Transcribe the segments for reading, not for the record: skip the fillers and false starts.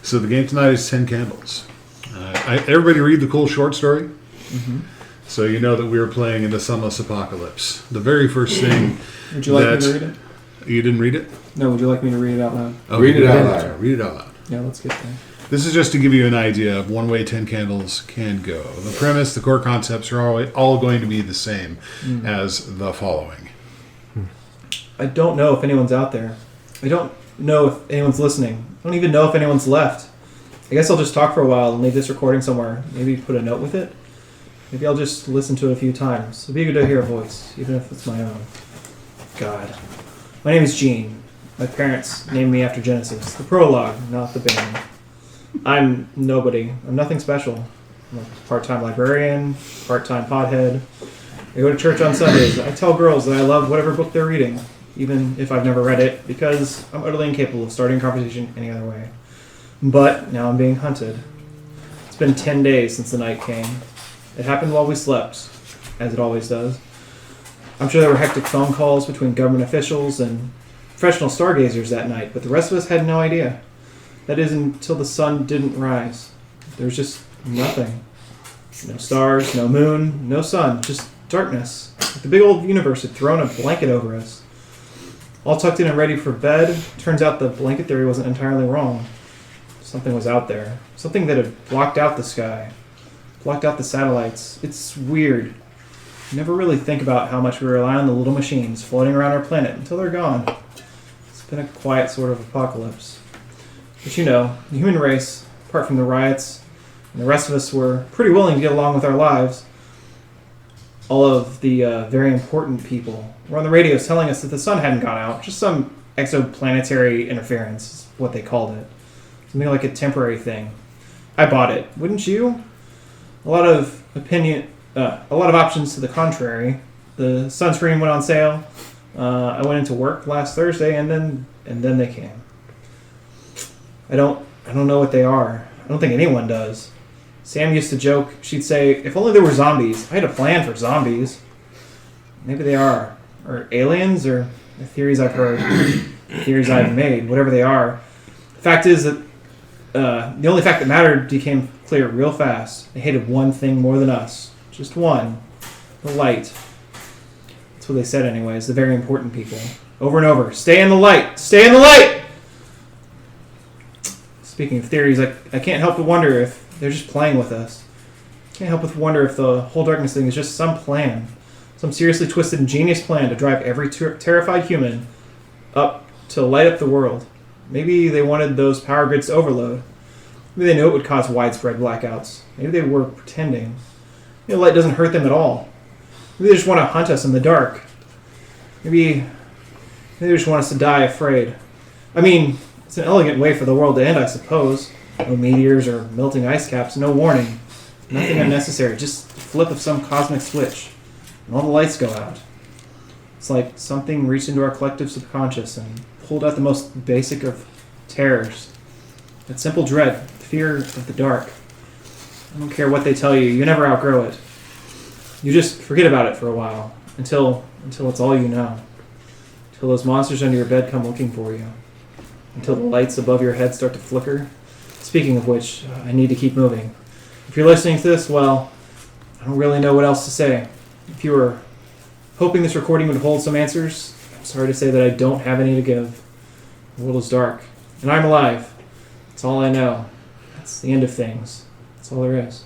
So the game tonight is 10 Candles. Everybody read the cool short story? Mm-hmm. So you know that we were playing in the Sunless Apocalypse. The very first thing Would you like me to read it? You didn't read it? No, would you like me to read it out loud? Oh, Read it out loud. Read it out loud. Yeah, let's get there. This is just to give you an idea of one way 10 Candles can go. The premise, the core concepts are all going to be the same as the following. I don't know if anyone's out there. I don't know if anyone's listening. I don't even know if anyone's left. I guess I'll just talk for a while and leave this recording somewhere. Maybe put a note with it. Maybe I'll just listen to it a few times. It'd be good to hear a voice, even if it's my own. God. My name is Gene. My parents named me after Genesis. The prologue, not the band. I'm nobody. I'm nothing special. I'm a part-time librarian, part-time pothead. I go to church on Sundays. I tell girls that I love whatever book they're reading, even if I've never read it, because I'm utterly incapable of starting a conversation any other way. But now I'm being hunted. It's been 10 days since the night came. It happened while we slept, as it always does. I'm sure there were hectic phone calls between government officials and professional stargazers that night, but the rest of us had no idea. That is, until the sun didn't rise. There was just nothing. No stars, no moon, no sun, just darkness. Like the big old universe had thrown a blanket over us. All tucked in and ready for bed. Turns out the blanket theory wasn't entirely wrong. Something was out there. Something that had blocked out the sky. Blocked out the satellites. It's weird. You never really think about how much we rely on the little machines floating around our planet until they're gone. It's been a quiet sort of apocalypse. But you know, the human race, apart from the riots, and the rest of us were pretty willing to get along with our lives. All of the very important people were on the radios telling us that the sun hadn't gone out, just some exoplanetary interference is what they called it. Something like a temporary thing. I bought it. Wouldn't you? A lot of options to the contrary. The sunscreen went on sale. I went into work last Thursday, and then they came. I don't know what they are. I don't think anyone does. Sam used to joke. She'd say, if only there were zombies. I had a plan for zombies. Maybe they are. Or aliens, or the theories I've heard. Theories I've made, whatever they are. The fact is that the only fact that mattered became clear real fast. They hated one thing more than us. Just one. The light. That's what they said anyways. The very important people. Over and over. Stay in the light! Stay in the light! Speaking of theories, I can't help but wonder if they're just playing with us. I can't help but wonder if the whole darkness thing is just some plan. Some seriously twisted and genius plan to drive every terrified human up to light up the world. Maybe they wanted those power grids to overload. Maybe they knew it would cause widespread blackouts. Maybe they were pretending. Maybe light doesn't hurt them at all. Maybe they just want to hunt us in the dark. Maybe they just want us to die afraid. I mean, it's an elegant way for the world to end, I suppose. No meteors or melting ice caps, no warning. Nothing unnecessary, just the flip of some cosmic switch. And all the lights go out. It's like something reached into our collective subconscious and pulled out the most basic of terrors. That simple dread, the fear of the dark. I don't care what they tell you, you never outgrow it. You just forget about it for a while, until it's all you know. Until those monsters under your bed come looking for you. Until the lights above your head start to flicker. Speaking of which, I need to keep moving. If you're listening to this, well, I don't really know what else to say. If you were hoping this recording would hold some answers, I'm sorry to say that I don't have any to give. The world is dark, and I'm alive. That's all I know. That's the end of things. That's all there is.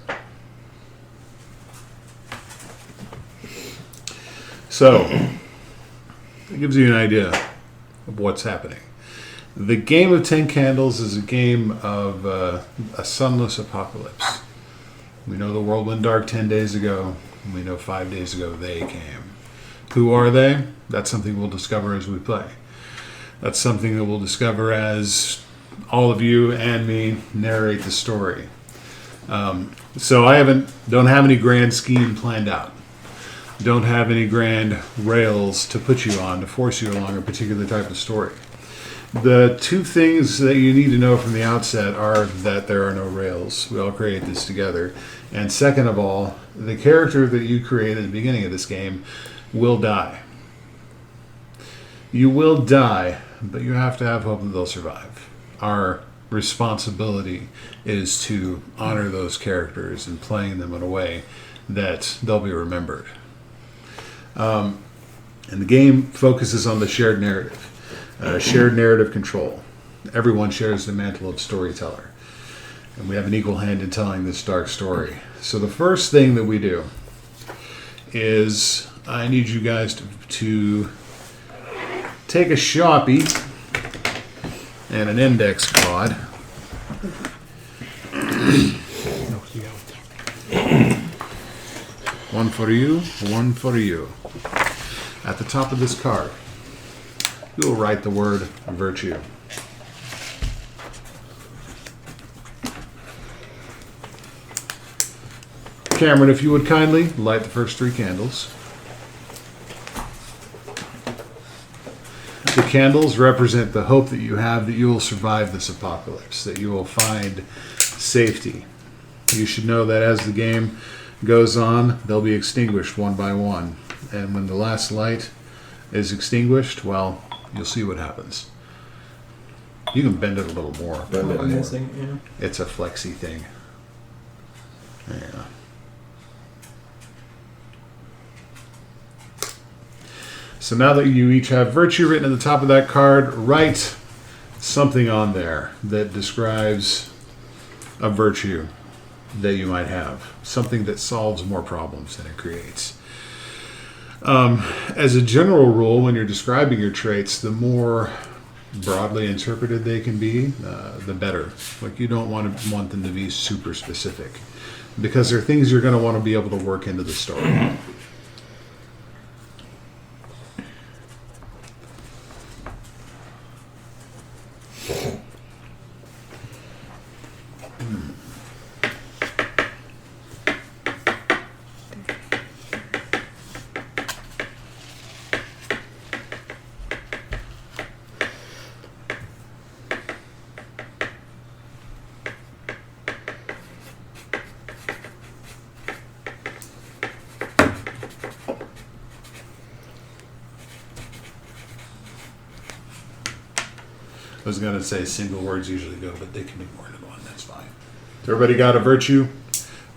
So, it gives you an idea of what's happening. The game of 10 Candles is a game of a sunless apocalypse. We know the world went dark 10 days ago. And we know 5 days ago they came. Who are they? That's something we'll discover as we play. That's something that we'll discover as all of you and me narrate the story. So I don't have any grand scheme planned out. Don't have any grand rails to put you on to force you along a particular type of story. The two things that you need to know from the outset are that there are no rails. We all create this together. And second of all, the character that you create at the beginning of this game will die. You will die, but you have to have hope that they'll survive. Our responsibility is to honor those characters and playing them in a way that they'll be remembered. And the game focuses on the shared narrative control. Everyone shares the mantle of storyteller, and we have an equal hand in telling this dark story. So the first thing that we do is I need you guys to take a Sharpie and an index card. One for you, one for you. At the top of this card, you will write the word virtue. Cameron, if you would kindly light the first 3 candles. The candles represent the hope that you have that you will survive this apocalypse, that you will find safety. You should know that as the game goes on, they'll be extinguished one by one. And when the last light is extinguished, well, you'll see what happens. You can bend it a little more. Bend it missing, yeah. It's a flexy thing. Yeah. So now that you each have virtue written at the top of that card, write something on there that describes a virtue that you might have. Something that solves more problems than it creates. As a general rule, when you're describing your traits, the more broadly interpreted they can be, the better. Like, you don't want them to be super specific, because they're things you're going to want to be able to work into the story. I was going to say single words usually go, but they can be more than one. That's fine. So everybody got a virtue?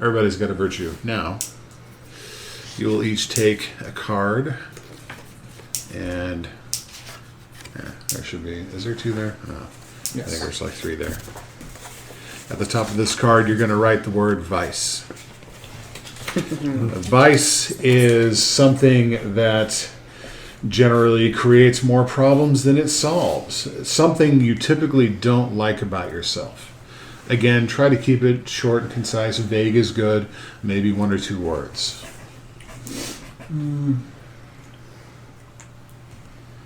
Everybody's got a virtue. Now, you will each take a card, and there should be, is there 2 there? No. Yes. I think there's like 3 there. At the top of this card, you're going to write the word vice. Vice is something that generally creates more problems than it solves. Something you typically don't like about yourself. Again, try to keep it short and concise. Vague is good. Maybe 1 or 2 words.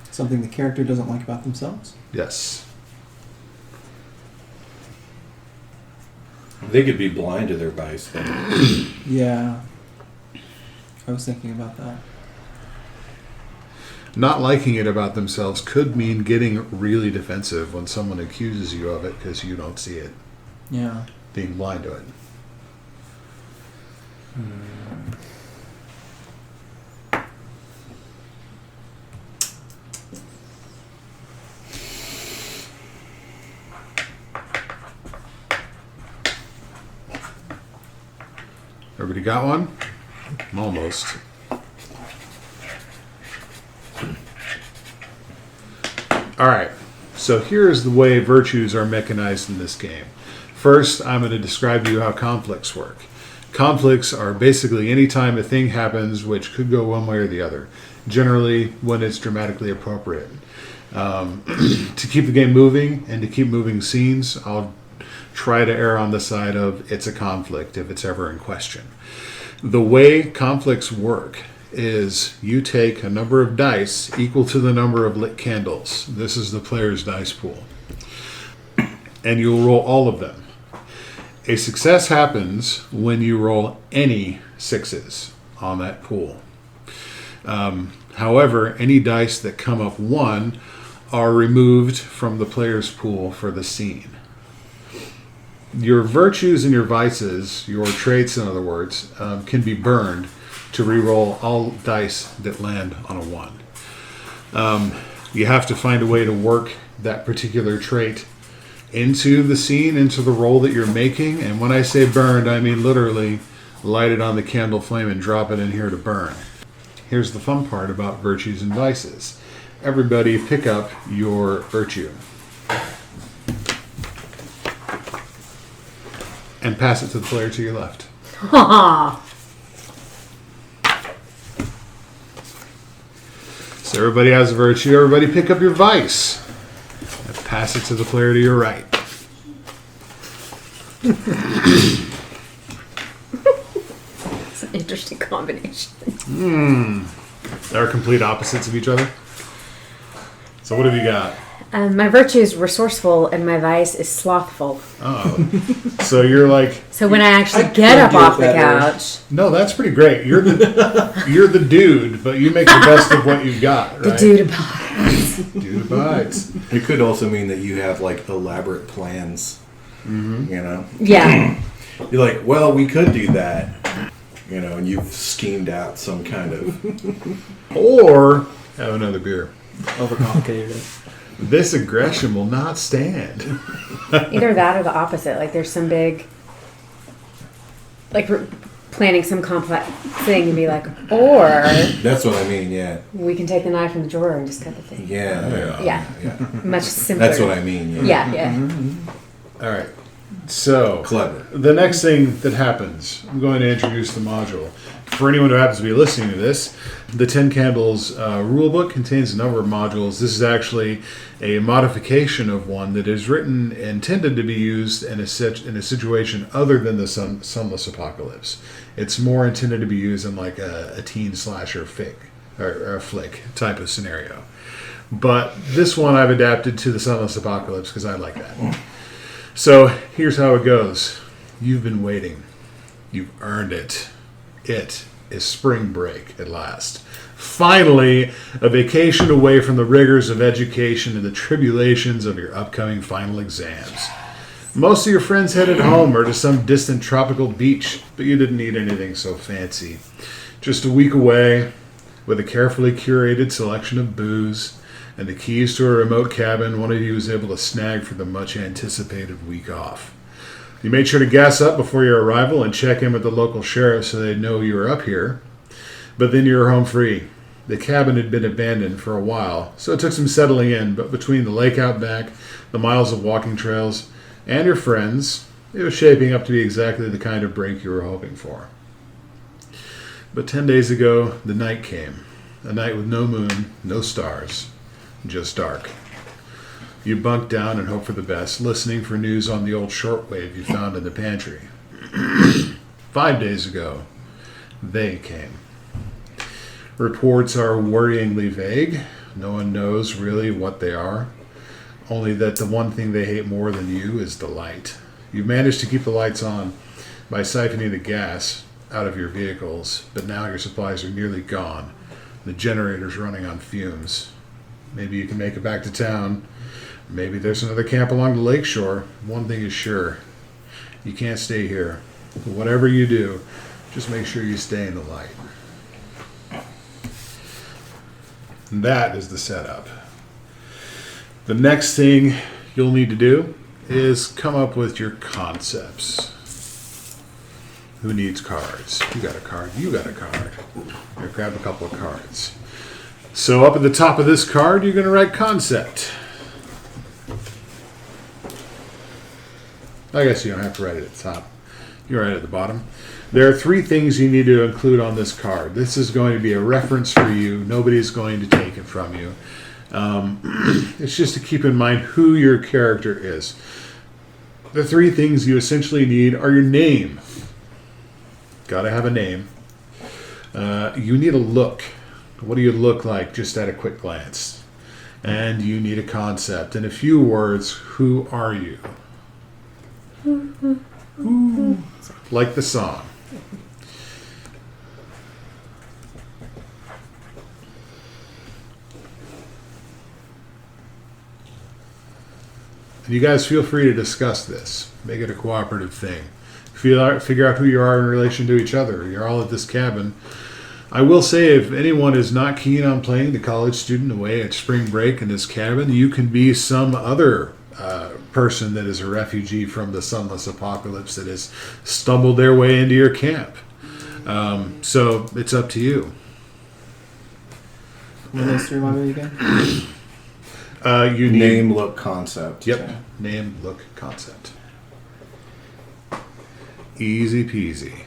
Something the character doesn't like about themselves? Yes. They could be blind to their vice. Yeah. I was thinking about that. Not liking it about themselves could mean getting really defensive when someone accuses you of it because you don't see it. Yeah. Being blind to it. Everybody got one? Almost. All right, so here's the way virtues are mechanized in this game. First, I'm going to describe to you how conflicts work. Conflicts are basically any time a thing happens which could go one way or the other, generally when it's dramatically appropriate. To keep the game moving and to keep moving scenes, I'll try to err on the side of it's a conflict if it's ever in question. The way conflicts work is you take a number of dice equal to the number of lit candles. This is the player's dice pool. And you'll roll all of them. A success happens when you roll any 6s on that pool. However, any dice that come up 1 are removed from the player's pool for the scene. Your virtues and your vices, your traits in other words, can be burned to re-roll all dice that land on a 1. You have to find a way to work that particular trait into the scene, into the role that you're making. And when I say burned, I mean literally light it on the candle flame and drop it in here to burn. Here's the fun part about virtues and vices. Everybody pick up your virtue and pass it to the player to your left. So everybody has a virtue. Everybody pick up your vice and pass it to the player to your right. It's an interesting combination. They're complete opposites of each other. So what have you got? My virtue is resourceful, and my vice is slothful. Oh, so you're like, So when I actually I get up could off do the it better. couch, no, that's pretty great. You're the dude, but you make the best of what you've got, right? the dude abides. Dude abides. It could also mean that you have like elaborate plans. Mm-hmm. You know, Yeah. you're like, well, we could do that. You know, and you've schemed out some kind of. Or have another beer. Overcomplicated it. This aggression will not stand. Either that or the opposite. Like there's some big, like we're planning some complex thing and be like, or That's what I mean. Yeah. we can take the knife from the drawer and just cut the thing. Yeah. Yeah. Yeah. Much simpler. That's what I mean. Yeah. Yeah, yeah. All right. So Clever. the next thing that happens, I'm going to introduce the module. For anyone who happens to be listening to this, the Ten Candles rulebook contains a number of modules. This is actually a modification of one that is written intended to be used in a situation other than the sunless apocalypse. It's more intended to be used in like a teen slasher flick type of scenario. But this one I've adapted to the sunless apocalypse because I like that. So here's how it goes. You've been waiting. You've earned it. It is spring break at last. Finally, a vacation away from the rigors of education and the tribulations of your upcoming final exams. Most of your friends headed home or to some distant tropical beach, but you didn't need anything so fancy. Just a week away, with a carefully curated selection of booze and the keys to a remote cabin one of you was able to snag for the much anticipated week off. You made sure to gas up before your arrival and check in with the local sheriff so they'd know you were up here. But then you were home free. The cabin had been abandoned for a while, so it took some settling in, but between the lake out back, the miles of walking trails, and your friends, it was shaping up to be exactly the kind of break you were hoping for. But 10 days ago, the night came. A night with no moon, no stars, just dark. You bunked down and hoped for the best, listening for news on the old shortwave you found in the pantry. 5 days ago, they came. Reports are worryingly vague. No one knows really what they are. Only that the one thing they hate more than you is the light. You've managed to keep the lights on by siphoning the gas out of your vehicles, but now your supplies are nearly gone. The generator's running on fumes. Maybe you can make it back to town. Maybe there's another camp along the lakeshore. One thing is sure. You can't stay here. Whatever you do, just make sure you stay in the light. And that is the setup. The next thing you'll need to do is come up with your concepts. Who needs cards? You got a card. You got a card. Here, grab a couple of cards. So up at the top of this card, you're going to write concept. I guess you don't have to write it at the top. You write it at the bottom. There are 3 things you need to include on this card. This is going to be a reference for you. Nobody's going to take it from you. It's just to keep in mind who your character is. The 3 things you essentially need are your name. Got to have a name. You need a look. What do you look like just at a quick glance? And you need a concept. In a few words, who are you? Like the song. And you guys feel free to discuss this. Make it a cooperative thing. Figure out who you are in relation to each other. You're all at this cabin. I will say, if anyone is not keen on playing the college student away at spring break in this cabin, you can be some other person that is a refugee from the sunless apocalypse that has stumbled their way into your camp. So it's up to you. What are those three remind me again? You need Name, look, concept. Yep. Okay. Name, look, concept. Easy peasy.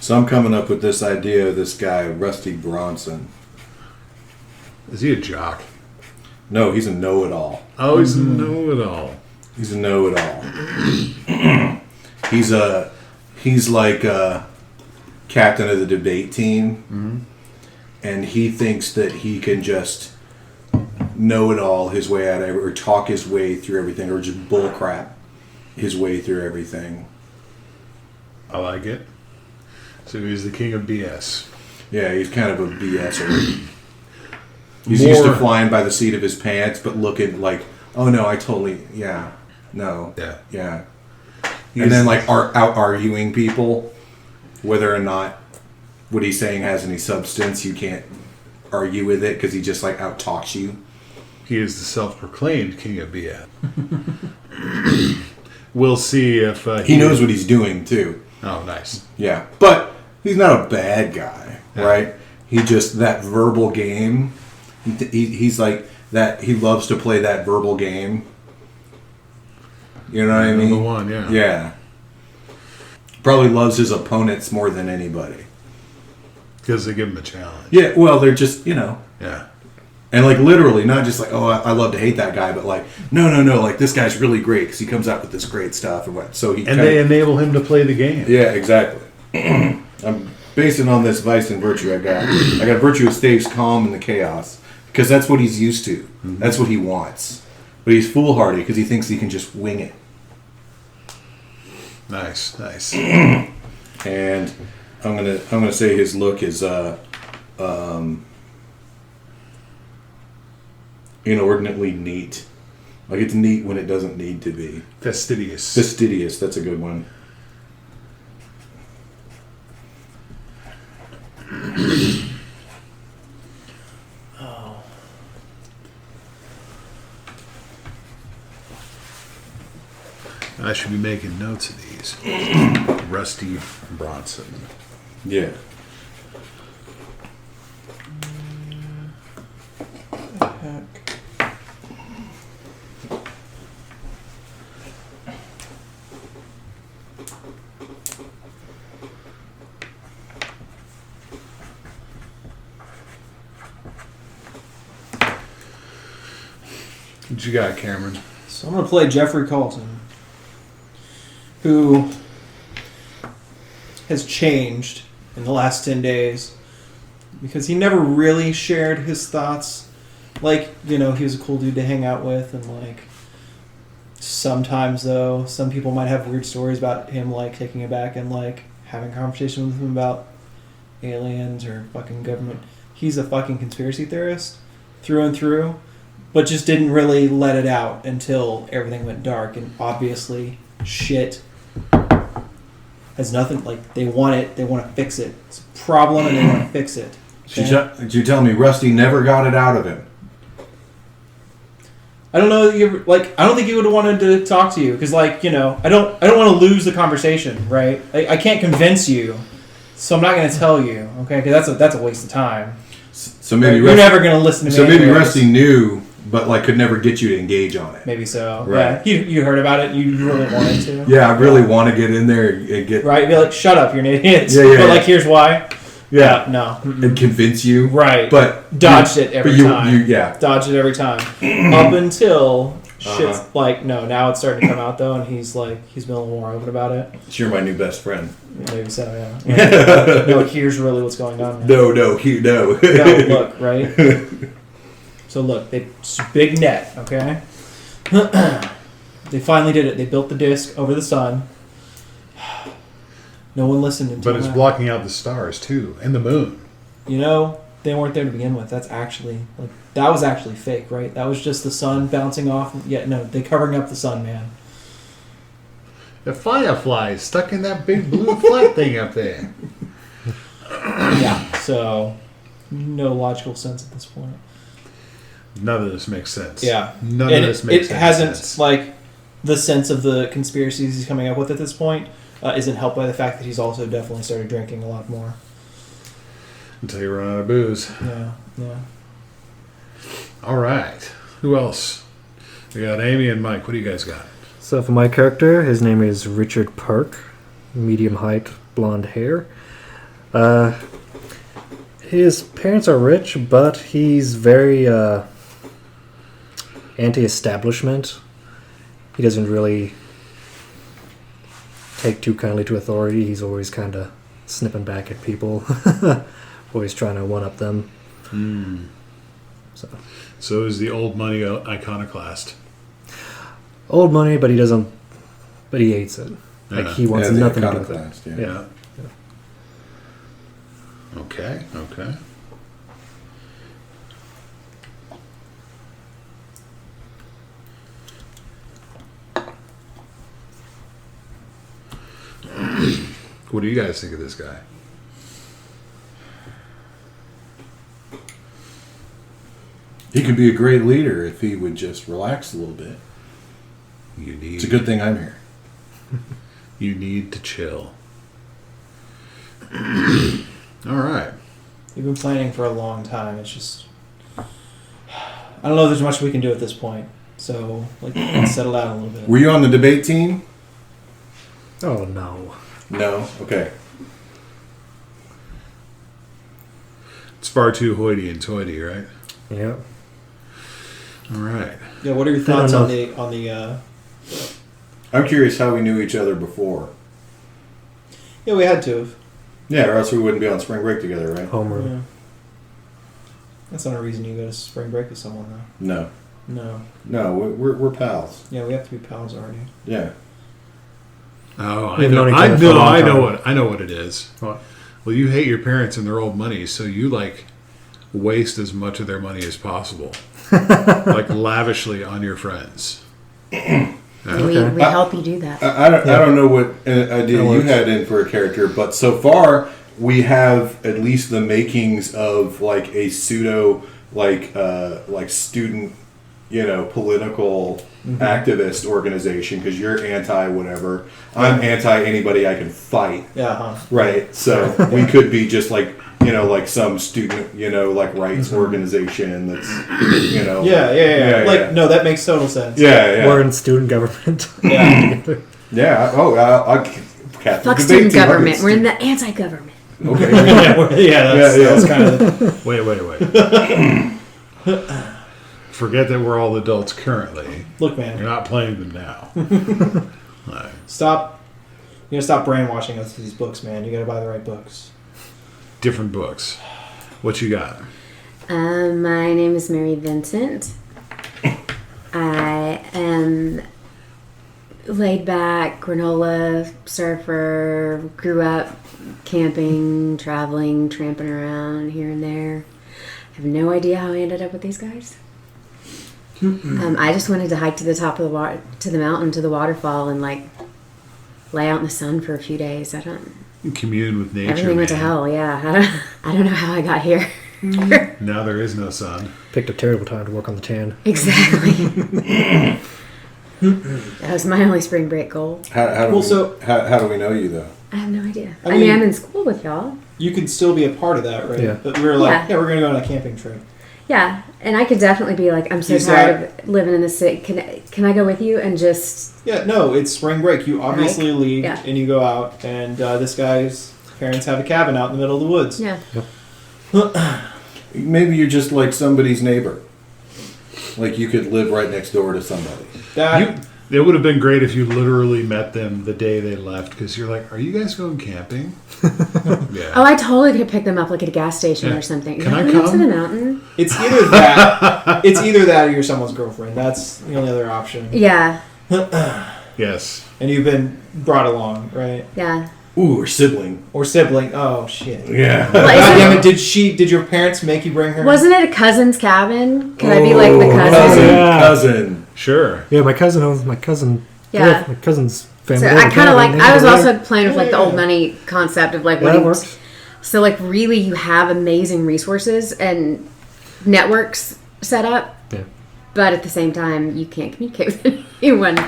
So I'm coming up with this idea of this guy, Rusty Bronson. Is he a jock? No, he's a know-it-all. Oh, he's a know-it-all. He's a know-it-all. he's like a captain of the debate team, and he thinks that he can just know it all his way out of or talk his way through everything, or just bullcrap his way through everything. I like it. So he's the king of BS. Yeah, he's kind of a BSer. He's used to flying by the seat of his pants, but looking like, oh no, I totally, yeah, no, Yeah. And then like out arguing people, whether or not what he's saying has any substance, you can't argue with it because he just like out talks you. He is the self-proclaimed king of BS. We'll see if He knows what he's doing too. Oh, nice. Yeah, but he's not a bad guy, Yeah. right? He just that verbal game. He's like that. He loves to play that verbal game. You know what I mean? Number one, yeah. Yeah. Probably loves his opponents more than anybody. Because they give him a challenge. Yeah, well, they're just, Yeah. and like literally, not just like, oh, I love to hate that guy, but like, no, like this guy's really great because he comes out with this great stuff and what. So he And they enable him to play the game. yeah, exactly. I'm basing on this vice and virtue I got. I got virtue that stays calm in the chaos because that's what he's used to. That's what he wants. But he's foolhardy because he thinks he can just wing it. Nice. And I'm gonna say his look is inordinately neat. Like it's neat when it doesn't need to be. Fastidious. Fastidious, that's a good one. I should be making notes of these. Rusty Bronson. Yeah. What you got, Cameron? So I'm going to play Jeffrey Colton, who has changed in the last 10 days because he never really shared his thoughts. Like, he was a cool dude to hang out with, and like sometimes though, some people might have weird stories about him like taking it back and like having a conversation with him about aliens or fucking government. He's a fucking conspiracy theorist through and through, but just didn't really let it out until everything went dark. And obviously, shit has nothing, like, they want to fix it. It's a problem and they want to fix it. Did you tell me Rusty never got it out of him? I don't know. I don't think he would have wanted to talk to you because, I don't want to lose the conversation, right? I can't convince you, so I'm not going to tell you, okay? Because that's a waste of time. So maybe you're never going to listen to me. So maybe anyways. Rusty knew, but like could never get you to engage on it. Maybe so. Right. Yeah. You heard about it. You really wanted to. Yeah, I really want to get in there and get Right. Be like, shut up, you're an idiot. Yeah, but like, here's why. Yeah. No. and convince you. Right. But dodged it every time. Yeah. Dodged it every time. Up until shit's like, no, now it's starting to come out though, and he's been a little more open about it. You're my new best friend. Maybe so, yeah. Like, no, here's really what's going on. Man. No. No, look, right? So look, it's a big net, okay? They finally did it. They built the disc over the sun. No one listened until But it's now. blocking out the stars, too, and the moon. They weren't there to begin with. That was actually fake, right? That was just the sun bouncing off. Yeah, no, they covering up the sun, man. The firefly is stuck in that big blue flat thing up there. Yeah. So, no logical sense at this point. None of this makes sense. Yeah. None And of this makes it hasn't sense. like the sense of the conspiracies he's coming up with at this point isn't helped by the fact that he's also definitely started drinking a lot more. Until you run out of booze. Yeah. All right. Who else? We got Amy and Mike. What do you guys got? So for my character, his name is Richard Park, medium height, blonde hair. His parents are rich, but he's very anti-establishment. He doesn't really take too kindly to authority. He's always kind of snipping back at people, always trying to one-up them. So is the old money iconoclast. Old money, but he doesn't. But he hates it. Like Yeah. he wants the nothing to do with it. iconoclast, yeah. Yeah. Okay. What do you guys think of this guy? He could be a great leader if he would just relax a little bit. It's a good thing I'm here. You need to chill. All right. We've been planning for a long time. It's just I don't know if there's much we can do at this point. So let's settle down a little bit. Were you on the debate team? Oh no. No. Okay. It's far too hoity-toity, right? Yeah. All right. Yeah, what are your I don't thoughts know. on the I'm curious how we knew each other before. Yeah, we had to have. Yeah, or else we wouldn't be on spring break together, right? Homer. Yeah. That's not a reason you go to spring break with someone though. No. No. We're pals. Yeah, we have to be pals already. Yeah. Oh, I We've know. known each I other for a know. long I know what it is. What? Well, you hate your parents and their old money, so you like waste as much of their money as possible, like lavishly on your friends. Okay. We help you do that. I don't know what idea That you works. had in for a character, but so far we have at least the makings of like a pseudo like student, political activist organization because you're anti whatever. I'm anti anybody I can fight. Yeah, huh. Right. So we could be just like some student, like rights organization that's, Yeah. Like, no, that makes total sense. Yeah. We're in student government. Yeah. Yeah. Oh, I'll Catholic Fuck debate student team, I'll government. get We're in the anti-government. Okay. That's kind of Wait. Forget that we're all adults currently. look, You're man. not playing them now. Right. Stop. You gotta stop brainwashing us with these books, man. You gotta buy the right books. Different books. What you got? My name is Mary Vincent. I am laid back, granola, surfer, grew up camping, traveling, tramping around here and there. I have no idea how I ended up with these guys. I just wanted to hike to the top of the mountain, to the waterfall, and like lay out in the sun for a few days. You commune with nature. Everything went to man. hell. Yeah, I don't know how I got here. Now there is no sun. Picked a terrible time to work on the tan. Exactly. That was my only spring break goal. How do we know you though? I have no idea. I I mean, mean- I'm in school with y'all. You can still be a part of that, right? Yeah. But we were like, Yeah. yeah, we're gonna go on a camping trip. Yeah, and I could definitely be like, I'm so Is tired of living in the city. Can I go with you and just? Yeah, no, it's spring break. You obviously Hike? leave Yeah. and you go out, and this guy's parents have a cabin out in the middle of the woods. Yeah. Maybe you're just like somebody's neighbor. Like you could live right next door to somebody. That It would have been great if you literally met them the day they left, because you're like, "Are you guys going camping?" Yeah. Oh, I totally could pick them up like at a gas station Yeah. or something. Can I Going up to come? the mountain? it's either that, or you're someone's girlfriend. That's the only other option. Yeah, Yes. And you've been brought along, right? yeah. Ooh, or sibling. Or sibling. Oh shit. Yeah. Well, God damn isn't it, did your parents make you bring her? wasn't it a cousin's cabin? Could I be like the cousin? Yeah. Cousin. Sure. Yeah, my cousin owns my cousin. Yeah. My cousin's Family So day, I kind of like. family I was day. also playing with like the old money concept of like Yeah, that when. works. So like really, you have amazing resources and networks set up, Yeah. but at the same time, you can't communicate with anyone.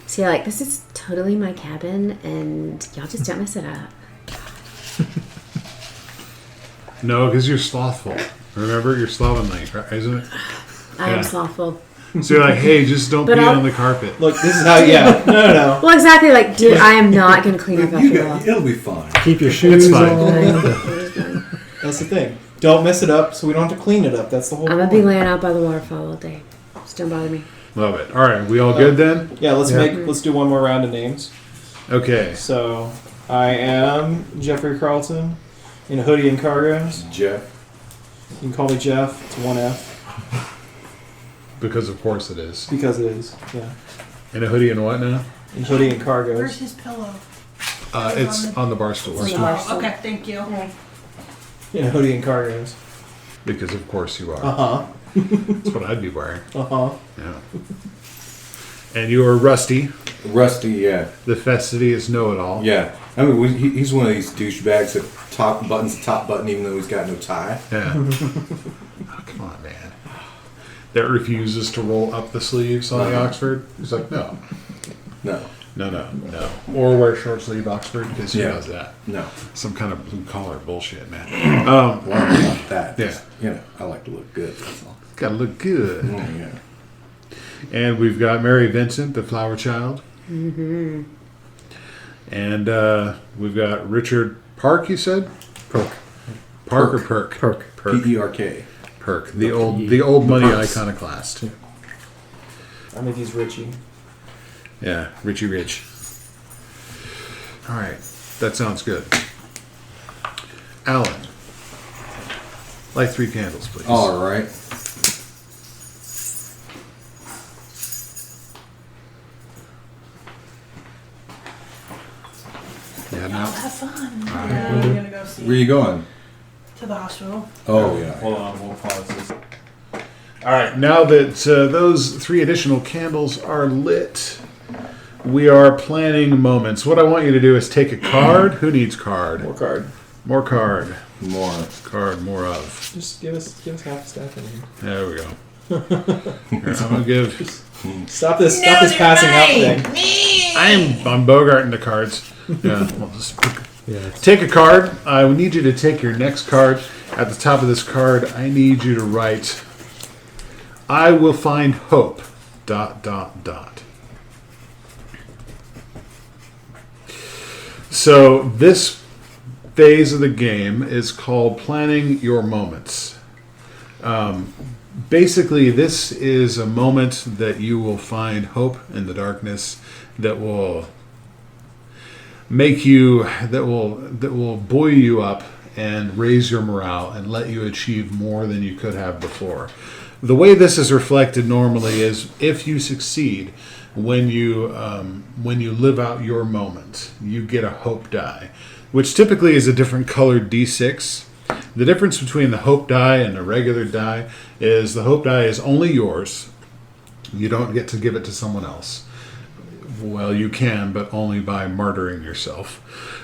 So you're like, this is totally my cabin, and y'all just don't mess it up. No, because you're slothful. Remember, you're slovenly, right? Isn't it? I am Yeah. slothful. So you're like, hey, just don't But pee I'll- on the carpet. Look, this is how. Yeah, no. Well, exactly. Like, dude, I am not going to clean up after y'all. It'll be fine. Keep your shoes fine. on. That's the thing. Don't mess it up, so we don't have to clean it up. That's the whole. I'm going to be point. laying out by the waterfall all day. Just don't bother me. Love it. All right, we all good then? Yeah, let's Yeah. let's do one more round of names. Okay. So, I am Jeffrey Carlton in a hoodie and cargos. Jeff. You can call me Jeff. It's one F Because of course it is. because it is. Yeah, In a hoodie and what now? in hoodie and Where's cargos. his pillow? It's on the bar stool. Oh, okay, thank you. In a hoodie and cargos. Because of course you are. Uh huh. That's what I'd be wearing. Uh huh. Yeah. And you are Rusty, Rusty, yeah. the fastidious know-it-all. Yeah. I mean, he's one of these douchebags that buttons the top button even though he's got no tie. Yeah. Oh, come on, man. That refuses to roll up the sleeves on the Oxford. He's like, no, No. no. Or wear short sleeve Oxford because he Yeah. does that. No. Some kind of blue collar bullshit, man. Well, not that. Yeah. Just, you know, I like to look good. That's all. Gotta look good. Mm, yeah. And we've got Mary Vincent, the flower child. Mm-hmm. And we've got Richard Park, you said? Perk. Park or Perk? Perk. P-E-R-K. Perk. The old money Perks. iconoclast. I think he's Richie. Yeah, Richie Rich. All right, that sounds good. Alan, light 3 candles, please. All right. Yeah, Y'all no. have fun. Yeah, we're gonna go see Where you going? to the hospital. Oh, yeah. Hold on, we'll pause this. All right, now that those 3 additional candles are lit, we are planning moments. What I want you to do is take a card. Who needs card? More card. More card. More. Card, more of. Just give us half a stack in here. There we go. Here, I'm gonna give. Stop this passing out thing. I'm bogarting the cards. Yeah, we'll just Yeah. It's, take a card. I need you to take your next card. At the top of this card, I need you to write, "I will find hope." ... So this phase of the game is called planning your moments. Basically, this is a moment that you will find hope in the darkness that will make you, that will buoy you up and raise your morale and let you achieve more than you could have before. The way this is reflected normally is if you succeed when you live out your moment, you get a hope die, which typically is a different colored D6. The difference between the hope die and the regular die is the hope die is only yours. You don't get to give it to someone else. Well, you can, but only by martyring yourself.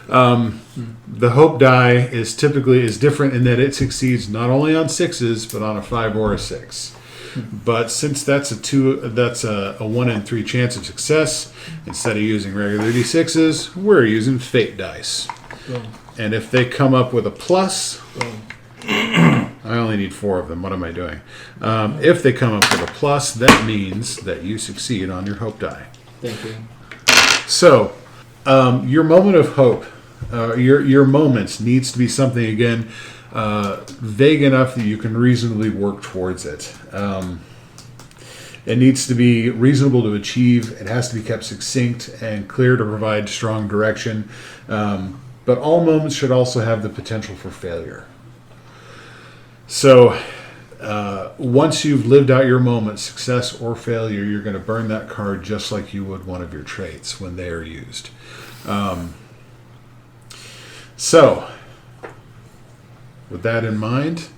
The hope die is typically different in that it succeeds not only on 6s, but on a 5 or a 6. But since that's a 1 in 3 chance of success, instead of using regular D6s, we're using fate dice. And if they come up with a plus, I only need 4 of them. What am I doing? If they come up with a plus, that means that you succeed on your hope die. Thank you. So, your moment of hope, your moments needs to be something, again, vague enough that you can reasonably work towards it. It needs to be reasonable to achieve. It has to be kept succinct and clear to provide strong direction. But all moments should also have the potential for failure. So, once you've lived out your moment, success or failure, you're going to burn that card just like you would one of your traits when they are used. So, with that in mind,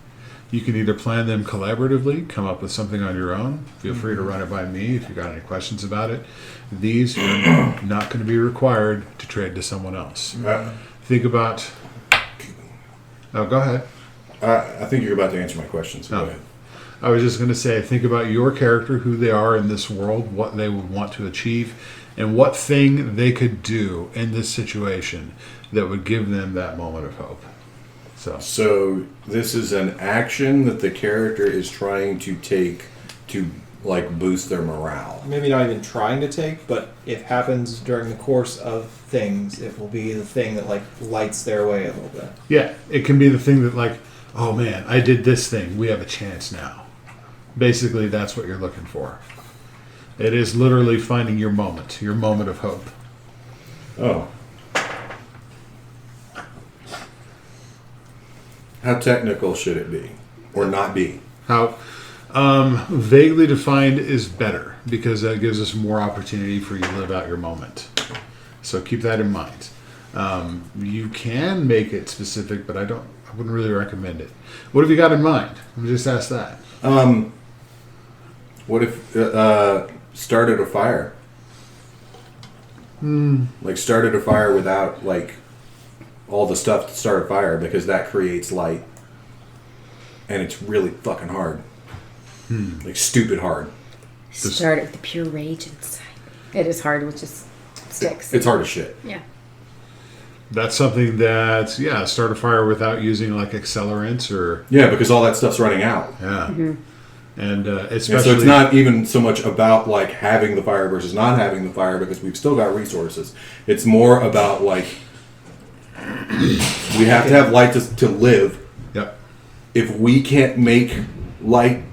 You can either plan them collaboratively, come up with something on your own. Feel free to run it by me if you've got any questions about it. These are not going to be required to trade to someone else. Think about... Oh, go ahead. I think you're about to answer my questions. So No. go ahead. I was just going to say, think about your character, who they are in this world, what they would want to achieve, and what thing they could do in this situation that would give them that moment of hope. So this is an action that the character is trying to take to like boost their morale. Maybe not even trying to take, but if happens during the course of things, it will be the thing that like lights their way a little bit. Yeah, it can be the thing that like, oh man, I did this thing. We have a chance now. Basically, that's what you're looking for. It is literally finding your moment of hope. Oh. How technical should it be? Or not be? How vaguely defined is better because that gives us more opportunity for you to live out your moment. So keep that in mind. You can make it specific, but I wouldn't really recommend it. What have you got in mind? Let me just ask that. What if started a fire? Like started a fire without like all the stuff to start a fire because that creates light. And it's really fucking hard. Like stupid hard. Start it with the pure rage inside. It is hard with just sticks. It's hard as shit. Yeah. That's something that, start a fire without using like accelerants or... Yeah, because all that stuff's running out. Yeah. Mm-hmm. And especially... And so it's not even so much about like having the fire versus not having the fire because we've still got resources. It's more about like we have to have light to live. Yep. If we can't make light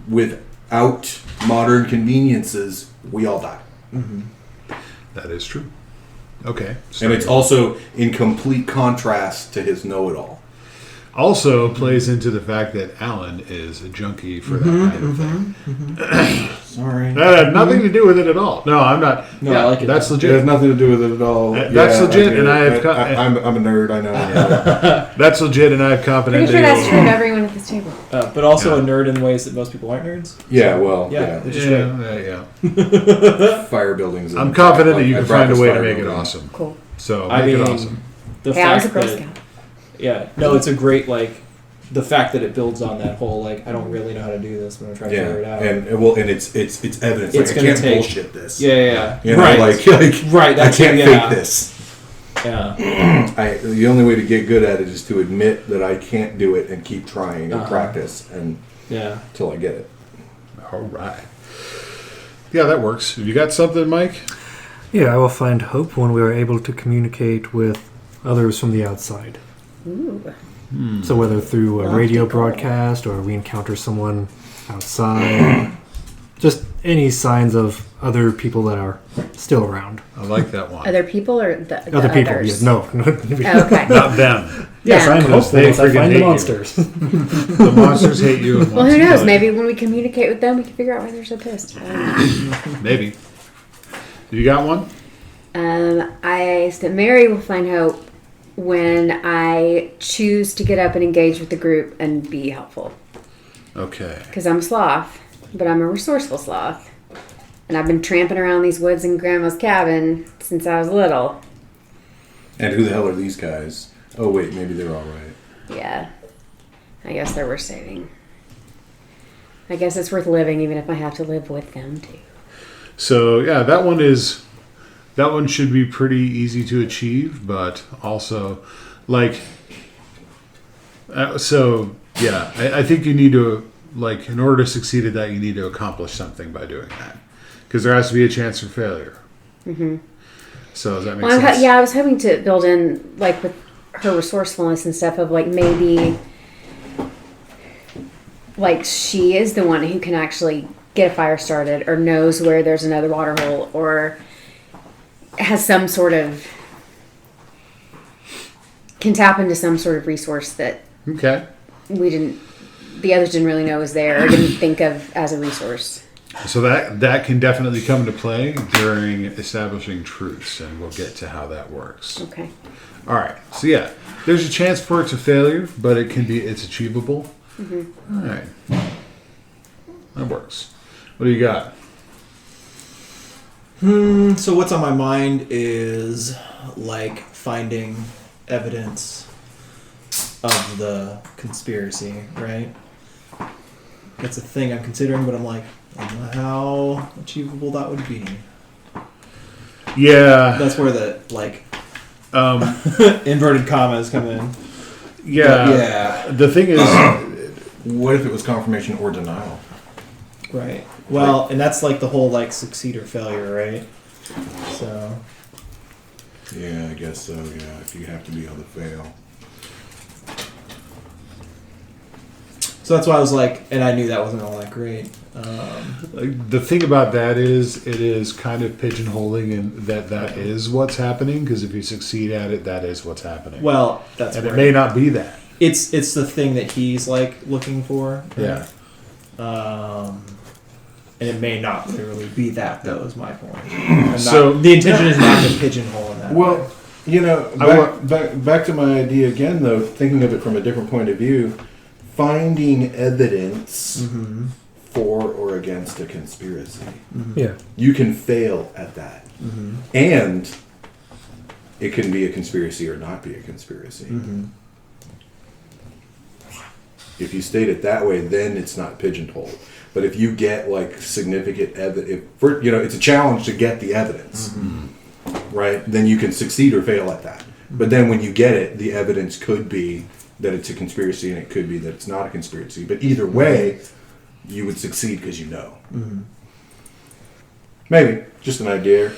without modern conveniences, we all die. That is true. Okay. And it's also in complete contrast to his know-it-all. Also plays into the fact that Alan is a junkie for that kind of thing. Sorry. That had nothing to do with it at all. No, I'm not. No, I like it. That's It has legit. nothing to do with it at all. That's legit, and I have I'm a nerd, I know. That's legit, and I have confidence. Pretty sure that's true of everyone at this table. But also Yeah. a nerd in ways that most people aren't nerds. Yeah, well, Yeah, yeah. which is great. Yeah. Fire buildings. I'm and- confident that like, you I can find a practice way to fire make it building. awesome. Cool. So I make mean, it awesome. the Hey, I was fact a Girl that Scout. yeah, no, it's a great like the fact that it builds on that whole like I don't really know how to do this, but I'm trying to Yeah, figure it out. and it's evidence. It's Like, I gonna can't take- bullshit this. yeah. You know, right, like right. I That's can't yeah, fake this. Yeah, The only way to get good at it is to admit that I can't do it and keep trying and Uh-huh. practice and yeah. until I get it. All right. Yeah, that works. Have you got something, Mike? Yeah, I will find hope when we are able to communicate with others from the outside. Ooh. So whether through a Lofty radio goal. broadcast or we encounter someone outside, just any signs of other people that are still around. I like that one. Other people or the Other people, others? yeah, no. Oh, okay. Not them. Yes, Yeah. I'm hopeful They once I friggin' find hate the you. monsters. The monsters hate you. And Well, want who to knows? kill Maybe when we communicate with them, we can figure out why they're so pissed. I don't know. you. Maybe. You got one? I said Mary will find hope when I choose to get up and engage with the group and be helpful. Okay. Because I'm a sloth, but I'm a resourceful sloth. And I've been tramping around these woods in Grandma's cabin since I was little. And who the hell are these guys? Oh wait, maybe they're all right. Yeah. I guess they're worth saving. I guess it's worth living even if I have to live with them too. So yeah, that one should be pretty easy to achieve, but also like I think you need to like in order to succeed at that you need to accomplish something by doing that because there has to be a chance for failure. Mm-hmm. So does that make Well, sense? I was hoping to build in like with her resourcefulness and stuff of like maybe like she is the one who can actually get a fire started or knows where there's another water hole or has some sort of can tap into some sort of resource that Okay. the others didn't really know was there or didn't think of as a resource. So that can definitely come into play during establishing truths, and we'll get to how that works. Okay. All right. So yeah, there's a chance for it's a failure, but it's achievable. All right. That works. What do you got? So what's on my mind is like finding evidence of the conspiracy, right? That's a thing I'm considering, but I'm like, I don't know how achievable that would be. Yeah. That's where the like Um, inverted commas come in. yeah. But yeah. The thing is, What if it was confirmation or denial? Right. Well, and that's like the whole like succeed or failure, right? So Yeah, I guess so. Yeah, if you have to be able to fail. that's why I was like, and I knew that wasn't all that great. the thing about that is, it is kind of pigeonholing, and that is what's happening. Because if you succeed at it, that is what's happening. Well, that's and where it may not be that. it's the thing that he's like looking for. Yeah. And it may not literally be that, though, is my point. I'm So- not, the intention is not to pigeonhole in that. Well, you know, I back to my idea again, though, thinking of it from a different point of view, finding evidence Mm-hmm. for or against a conspiracy. Yeah. You can fail at that. Mm-hmm. And it can be a conspiracy or not be a conspiracy. Mm-hmm. If you state it that way, then it's not pigeonholed. But if you get like significant evidence, it's a challenge to get the evidence, right? Then you can succeed or fail at that. But then when you get it, the evidence could be that it's a conspiracy, and it could be that it's not a conspiracy. But either way, you would succeed because you know. Mm-hmm. Maybe just an idea.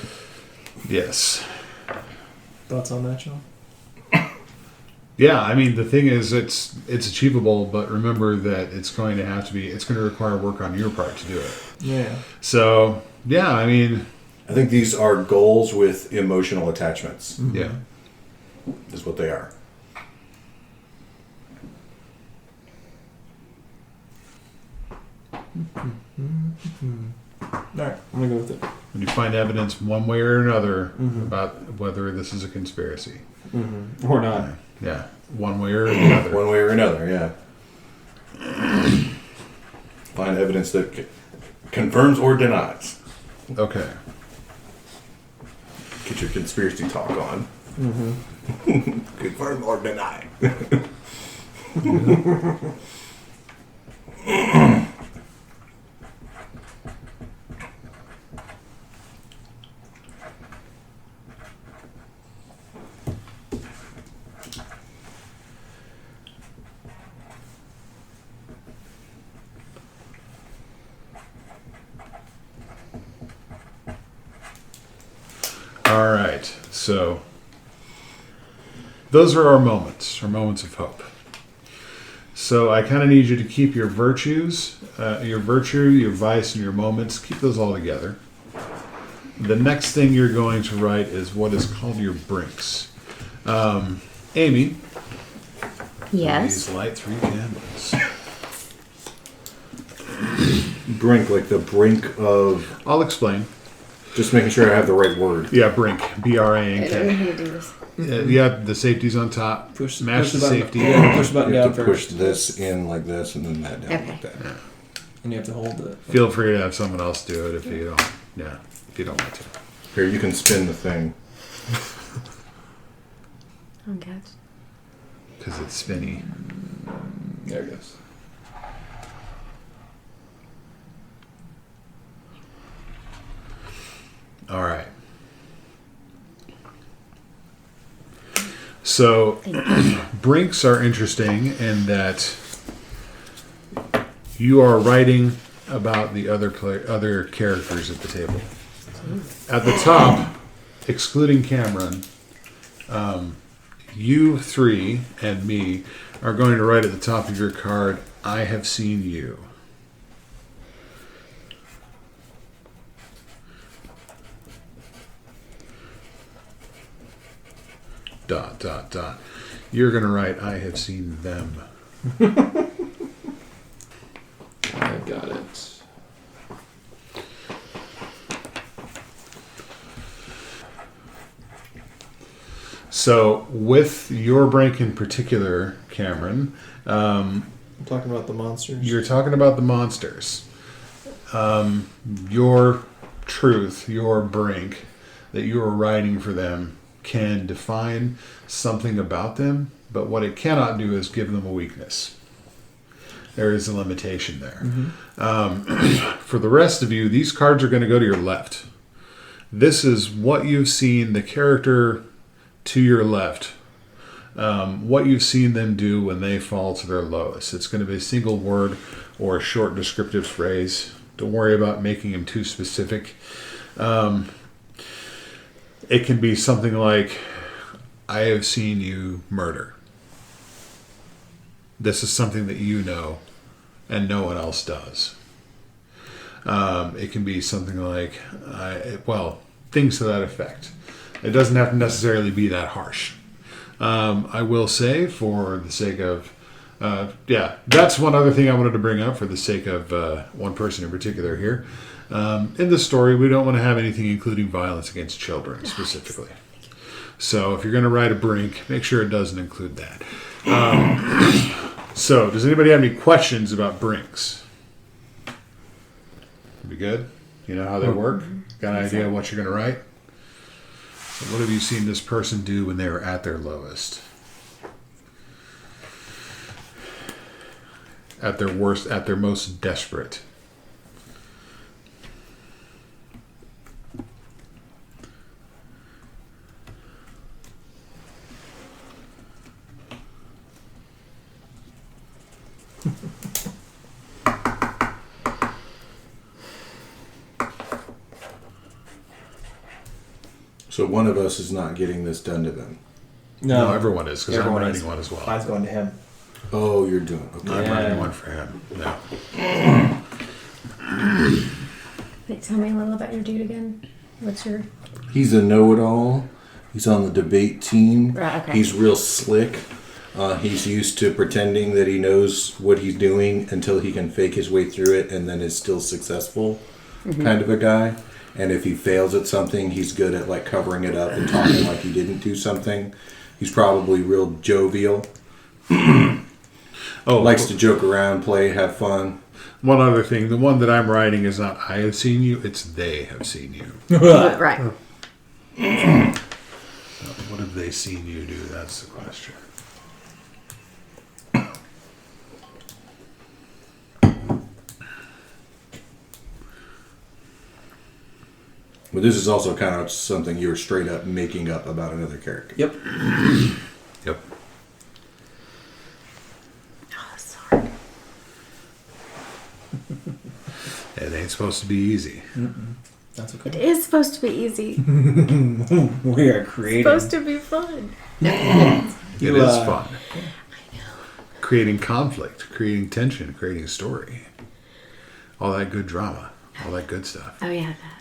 Yes. Thoughts on that, Sean? Yeah, I mean, the thing is, it's achievable, but remember that it's going to require work on your part to do it. Yeah. So, yeah, I mean, I think these are goals with emotional attachments. yeah. Is what they are. All right, I'm gonna go with it. When you find evidence one way or another Mhm. about whether this is a conspiracy. Mm-hmm. Or not. Yeah, one way or the other. One way or another, yeah. Find evidence that confirms or denies. Okay. Get your conspiracy talk on. Mm-hmm. Confirm or deny. All right. So, those are our moments of hope. So, I kind of need you to keep your virtues, your virtue, your vice, and your moments, keep those all together. The next thing you're going to write is what is called your brinks. Amy, Yes. please light 3 candles. Brink, like the brink of. I'll explain. Just making sure I have the right word. Yeah, brink. I don't know B-R-A-N-K. how to do this. Yeah, the safety's on top. Push Mash the button. safety. Yeah, push the button You down have to push first, this in like this and then that down Okay. like that. and you have to hold it. Feel free to have someone else do it if you don't. Yeah, if you don't want to. Here, you can spin the thing. Oh, God. Because it's spinny. There it goes. All right. So, brinks are interesting in that you are writing about the other characters at the table. At the top, excluding Cameron, you three and me are going to write at the top of your card, "I have seen you." Dot, dot, dot. You're going to write, "I have seen them." I got it. So, with your break in particular, Cameron, I'm talking about the monsters. You're talking about the monsters. Your truth, your brink that you are writing for them can define something about them, but what it cannot do is give them a weakness. There is a limitation there. For the rest of you, these cards are going to go to your left. This is what you've seen the character to your left, what you've seen them do when they fall to their lowest. It's going to be a single word or a short descriptive phrase. Don't worry about making them too specific. It can be something like, I have seen you murder. This is something that you know and no one else does. It can be something like, things to that effect. It doesn't have to necessarily be that harsh. I will say, for the sake of, that's one other thing I wanted to bring up for the sake of one person in particular here. In the story, we don't want to have anything including violence against children specifically. So if you're going to write a brink, make sure it doesn't include that. So, does anybody have any questions about brinks? Be good? You know how they work? Got an idea of what you're going to write? So what have you seen this person do when they were at their lowest? At their worst, at their most desperate? So one of us is not getting this done to them. No, everyone is, because I'm everyone writing is. one as well. Mine's going to him. Oh, you're doing okay. I'm Yeah. writing one for him. No. Wait, tell me a little about your dude again. What's your... He's a know-it-all. He's on the debate team. Right, okay. He's real slick. He's used to pretending that he knows what he's doing until he can fake his way through it and then is still successful, kind of a guy. And if he fails at something, he's good at like covering it up and talking like he didn't do something. He's probably real jovial. Likes to joke around, play, have fun. One other thing, the one that I'm writing is not I have seen you, it's they have seen you. Right. What have they seen you do? That's the question. But this is also kind of something you're straight up making up about another character. Yep. Yep. Oh, sorry. It ain't supposed to be easy. That's It okay. is supposed to be easy. We are creating. Supposed to be fun. It You, is fun. Creating conflict, creating tension, creating a story. All that good drama. All that good stuff. Oh, yeah, that.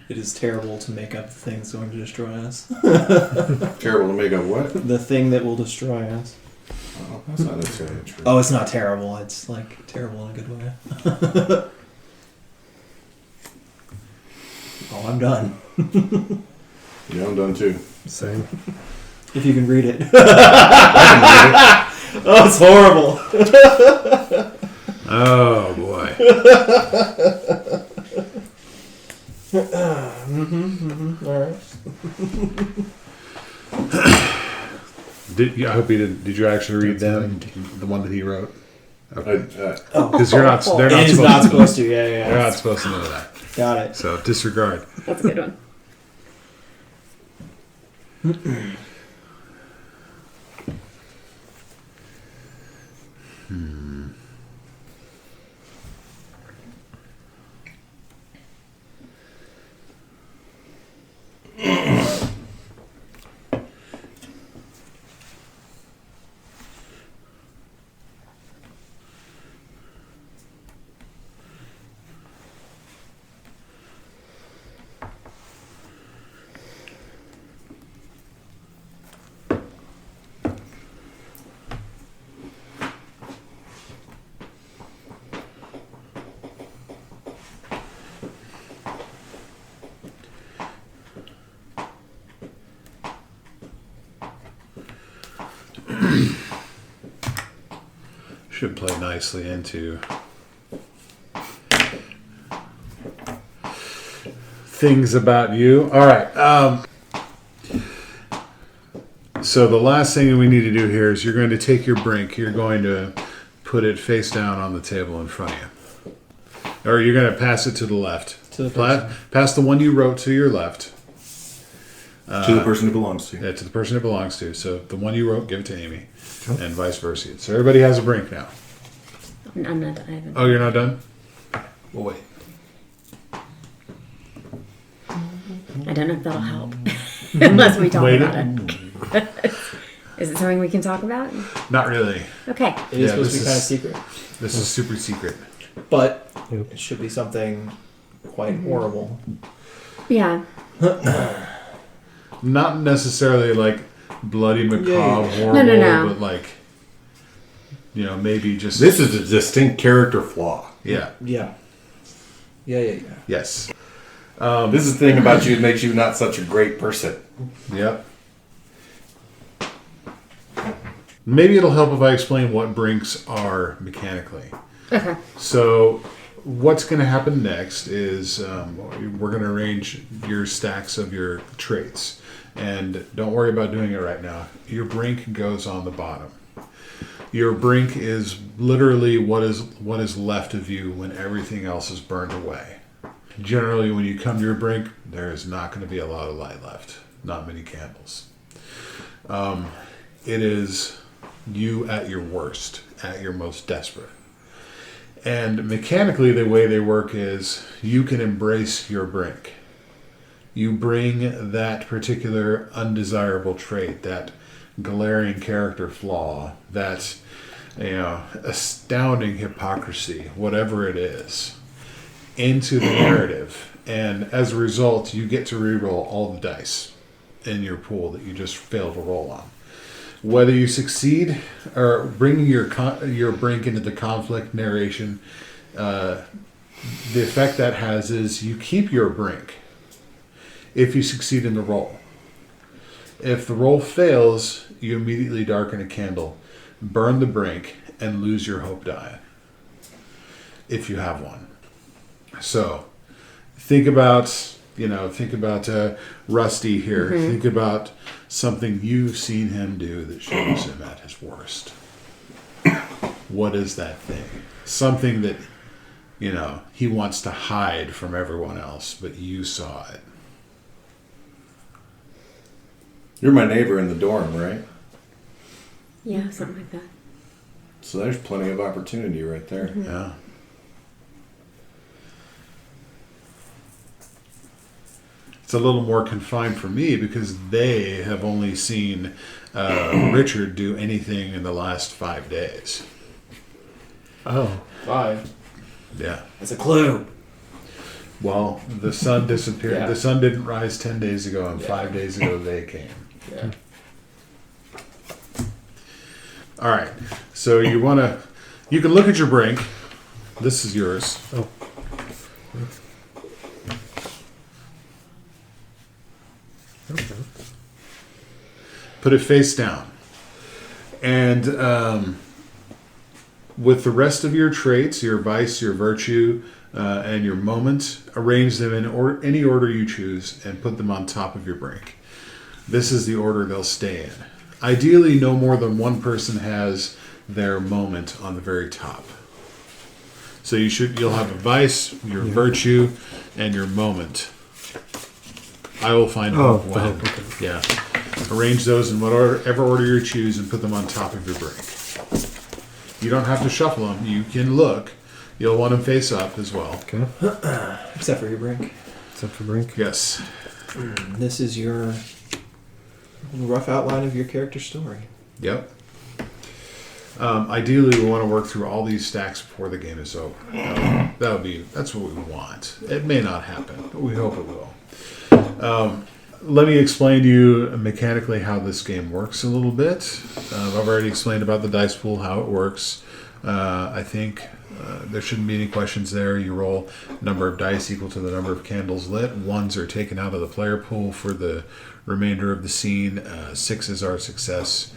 It is terrible to make up the thing's going to destroy us. Terrible to make up what? The thing that will destroy us. Oh, that's not necessarily true. Oh, it's not terrible. It's like terrible in a good way. Oh, I'm done. Yeah, I'm done too. Same. If you can read it. Oh, it's horrible. Oh, boy. All right. I hope you didn't. Did you actually read them? The one that he wrote? Okay. Oh, Because they're not it is supposed not to. supposed to. Yeah, yeah. They're not supposed to know that. Got it. So disregard. That's a good one. should play nicely into things about you. All right. So the last thing we need to do here is you're going to take your brink. You're going to put it face down on the table in front of you. Or you're going to pass it to the left. To the person. Pass the one you wrote to your left. To the person it belongs to. Yeah, to the person it belongs to. So the one you wrote, give it to Amy. And vice versa. So everybody has a brink now. I'm not. I haven't. Oh, you're not done? Well, wait. I don't know if that'll help unless we talk Wait. about it. Is it something we can talk about? Not really. Okay. It is Yeah, supposed to this be kind of is- secret, This is super secret. but Yep. it should be something quite horrible. Yeah. Not necessarily like bloody, macabre, Yeah. horrible, No. but like, maybe just... This is a distinct character flaw. Yeah. Yeah. Yeah. Yes. This is the thing about you that makes you not such a great person. Yep. Maybe it'll help if I explain what brinks are mechanically. Okay. So, what's going to happen next is we're going to arrange your stacks of your traits. And don't worry about doing it right now. Your brink goes on the bottom. Your brink is literally what is left of you when everything else is burned away. Generally, when you come to your brink, there is not going to be a lot of light left. Not many candles. It is you at your worst, at your most desperate. And mechanically, the way they work is you can embrace your brink. You bring that particular undesirable trait, that glaring character flaw, that astounding hypocrisy, whatever it is, into the narrative. And as a result, you get to reroll all the dice in your pool that you just failed to roll on. Whether you succeed or bringing your brink into the conflict narration, the effect that has is you keep your brink if you succeed in the roll. If the roll fails, you immediately darken a candle, burn the brink, and lose your hope die, if you have one. So, think about Rusty here. Mm-hmm. Think about something you've seen him do that shows him at his worst. What is that thing? Something that, he wants to hide from everyone else, but you saw it. You're my neighbor in the dorm, right? Yeah, something like that. So there's plenty of opportunity right there. Yeah. It's a little more confined for me because they have only seen Richard do anything in the last 5 days. Oh. 5. Yeah. That's a clue. Well, the sun disappeared. Yeah. The sun didn't rise 10 days ago, and 5 days ago they came. Yeah. All right. So you can look at your brink. This is yours. Oh. Okay. Put it face down. And with the rest of your traits, your vice, your virtue, and your moment, arrange them in any order you choose and put them on top of your brink. This is the order they'll stay in. Ideally, no more than one person has their moment on the very top. So you'll have a vice, your virtue, and your moment. I will find Oh, when. the hope, okay. Yeah. Arrange those in whatever order you choose and put them on top of your brink. You don't have to shuffle them. You can look. You'll want them face up as well. Okay. Except for your brink. Except for Brink. Yes. This is your rough outline of your character story. Yep. Ideally, we want to work through all these stacks before the game is over. That's what we want. It may not happen, but we hope it will. Let me explain to you mechanically how this game works a little bit. I've already explained about the dice pool, how it works. I think there shouldn't be any questions there. You roll number of dice equal to the number of candles lit. Ones are taken out of the player pool for the remainder of the scene. Sixes are success.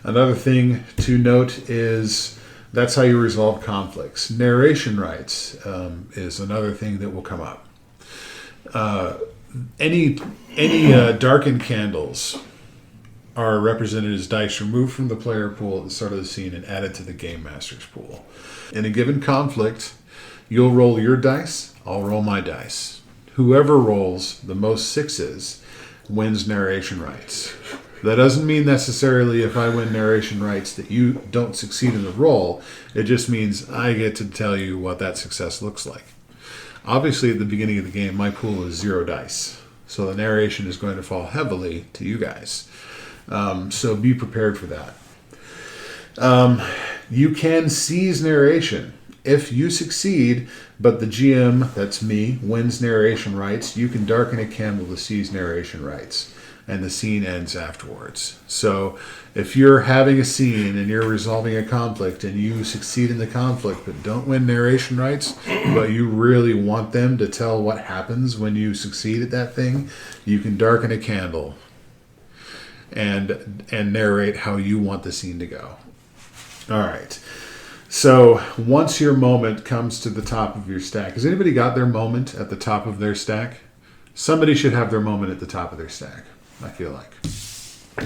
Another thing to note is That's how you resolve conflicts. Narration rights is another thing that will come up. Any darkened candles are represented as dice removed from the player pool at the start of the scene and added to the game master's pool. In a given conflict, you'll roll your dice, I'll roll my dice. Whoever rolls the most sixes wins narration rights. That doesn't mean necessarily if I win narration rights that you don't succeed in the roll. It just means I get to tell you what that success looks like. Obviously, at the beginning of the game, my pool is 0 dice. So the narration is going to fall heavily to you guys. So be prepared for that. You can seize narration. If you succeed, but the GM, that's me, wins narration rights, you can darken a candle to seize narration rights. And the scene ends afterwards. So if you're having a scene and you're resolving a conflict and you succeed in the conflict but don't win narration rights, but you really want them to tell what happens when you succeed at that thing, you can darken a candle and narrate how you want the scene to go. All right. So once your moment comes to the top of your stack, has anybody got their moment at the top of their stack? Somebody should have their moment at the top of their stack, I feel like.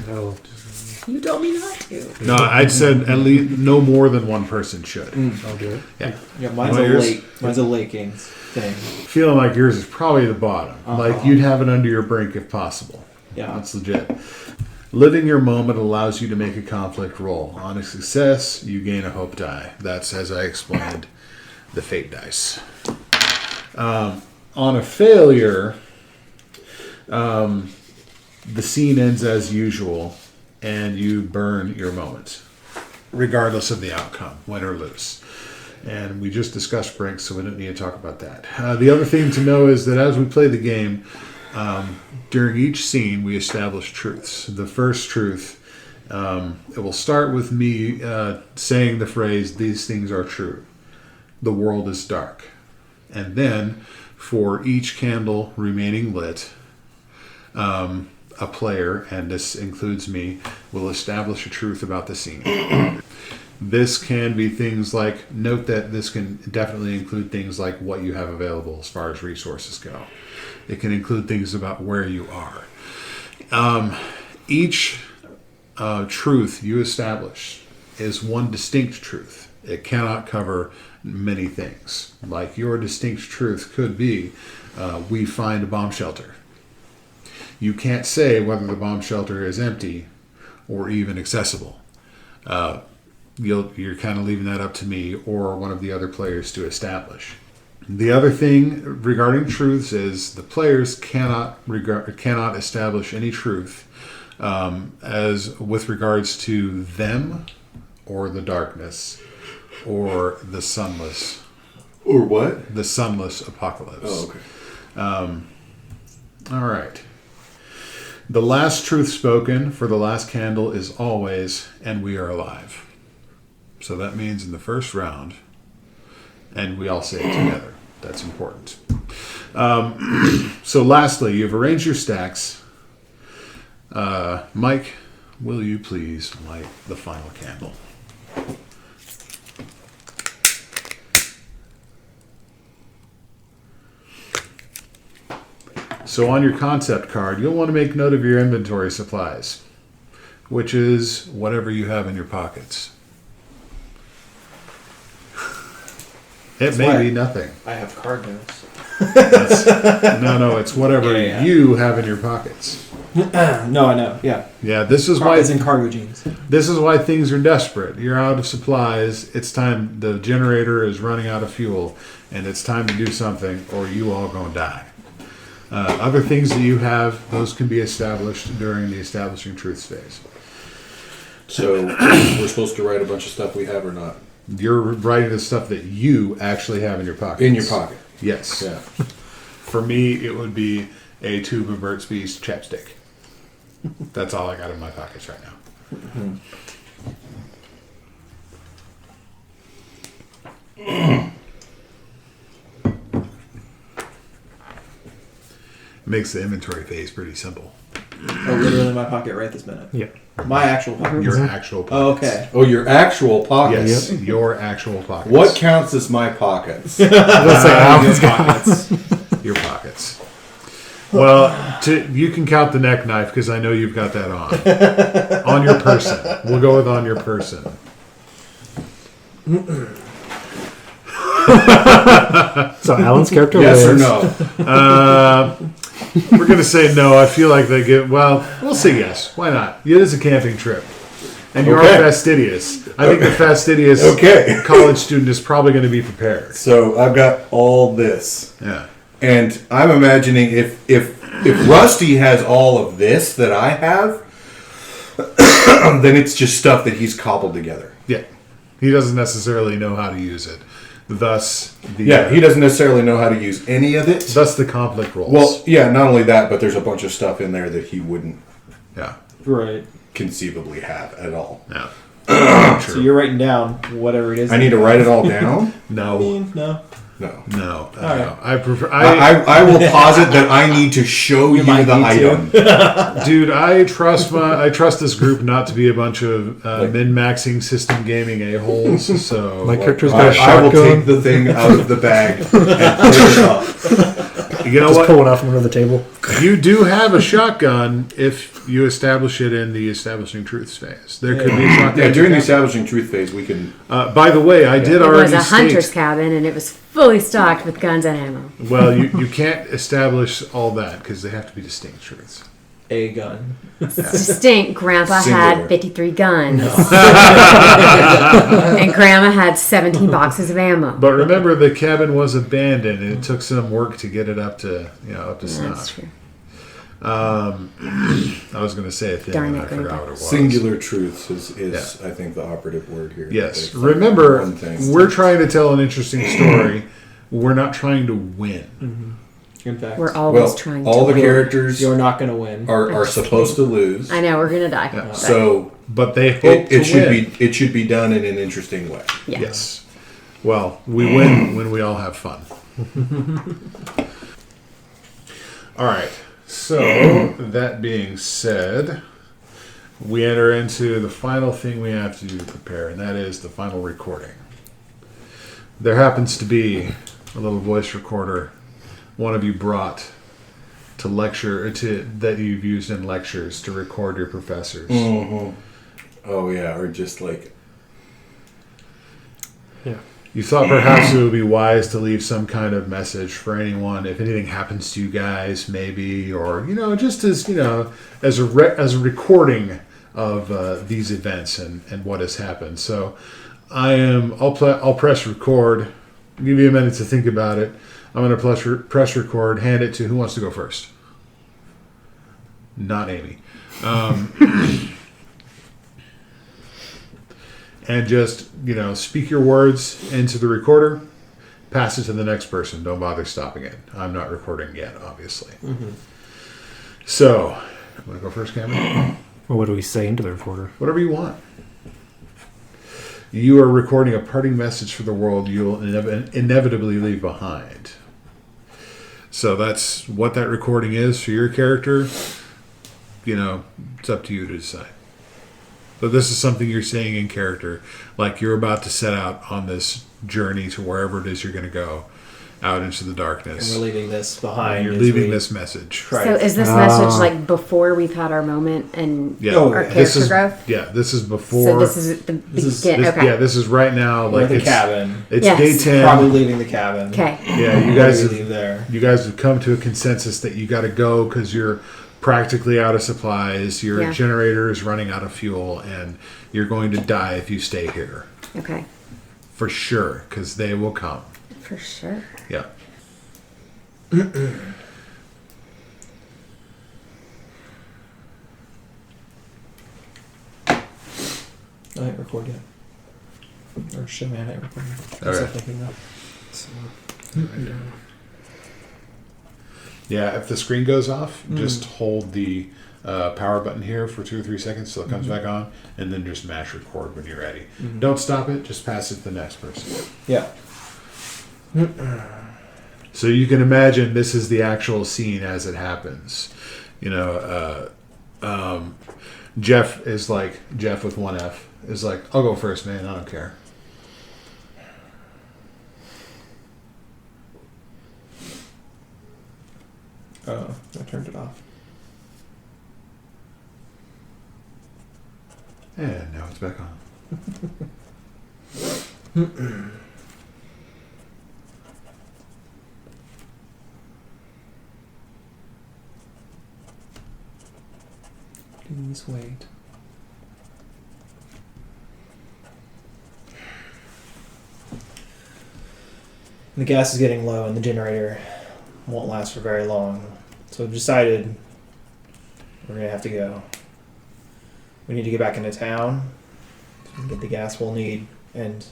No. You told me not to. No, I'd said at least no more than one person should. I'll do it. Yeah. Yeah, mine's Well, a yours- late. Mine's a late game thing. Feeling like yours is probably the bottom. Like you'd have it under your brink if possible. Yeah. That's legit. Living your moment allows you to make a conflict roll. On a success, you gain a hope die. That's, as I explained, the fate dice. On a failure, the scene ends as usual, and you burn your moment, regardless of the outcome, win or lose. And we just discussed brinks, so we don't need to talk about that. The other thing to know is that as we play the game, during each scene, we establish truths. The first truth, it will start with me saying the phrase, "These things are true. The world is dark." And then, for each candle remaining lit, a player, and this includes me, will establish a truth about the scene. This can be things like, note that this can definitely include things like what you have available as far as resources go. It can include things about where you are. Each truth you establish is one distinct truth. It cannot cover many things. Like your distinct truth could be, we find a bomb shelter. You can't say whether the bomb shelter is empty or even accessible. You're kind of leaving that up to me or one of the other players to establish. The other thing regarding truths is the players cannot establish any truth as with regards to them or the darkness or the sunless. Or what? The sunless apocalypse. Oh, okay. All right. The last truth spoken for the last candle is always, and we are alive. So that means in the first round, and we all say it together. That's important. So lastly, you've arranged your stacks. Mike, will you please light the final candle? So on your concept card, you'll want to make note of your inventory supplies, which is whatever you have in your pockets. It may why- be nothing. I have card notes. No, it's whatever Yeah. you have in your pockets. No, I know. Yeah. Yeah, this is Car- why As in cargo jeans. this is why things are desperate. You're out of supplies. It's time. The generator is running out of fuel, and it's time to do something, or you all gonna die. Other things that you have, those can be established during the establishing truths phase. So we're supposed to write a bunch of stuff we have or not You're writing the stuff that you actually have in your pocket. in your pocket. Yes. Yeah. For me, it would be a tube of Burt's Bees chapstick. That's all I got in my pockets right now. Makes the inventory phase pretty simple. Oh, literally in my pocket right this minute. Yeah. My actual pocket. Your actual pockets. Oh, okay. Oh, your actual pockets. Yes, your actual pockets. What counts as my pockets? Let's say Alan's got Pockets. Your pockets. Well, you can count the neck knife because I know you've got that on. On your person. We'll go with on your person. So Alan's character Yes or lives. no? We're going to say no. I feel like they get, well, we'll say yes. Why not? It is a camping trip. And you Okay. are fastidious. I think the fastidious Okay. college student is probably going to be prepared. So I've got all this, Yeah. and I'm imagining if Rusty has all of this that I have, then it's just stuff that he's cobbled together. Yeah. He doesn't necessarily know how to use it. Thus, the Yeah, he doesn't necessarily know how to use any of it. thus the conflict rolls. Well, yeah, not only that, but there's a bunch of stuff in there that he wouldn't yeah. Right. conceivably have at all. Yeah. So you're writing down whatever it is. I need to write it all down? No. No. No. No. right. No. I prefer. I will posit that I need to show you might the need item. Dude, I trust this group not to be a bunch of min-maxing system gaming a-holes. So My character's got a I will shotgun. take the thing out of the bag and put it up. you know Just what? pull it off from under the table. You do have a shotgun if you establish it in the establishing truths phase. There could be a shotgun. Yeah, during the establishing truth phase, we can. By the way, I did It already was a hunter's state. cabin, and it was fully stocked with guns and ammo. Well, you can't establish all that because they have to be distinct truths. A gun. Distinct. Grandpa Singular. had 53 guns. And Grandma had 17 boxes of ammo. But remember, the cabin was abandoned, and it took some work to get it up to up to That's snuff. true. I was going to say a thing, Darn and it, I forgot Grandpa. what it was. Singular truths is Yeah. I think, the operative word here. Yes. They- Remember, one thing. we're trying to tell an interesting story. We're not trying to win. In fact, We're always Well, trying all to the win. characters you're not going to win. are supposed to lose. I know, we're going to die. Yeah. But- So But they hope it to should win. be done in an interesting way. yeah. Yes. Well, we win when we all have fun. All right. So, that being said, we enter into the final thing we have to prepare, and that is the final recording. There happens to be a little voice recorder one of you brought to lecture that you've used in lectures to record your professors. Oh yeah, or just like You thought perhaps it would be wise to leave some kind of message for anyone if anything happens to you guys, maybe, or just as as a recording of these events and what has happened. So I'll press record. I'll give you a minute to think about it. I'm going to press record. Hand it to who wants to go first. Not Amy. And just, speak your words into the recorder, pass it to the next person. Don't bother stopping it. I'm not recording yet, obviously. So, I'm going to go first, Cameron. Well, what do we say into the recorder? Whatever you want. You are recording a parting message for the world you'll inevitably leave behind. So that's what that recording is for your character. It's up to you to decide. But this is something you're saying in character, like you're about to set out on this journey to wherever it is you're going to go, out into the And darkness. we're leaving this behind. You're as leaving we this message. try So to- is this message like before we've had our moment and Yeah, Oh, our yeah. this character is growth? yeah. This is before. So this is the is- begin. this- Okay. Yeah, this is right now. We're Like at the it's, cabin. it's Yes. day 10. Probably leaving the cabin. Okay. Yeah, you When guys do have we leave there. you guys have come to a consensus that you got to go because you're practically out of supplies. Your Yeah. generator is running out of fuel, and you're going to die if you stay here Okay. for sure because they will come. For sure. Yeah. I hit record yet. Or show me I hit record. I'm still Okay. thinking that. Yeah, if the screen goes off, just hold the power button here for 2 or 3 seconds till it comes back on, and then just mash record when you're ready. Don't stop it, just pass it to the next person. Yeah. So you can imagine this is the actual scene as it happens. Jeff is like, Jeff with one F is like, I'll go first, man. I don't care. Oh, I turned it off. And now it's back on. Please wait. The gas is getting low and the generator won't last for very long. So we've decided we're going to have to go. We need to get back into town and get the gas we'll need. And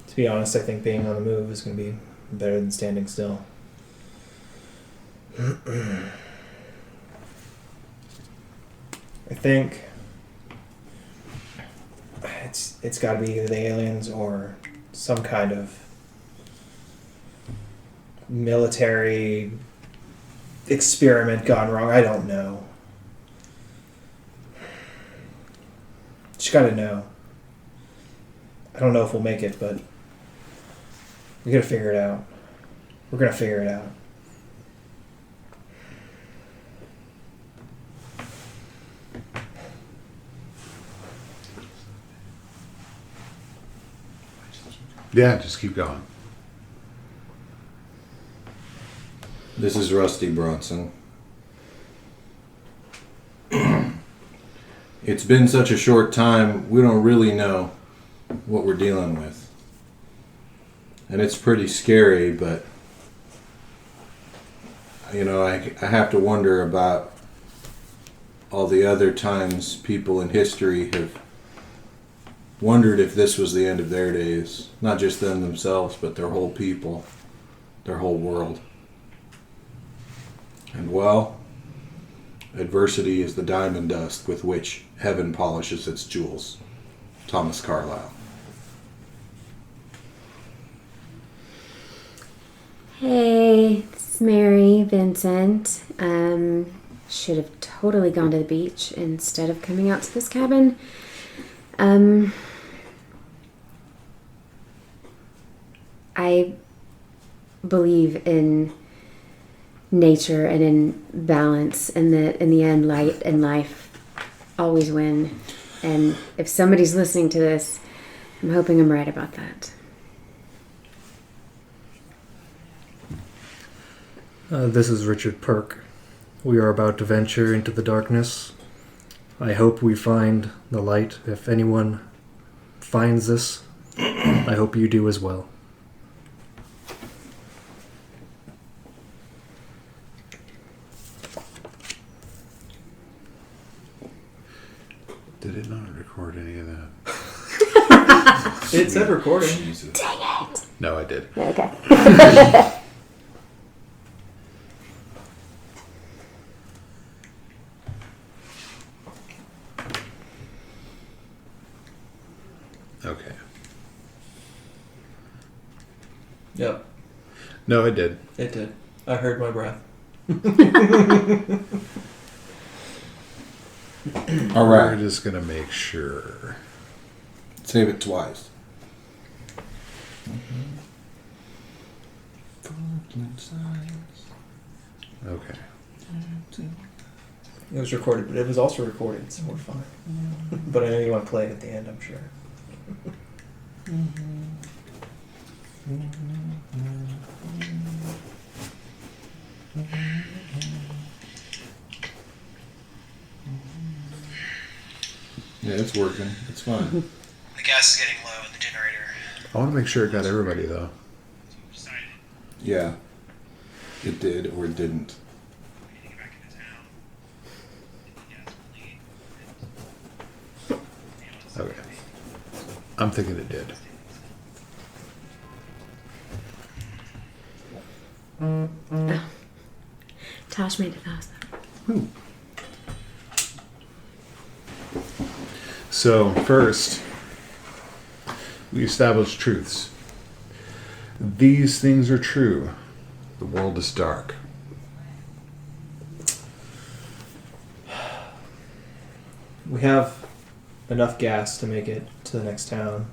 to be honest, I think being on the move is going to be better than standing still. I think it's got to be either the aliens or some kind of military experiment gone wrong. I don't know. Just got to know. I don't know if we'll make it, but we got to figure it out. We're going to figure it out. Yeah, just keep going. This is Rusty Bronson. It's been such a short time, we don't really know what we're dealing with. And it's pretty scary, but you know, I have to wonder about all the other times people in history have wondered if this was the end of their days. Not just them themselves, but their whole people, their whole world. And well, adversity is the diamond dust with which heaven polishes its jewels. Thomas Carlyle. Hey, this is Mary Vincent. Should have totally gone to the beach instead of coming out to this cabin. I believe in nature and in balance, and that in the end, light and life always win. And if somebody's listening to this, I'm hoping I'm right about that. This is Richard Perk. We are about to venture into the darkness. I hope we find the light. If anyone finds this, I hope you do as well. Did it not record any of that? It said recording. Jesus. Dang it! No, I did. Okay. Okay. Yep, No, it did. it did. I heard my breath. All We're right. just going to make sure. Save it twice. Okay. It was recorded, but it was also recorded, so we're fine. But I know you want to play it at the end, I'm sure. Yeah, it's working. It's fine. The gas is getting low in the generator. I want to make sure it got everybody, though. Yeah. It did or it didn't. Okay. I'm thinking it did. Tosh made it awesome. So, first, we establish truths. These things are true. The world is dark. We have enough gas to make it to the next town.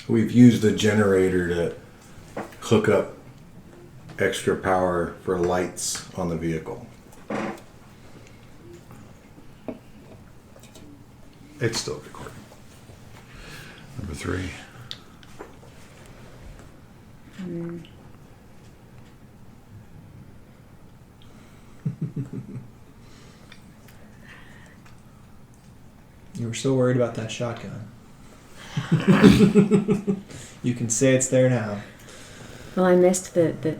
We've used the generator to hook up extra power for lights on the vehicle. It's still recording. Number 3. You were so worried about that shotgun. You can say it's there now. Well, I missed the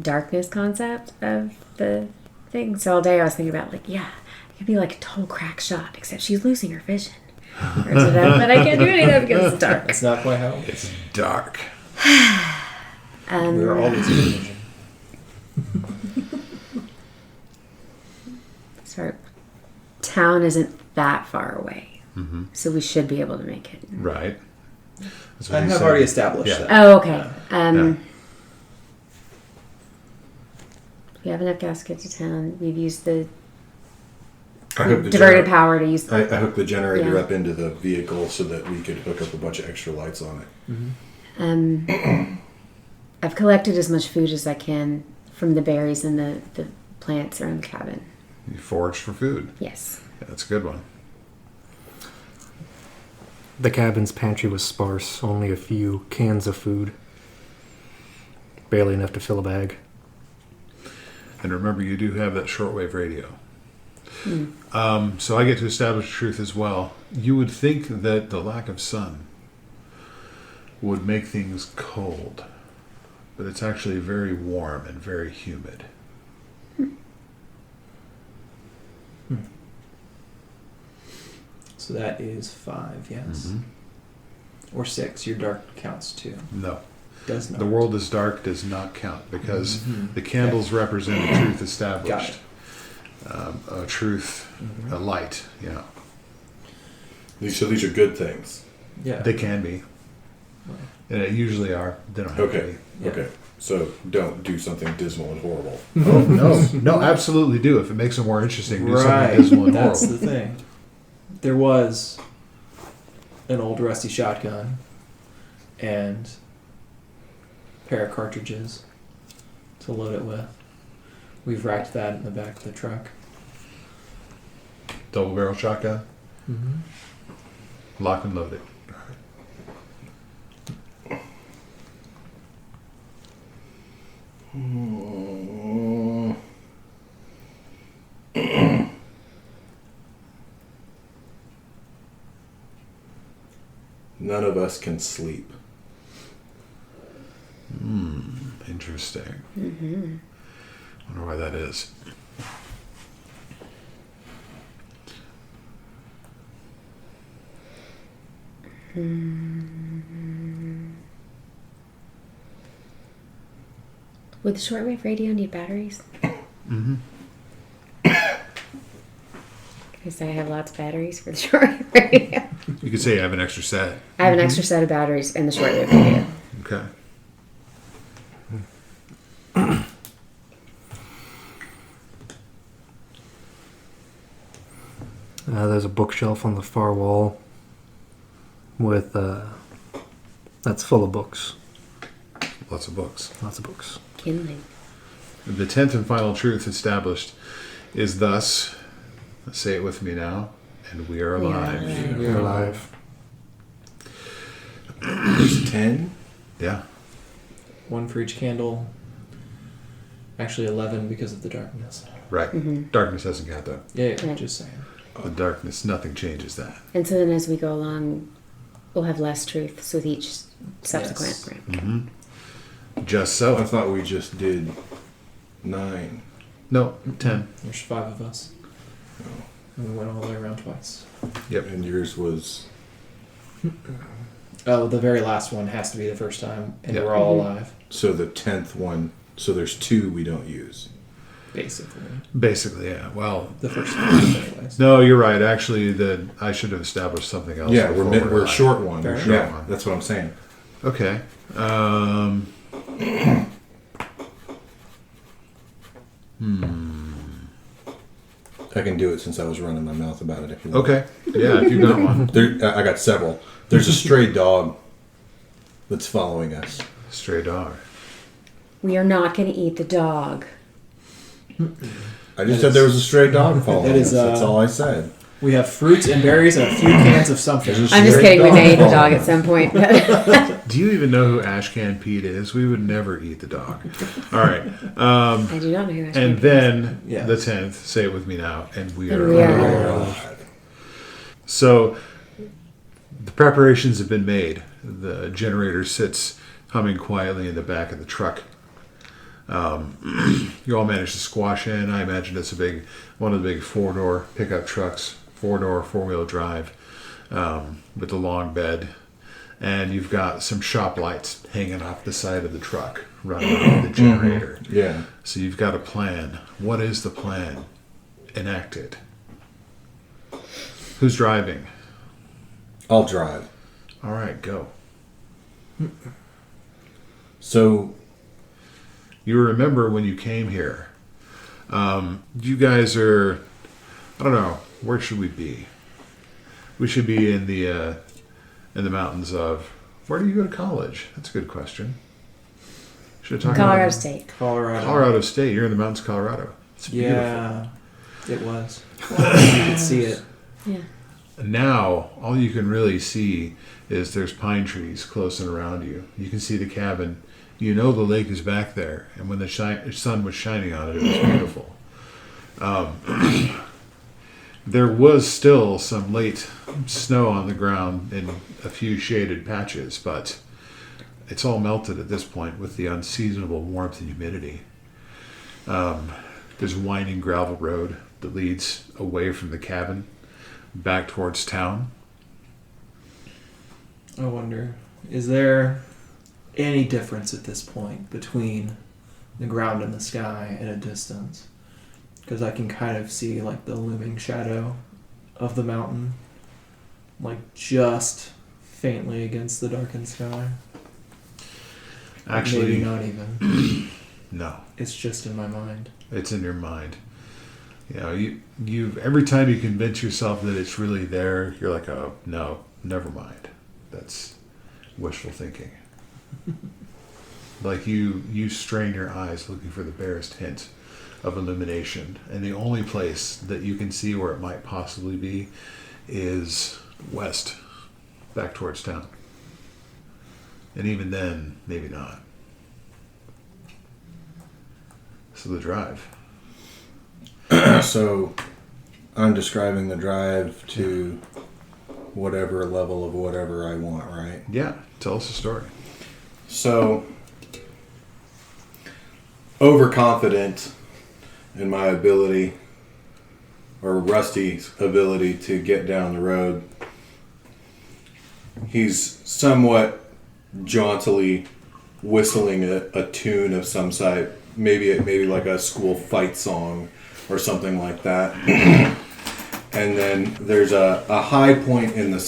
darkness concept of the thing. So all day I was thinking about, like, yeah, it could be like a total crack shot, except she's losing her vision. But I can't do any of that because it's dark. That's not quite how. It's dark. We were always in vision. So our town isn't that far away. Mm-hmm. So we should be able to make it. Right. That's I he have said. already established Yeah. that. Oh, okay. Yeah. We have enough gas to get to town. We've used the I hooked the diverted gener- power to use. I hooked the generator Yeah. up into the vehicle so that we could hook up a bunch of extra lights on it. Mm-hmm. I've collected as much food as I can from the berries and the plants around the cabin. You foraged for food. Yes. Yeah, that's a good one. The cabin's pantry was sparse, only a few cans of food. Barely enough to fill a bag. And remember, you do have that shortwave radio. So I get to establish truth as well. You would think that the lack of sun would make things cold, but it's actually very warm and very humid. So that is 5, yes. Mhm. Or 6. Your dark counts too. No. Does not. The world is dark does not count because Mhm. the candles represent a truth Got established. it. A truth, a light, So these are good things. Yeah. They can be. And they usually are. They don't have to Okay. Yeah. Okay. So don't do something dismal and horrible. be. Oh, no, absolutely do. If it makes it more interesting, do Right. something dismal and That's horrible. the thing. There was an old rusty shotgun and a pair of cartridges to load it with. We've racked that in the back of the truck. Double barrel shotgun, Mm-hmm. lock and load it. None of us can sleep. Interesting. Mm-hmm. Wonder why that is. Would the shortwave radio need batteries? Mm-hmm. Because I have lots of batteries for the shortwave radio. You could say you have an extra set. I have an extra set of batteries in the shortwave radio. Okay. There's a bookshelf on the far wall with that's full of books. Lots of books. Lots of books. Kindling. The 10th and final truth established is thus, say it with me now, and we are We are alive. alive. We're alive. There's 10? Yeah. 1 for each candle. Actually 11 because of the darkness. Right. Mm-hmm. Darkness doesn't count though. Yeah, Right. just saying. The darkness, nothing changes that. And so then as we go along, we'll have less truths with each subsequent Yes. round. Mm-hmm. Just I so. thought we just did 9. No, 10. There's 5 of us. And we went all the way around twice. Yep. And yours was. Oh, the very last one has to be the first time, and Yeah. we're all Mhm. alive. So the 10th one. So there's 2 we don't use. Basically, Yeah. Well, the first one, anyways. no, you're right. Actually, I should have established something else. Yeah, before we're a live. short one. Fair enough. Yeah, that's what I'm saying. Okay. I can do it since I was running my mouth about it. If you want. Okay. Yeah, if you got one. I got several. There's a stray dog that's following us. Stray dog. We are not going to eat the dog. I just said there was a stray dog following that is, us. That's all I said. We have fruits and berries and a few cans of something. There's a I'm just stray kidding. We may eat the following dog at us. some point. Do you even know who Ashcan Pete is? We would never eat the dog. All right. I do not know who And then Yeah. the 10th, say it with me now, and we And are we are alive. So the preparations have been made. The generator sits humming quietly in the back of the truck. You all managed to squash in. I imagine it's one of the big 4-door pickup trucks, 4-door, 4-wheel drive, with the long bed. And you've got some shop lights hanging off the side of the truck running the generator. Yeah. So you've got a plan. What is the plan? Enact it. Who's driving? I'll drive. All right, go. So, You remember when you came here. You guys are, I don't know, where should we be? We should be in the mountains of, where do you go to college? That's a good question. Should have talked Colorado about State. Colorado State. You're in the mountains of Colorado. It's beautiful. Yeah, it was. You could see it. Yeah. Now, all you can really see is there's pine trees close and around you. You can see the cabin. You know the lake is back there, and when the sun was shining on it, it was beautiful. There was still some late snow on the ground in a few shaded patches, but it's all melted at this point with the unseasonable warmth and humidity. There's a winding gravel road that leads away from the cabin back towards town. I wonder, is there any difference at this point between the ground and the sky at a distance? Because I can kind of see like the looming shadow of the mountain, like just faintly against the darkened sky. Actually, Maybe not even. no. It's just in my mind. It's in your mind. You know, you every time you convince yourself that it's really there, you're like, oh no, never mind. That's wishful thinking. Like you strain your eyes looking for the barest hint of illumination, and the only place that you can see where it might possibly be is west, back towards town. And even then, maybe not. So the drive. So I'm describing the drive to whatever level of whatever I want, right? Yeah, tell us a story. So, overconfident in my ability, or Rusty's ability to get down the road. He's somewhat jauntily whistling a tune of some sort, maybe like a school fight song or something like that. And then there's a high point in the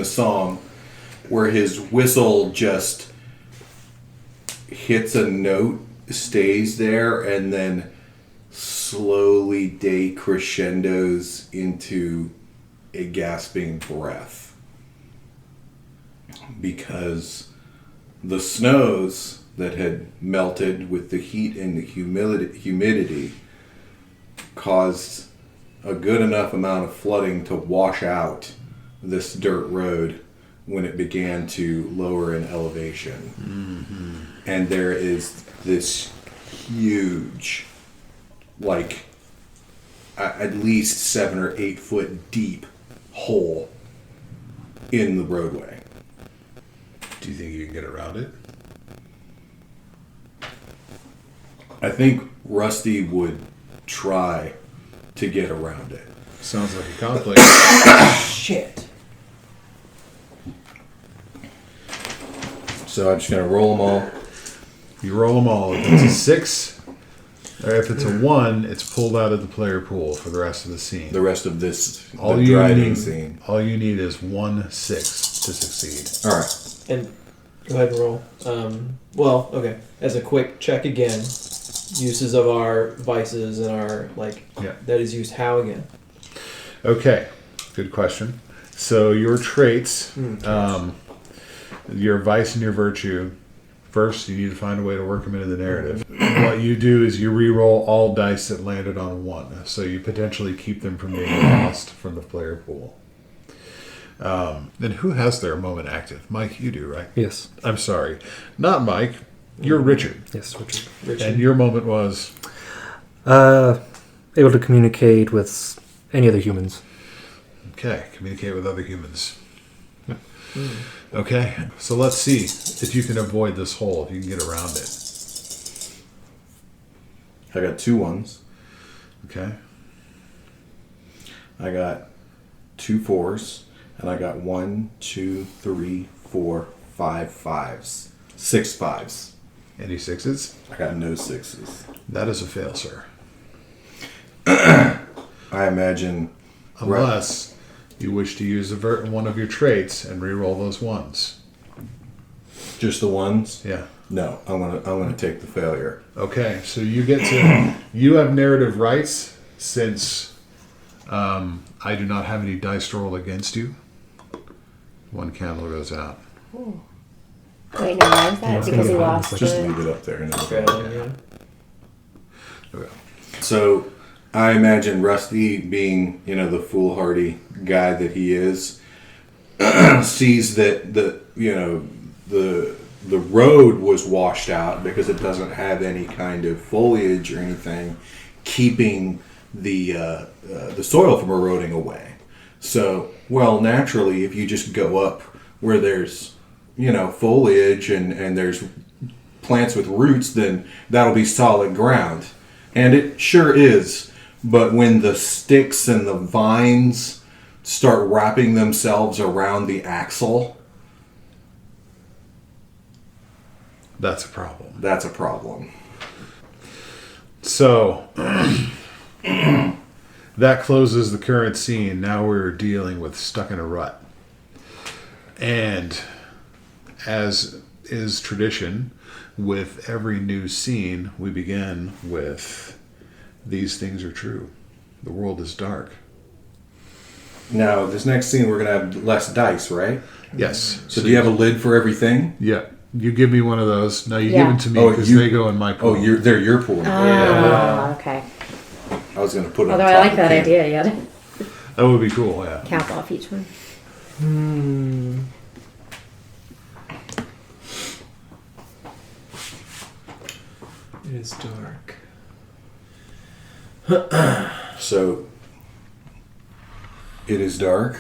song where his whistle just hits a note, stays there, and then slowly decrescendos into a gasping breath. Because the snows that had melted with the heat and the humidity caused a good enough amount of flooding to wash out this dirt road when it began to lower in elevation. Mm-hmm. And there is this huge, like at least 7 or 8 foot deep hole in the roadway. Do you think you can get around it? I think Rusty would try to get around it. Sounds like a conflict. Shit. So I'm just going to roll them all. You roll them all. If it's a 6, Or if it's a 1, it's pulled out of the player pool for the rest of the scene. The rest of this All the you driving need, scene. all you need is 1/6 to succeed. All right. And go ahead and roll. Well, okay. As a quick check again, uses of our vices and our Yeah. that is used how again? Okay, good question. So your traits, your vice and your virtue. First, you need to find a way to work them into the narrative. What you do is you re-roll all dice that landed on a 1, so you potentially keep them from being lost from the player pool. Then who has their moment active? Mike, you do, right? Yes. I'm sorry, not Mike. You're Richard, Yes, Richard. Richard. and your moment was Able to communicate with any other humans. okay. Communicate with other humans. Okay, so let's see if you can avoid this hole. If you can get around it. I got 2 1s. Okay. I got 2 4s, and I got 1, 2, 3, 4, 5 5s. 6 5s. Any 6s? I got no 6s. That is a fail, sir. I imagine. Unless you wish to use one of your traits and re-roll those 1s. Just the 1s? Yeah. No, I'm gonna take the failure. Okay, so you get to you have narrative rights since I do not have any dice to roll against you. 1 candle goes out. Wait, no, why is that? Yeah, it's Because gonna he be fine. lost Just the... leave it up there. And Yeah. Okay. So, I imagine Rusty, being the foolhardy guy that he is, sees that the road was washed out because it doesn't have any kind of foliage or anything keeping the soil from eroding away. So, naturally, if you just go up where there's foliage and there's plants with roots, then that'll be solid ground. And it sure is. But when the sticks and the vines start wrapping themselves around the axle, That's a problem. that's a problem. So that closes the current scene. Now we're dealing with Stuck in a Rut. And as is tradition, with every new scene, we begin with these things are true. The world is dark. Now, this next scene, we're going to have less dice, right? Yes. So do you have a lid for everything? Yeah. You give me one of those. No, you Yeah. give them to me Oh, because you- they go in my pool. Oh, they're your pool. Oh, okay. I was going to put it on Although I top like of that the can. idea, yeah. That would be cool, yeah. Cap off each one. It is dark. So, it is dark.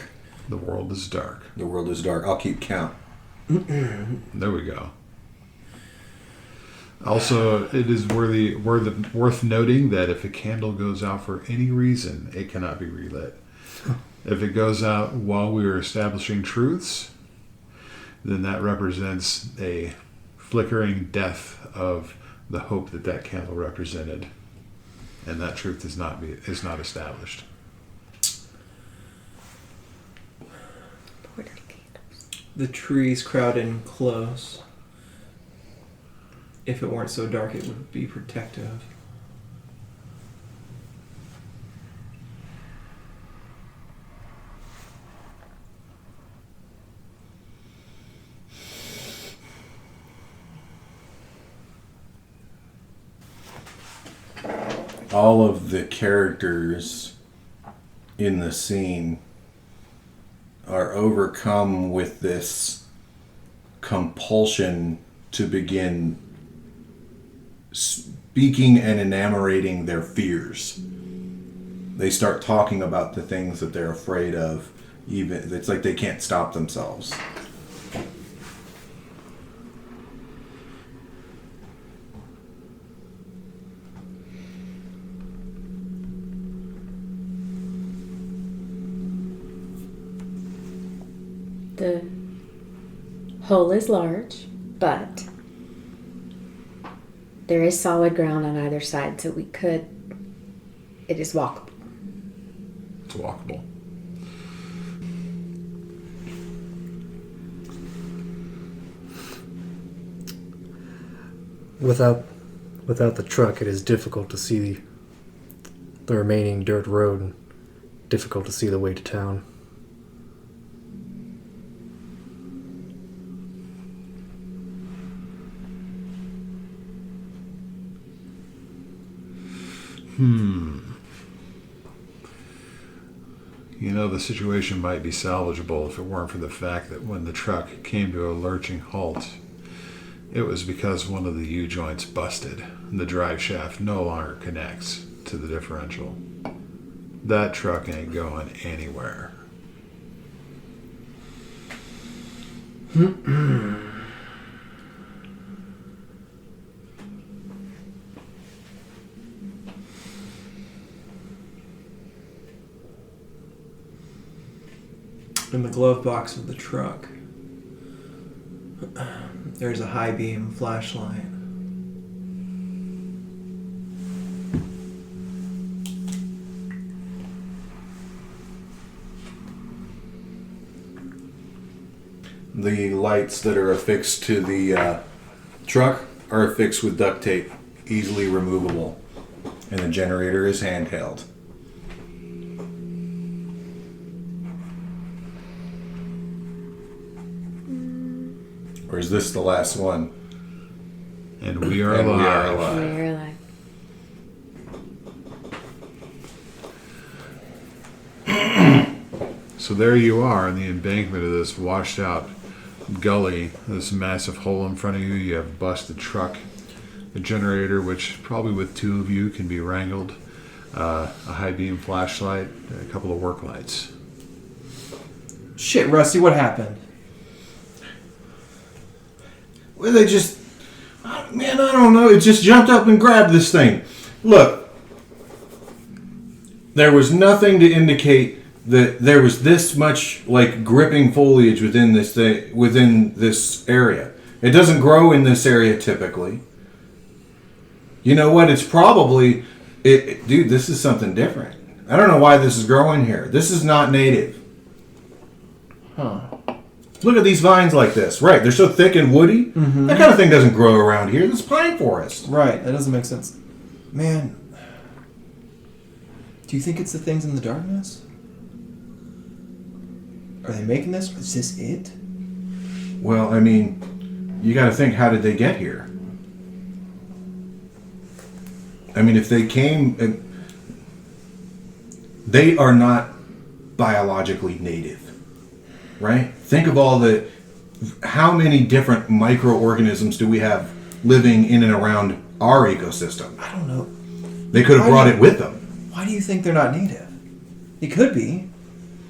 The world is dark. The world is dark. I'll keep count. There we go. Also, it is worth noting that if a candle goes out for any reason, it cannot be relit. If it goes out while we are establishing truths, then that represents a flickering death of the hope that candle represented, and that truth is not established. The trees crowd in close. If it weren't so dark, it would be protective. All of the characters in the scene are overcome with this compulsion to begin speaking and enumerating their fears. They start talking about the things that they're afraid of. Even it's like they can't stop themselves. The hole is large, but There is solid ground on either side, so we could. It is walkable. It's walkable. Without the truck, it is difficult to see the remaining dirt road and difficult to see the way to town. You know, the situation might be salvageable if it weren't for the fact that when the truck came to a lurching halt, it was because one of the U-joints busted and the drive shaft no longer connects to the differential. That truck ain't going anywhere. In the glove box of the truck, there's a high beam flashlight. The lights that are affixed to the truck are affixed with duct tape, easily removable, and the generator is handheld. Or is this the last one? And we are And alive. we are alive. We're alive. So there you are in the embankment of this washed out gully, this massive hole in front of you. You have a busted truck, a generator, which probably with two of you can be wrangled, a high beam flashlight, a couple of work lights. Shit, Rusty, what happened? Well, they just... Man, I don't know. It just jumped up and grabbed this thing. Look. There was nothing to indicate that there was this much, like, gripping foliage within this thing, within this area. It doesn't grow in this area typically. You know what? It's probably... Dude, this is something different. I don't know why this is growing here. This is not native. Huh. Look at these vines like this. Right, they're so thick and woody. Mm-hmm. That kind of thing doesn't grow around here. This is pine forest. Right, that doesn't make sense. Man, do you think it's the things in the darkness? Are they making this? Is this it? Well, I mean, you got to think, how did they get here? I mean, if they came... They are not biologically native, right? Think of all the... How many different microorganisms do we have living in and around our ecosystem? I don't know. They could have brought it with them. Why do you think they're not native? It could be.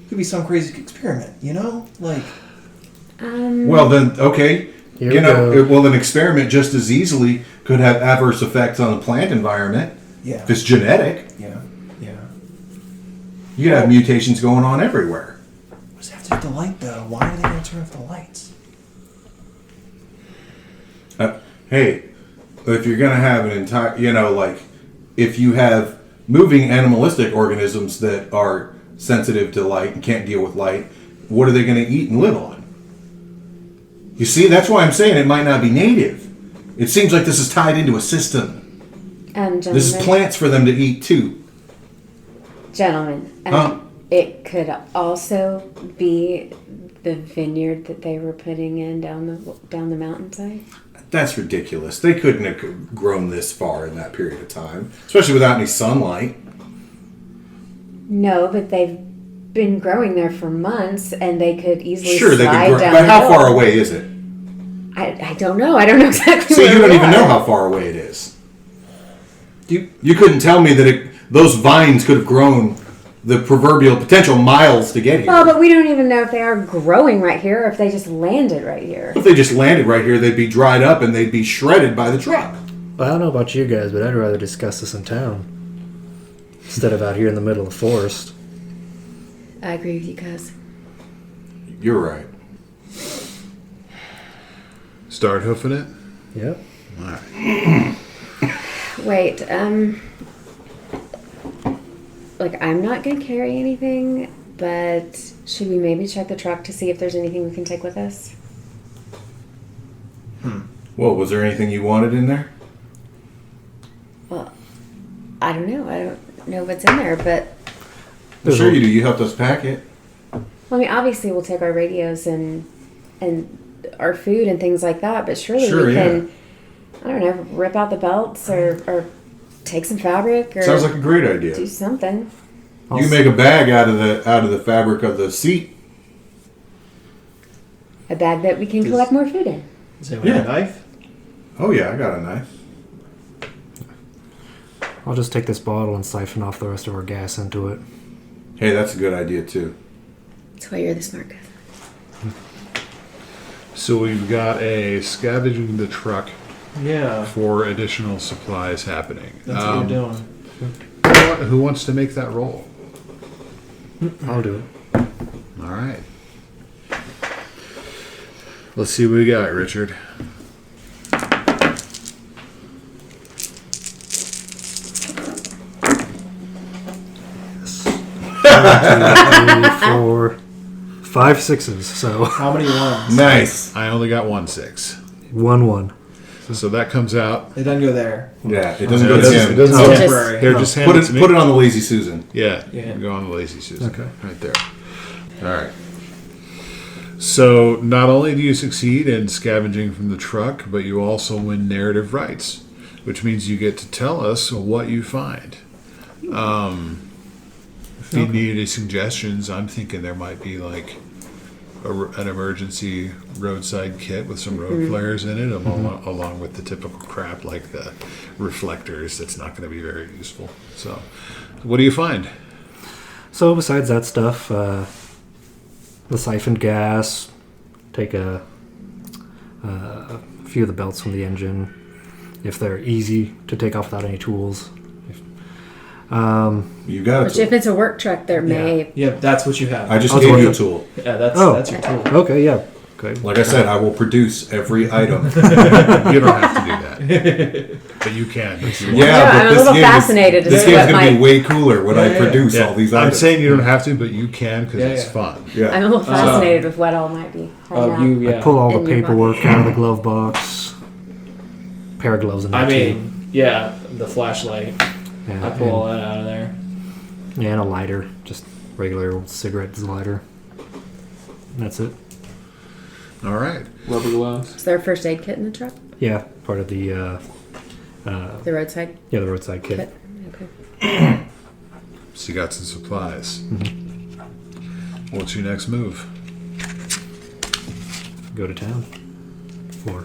It could be some crazy experiment, you know? Like... Well, then, okay. Here You we know, go. well, an experiment just as easily could have adverse effects on the plant environment. Yeah. If it's genetic, Yeah. Yeah. you could have mutations going on everywhere. What does it have to do with the light, though? Why are they going to turn off the lights? Hey, if you're going to have an entire, you know, like, if you have moving animalistic organisms that are sensitive to light and can't deal with light, what are they going to eat and live on? You see, that's why I'm saying it might not be native. It seems like this is tied into a system. Gentlemen, This is plants for them to eat too. Gentlemen, Huh? it could also be the vineyard that they were putting in down the mountainside. That's ridiculous. They couldn't have grown this far in that period of time, especially without any sunlight. No, but they've been growing there for months, and they could easily Sure, they slide could grow, down but the how hill. far away is it? I don't know. I don't know exactly. See, where you don't we even are. know how far away it is. Do You couldn't tell me that those vines could have grown the proverbial potential miles to get here. Well, but we don't even know if they are growing right here or if they just landed right here. If they just landed right here, they'd be dried up and they'd be shredded by the truck. Well, I don't know about you guys, but I'd rather discuss this in town instead of out here in the middle of the forest. I agree with you, cuz. You're right. Start hoofing it? Yep. All right. Wait, like I'm not gonna carry anything, but should we maybe check the truck to see if there's anything we can take with us? Well, was there anything you wanted in there? Well, I don't know. I don't know what's in there, but Well, sure you do. You helped us pack it. well, I mean, obviously we'll take our radios and our food and things like that, but surely Sure, we yeah. can, I don't know, rip out the belts or take some fabric or Sounds like a great idea. do something. You can make a bag out of the fabric of the seat. A bag that we can collect more food in. Does anyone have a knife? Oh yeah, I got a knife. I'll just take this bottle and siphon off the rest of our gas into it. Hey, that's a good idea too. That's why you're the smart guy. So we've got a scavenging the truck Yeah. for additional supplies happening. That's what you're doing. Who wants to make that roll? I'll do it. All right. Let's see what we got, Richard. Yes. 1, 2, 3, 4, 5 sixes. So How many ones? Nice. I only got 1 6. 1 1. So that comes out. It doesn't go there. Yeah, it doesn't No, go it to doesn't- him. it doesn't Oh. go- Temporary. Here, just hand Put it to it me. put it on the lazy Susan. Yeah, Yeah. go on the lazy Susan. Okay. Right there. All right. So not only do you succeed in scavenging from the truck, but you also win narrative rights, which means you get to tell us what you find. If you need any suggestions, I'm thinking there might be like an emergency roadside kit with some road flares in it, along with the typical crap like the reflectors. That's not going to be very useful. So, what do you find? So besides that stuff, the siphoned gas, take a few of the belts from the engine, if they're easy to take off without any tools. You got Which it. if it's a work truck, there may. Yeah, that's what you have. I just I'll gave do you a it. tool. Yeah, that's Oh. your tool. Okay, yeah. Okay. Like I said, I will produce every item. You don't have to do that, but you can. If you want. Yeah, I'm a but little this fascinated game as is, to this game's what gonna be might- way cooler when I Yeah. produce Yeah. all these I'm items. saying you don't have to, but you can because Yeah, it's yeah. fun. yeah. I'm a little fascinated with what all might be. Oh, you, yeah. I pull all the In your paperwork out of the glove box. Pair of gloves in there I too. mean, yeah, the flashlight. Yeah, I pull all that out of there. and a lighter, just regular old cigarette lighter. That's it. All right. Rubber gloves. Is there a first aid kit in the truck? Yeah, part of the The roadside the roadside kit. kit? Okay. So you got some supplies. What's your next move? Go to town, or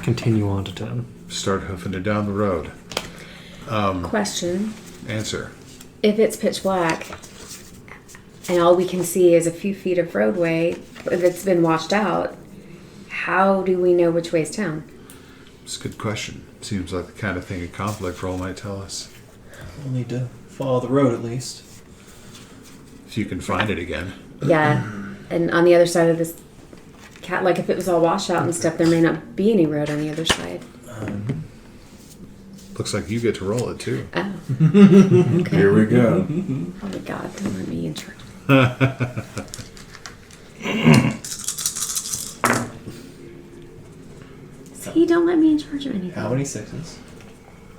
continue on to town. Start hoofing it down the road. Question. Answer. If it's pitch black and all we can see is a few feet of roadway that's been washed out, how do we know which way is town? It's a good question. Seems like the kind of thing a conflict roll might tell us. We'll need to follow the road at least. If you can find it again. Yeah. And on the other side of this cat, like if it was all washed out and stuff, there may not be any road on the other side. Looks like you get to roll it too. Oh. Okay. Here we go. Oh my God, don't let me in charge. See, don't let me in charge of anything. How many sixes?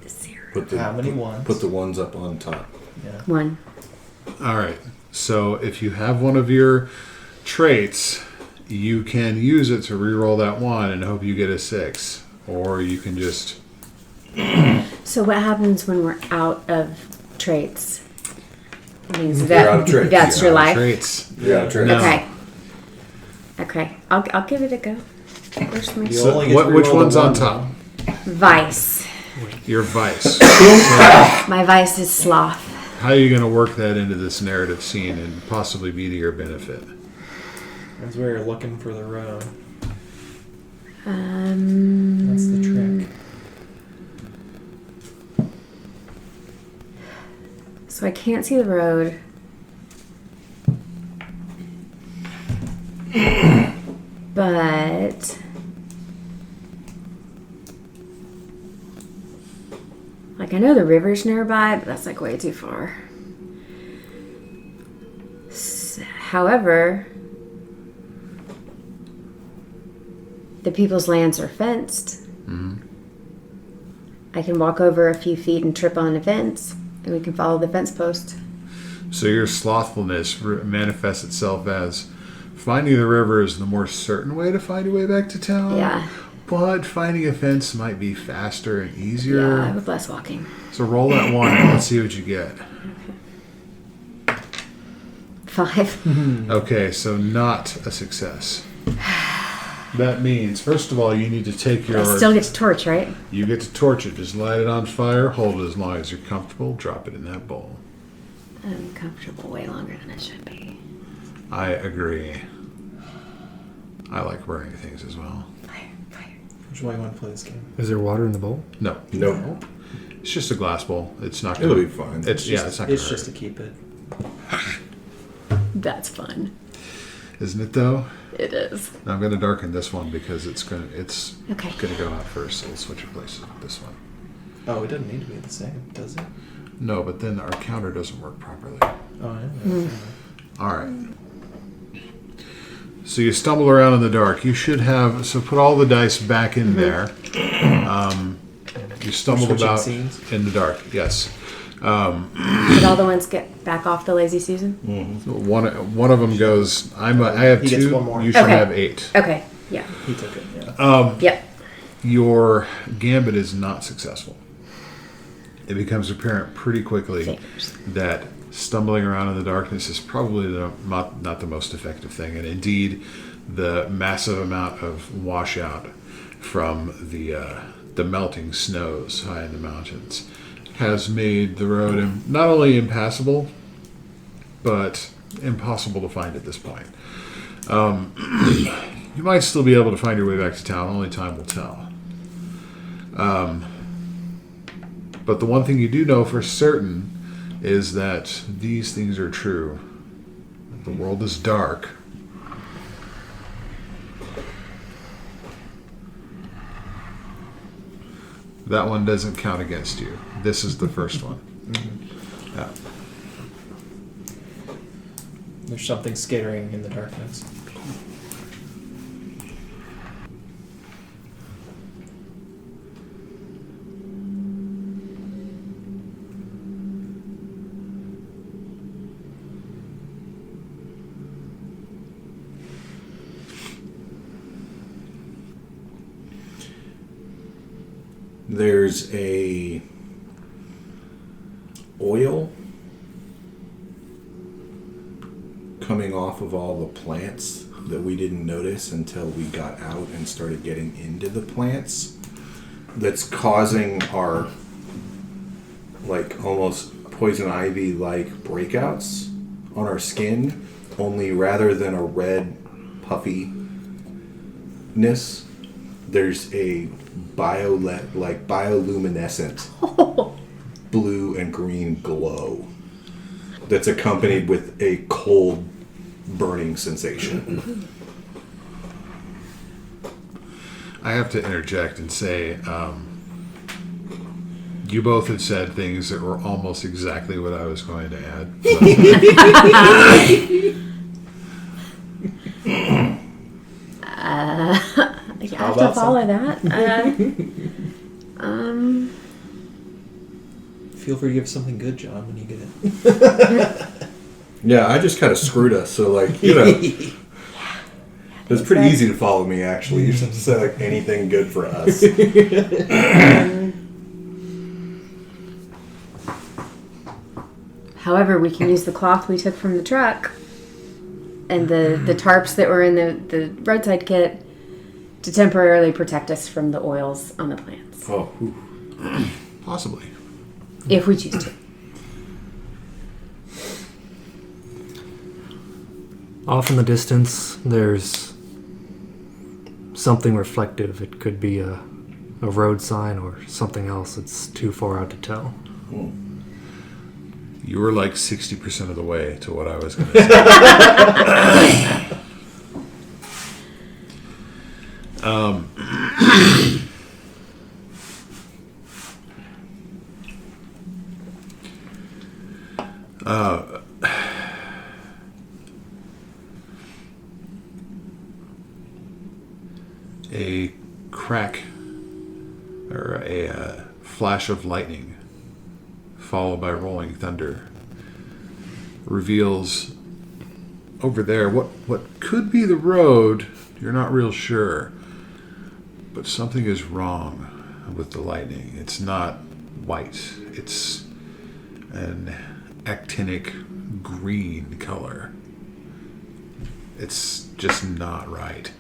0. Put the, How many ones? Put the ones up on top. Yeah. 1. All right. So if you have one of your traits, you can use it to re-roll that one and hope you get a 6. Or you can just... So what happens when we're out of traits? I mean, so You're out of traits. That's You're your out of life? Traits. Yeah, true. No. Okay. Okay. I'll give it a go. Where's my You So only get to which reroll the one's on one, top? vice? Your vice. My vice is sloth. How are you going to work that into this narrative scene and possibly be to your benefit? That's where you're looking for the road. That's the trick. So I can't see the road. But Like, I know the river's nearby, but that's like way too far. However, the people's lands are fenced. I can walk over a few feet and trip on a fence, and we can follow the fence post. So your slothfulness manifests itself as finding the river is the more certain way to find your way back to town. Yeah. But finding a fence might be faster and easier. Yeah, with less walking. So roll that one and let's see what you get. 5. Okay, so not a success. That means, first of all, you need to take your... I still get to torch, right? You get to torch it. Just light it on fire, hold it as long as you're comfortable, drop it in that bowl. I'm comfortable way longer than I should be. I agree. I like burning things as well. Fire, fire. Which is why you want to play this game. Is there water in the bowl? No. Nope. It's just a glass bowl. It's not It'll gonna be fine. It's not gonna It's hurt. just to keep it. That's fun. Isn't it though? It is. Now I'm gonna darken this one because it's gonna Okay. go out first, so we'll switch places with this one. Oh, it doesn't need to be the same, does it? No, but then our counter doesn't work properly. Oh, I know. Alright. So you stumble around in the dark. You should have put all the dice back in there. You stumbled Switching about scenes? in the dark, yes. Did all the ones get back off the lazy Susan? One of them goes. I have He gets 2. one more. You should Okay. have 8. Okay. Yeah. He took it, yeah. Yep. Your gambit is not successful. It becomes apparent pretty quickly Figures. that stumbling around in the darkness is probably not the most effective thing, and indeed, the massive amount of washout from the melting snows high in the mountains has made the road not only impassable, but impossible to find at this point. You might still be able to find your way back to town. Only time will tell. But the one thing you do know for certain is that these things are true. The world is dark. That one doesn't count against you. This is the first one. Yeah. There's something skittering in the darkness. There's a oil coming off of all the plants that we didn't notice until we got out and started getting into the plants, that's causing our like almost poison ivy like breakouts on our skin, only rather than a red puffiness, there's a bioluminescent blue and green glow that's accompanied with a cold burning sensation. I have to interject and say, you both had said things that were almost exactly what I was going to add. You How have to about follow that. Feel free to give something good, John, when you get it. Yeah, I just kind of screwed us, so like, you know, it's pretty easy to follow me actually. You just have to say like anything good for us. However, we can use the cloth we took from the truck and the tarps that were in the roadside kit to temporarily protect us from the oils on the plants. Oh, whew. Possibly. If we choose to. Off in the distance, there's something reflective. It could be a road sign or something else. It's too far out to tell. You were like 60% of the way to what I was going to say. or a flash of lightning, followed by rolling thunder, reveals over there what could be the road. You're not real sure, but something is wrong with the lightning. It's not white. It's an actinic green color. It's just not right.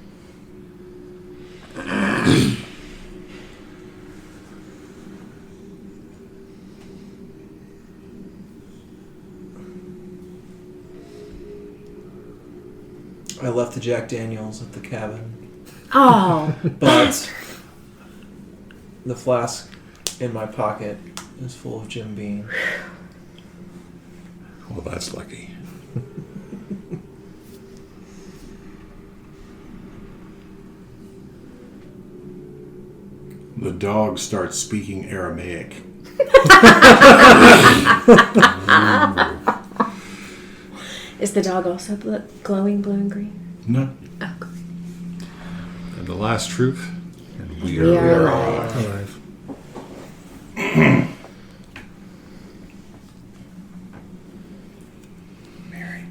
I left the Jack Daniels at the cabin, Oh, but the flask in my pocket is full of Jim Beam. Well, that's lucky. The dog starts speaking Aramaic. is the dog also glowing blue and green? No. Oh, cool. And the last truth, and we We are are alive. Alive. Mary,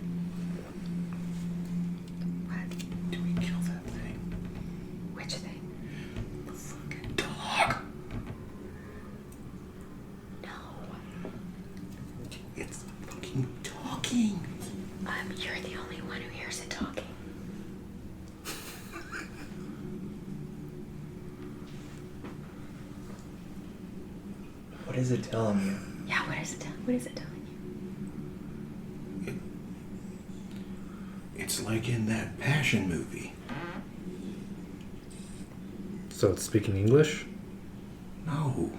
What? do we kill that thing? Which thing? The fucking dog. No. It's fucking talking. You're the only one who hears it talking. What is it telling you? Yeah, what is it? What is it telling you? It's like in that Passion movie. So it's speaking English? No.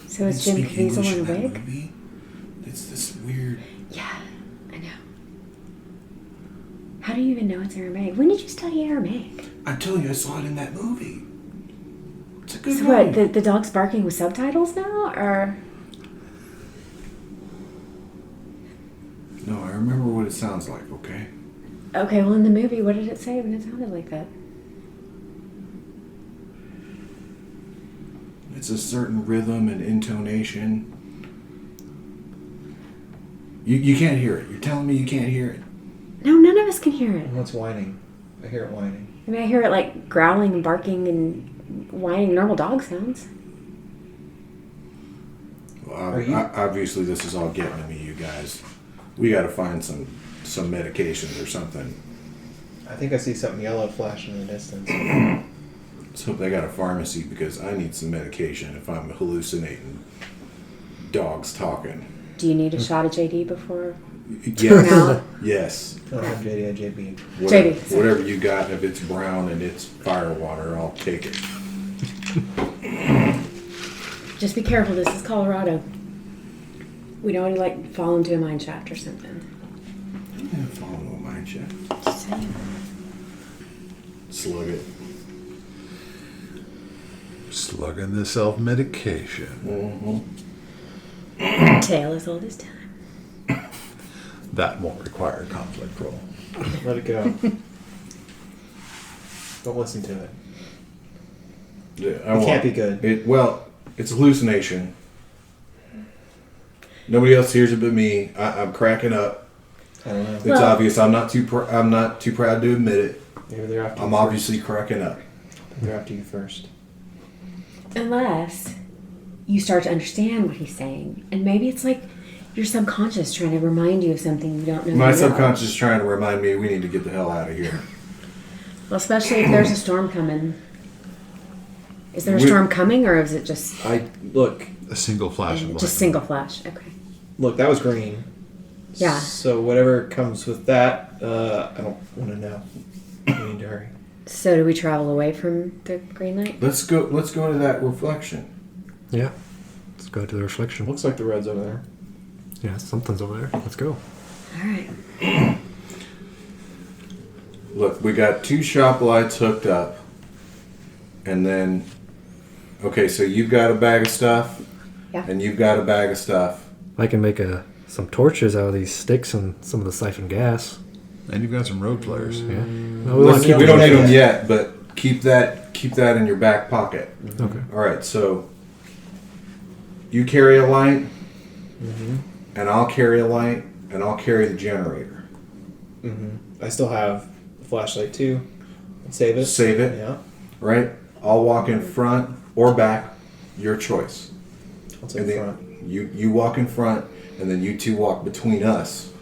So it's Didn't Jim speak English Caviezel in in a that wig? movie. It's this weird. Yeah, I know. How do you even know it's Aramaic? When did you study Aramaic? I'm telling you, I saw it in that movie. It's a good So movie. what, the dog's barking with subtitles now, or? No, I remember what it sounds like, okay? Okay, well in the movie, what did it say when it sounded like that? It's a certain rhythm and intonation. You can't hear it. You're telling me you can't hear it? No, none of us can hear it. What's whining? I hear it whining. I mean, I hear it like growling and barking and whining, normal dog sounds. Well, Are you- obviously, this is all getting to me, you guys. We got to find some medications or something. I think I see something yellow flashing in the distance. Let's hope they got a pharmacy because I need some medication if I'm hallucinating. Dogs talking. Do you need a shot of JD before? Yes. Now? Yes. I don't have JD at JB. Whatever, JB. whatever you got, if it's brown and it's fire water, I'll take it. Just be careful. This is Colorado. We don't want to like fall into a mine shaft or something. I'm gonna follow a mine shaft. Just saying. Slug it. slugging the self-medication. Mm-hmm. Tale as old as time. That won't require a conflict roll. Let it go. Don't listen to it. Yeah, It can't be good. Well, it's a hallucination. Nobody else hears it but me. I'm cracking up. I don't know. It's Well- obvious. I'm not too proud to admit it. Maybe they're after you I'm first. obviously cracking up. They're after you first. Unless you start to understand what he's saying. And maybe it's like your subconscious trying to remind you of something you don't know. My you know. subconscious is trying to remind me we need to get the hell out of here. Well, especially if there's a storm coming. Is there a We- storm coming, or is it just Look, A single flash of lightning. just single flash? Okay. that was green. Yeah. So whatever comes with that, I don't want to know. We need to hurry. So do we travel away from the green light? Let's go to that reflection. Yeah. Let's go to the reflection. Looks like the road's over there. Yeah, something's over there. Let's go. All right. Look, we got 2 shop lights hooked up. And then okay, so you've got a bag of stuff. Yeah. And you've got a bag of stuff. I can make some torches out of these sticks and some of the siphon gas. And you've got some road flares. Yeah. No, We we want to keep don't it. need them yet, but keep that in your back pocket. Okay. All right, so you carry a light, and I'll carry a light, and I'll carry the generator. I still have the flashlight too. Save it. Save it. Yeah. Right? I'll walk in front or back, your choice. I'll take And the then front. you walk in front, and then you two walk between us.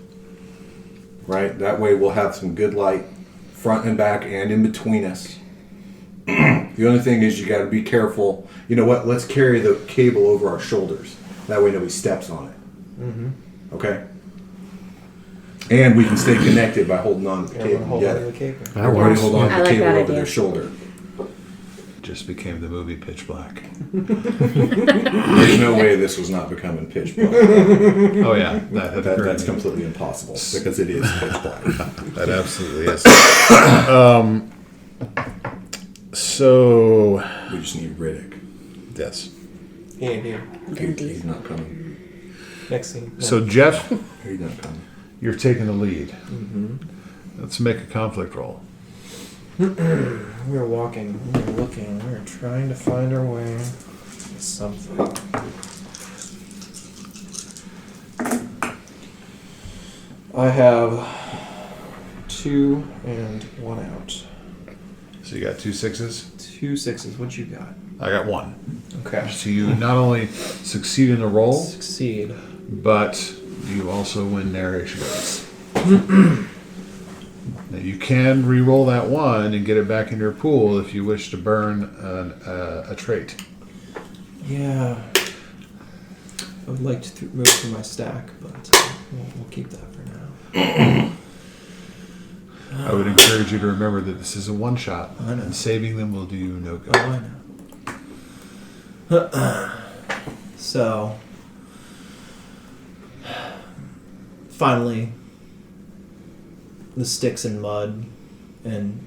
Right? That way we'll have some good light, front and back, and in between us. The only thing is you got to be careful. You know what? Let's carry the cable over our shoulders. That way nobody steps on it. Okay? And we can stay connected by holding on to the Everyone cable hold on to together. the cable. That Everybody works. hold on to I the like cable that over idea. their shoulder. Just became the movie Pitch Black. There's no way this was not becoming pitch black. Oh yeah, that had occurred That's to me. completely impossible because it is pitch black. That absolutely is. So We just need Riddick. yes. He ain't here. He's not coming. Next scene. No. So Jeff, He's not coming. you're taking the lead. Let's make a conflict roll. We're walking, we're looking, we're trying to find our way to something. I have 2 and 1 out. So you got 2 6s. 2 6s. What you got? I got 1. Okay. So you not only succeed in the roll, Succeed. but you also win narration rights. Now you can re-roll that 1 and get it back in your pool if you wish to burn a trait. Yeah. I would like to move through my stack, but we'll keep that for now. I would encourage you to remember that this is a one-shot, I know. and saving them will do you no good. Oh, I know. So, finally, the sticks and mud and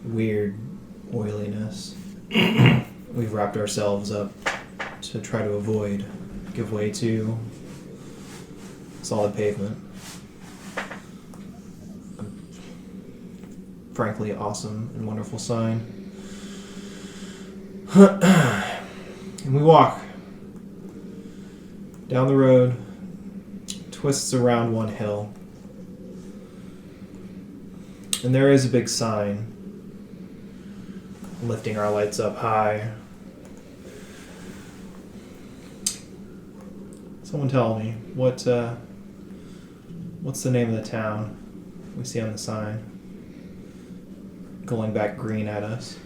weird oiliness, we've wrapped ourselves up to try to avoid, give way to solid pavement. Frankly, awesome and wonderful sign. And we walk down the road, twists around one hill, and there is a big sign lifting our lights up high. Someone tell me what's the name of the town we see on the sign? Going back green at us.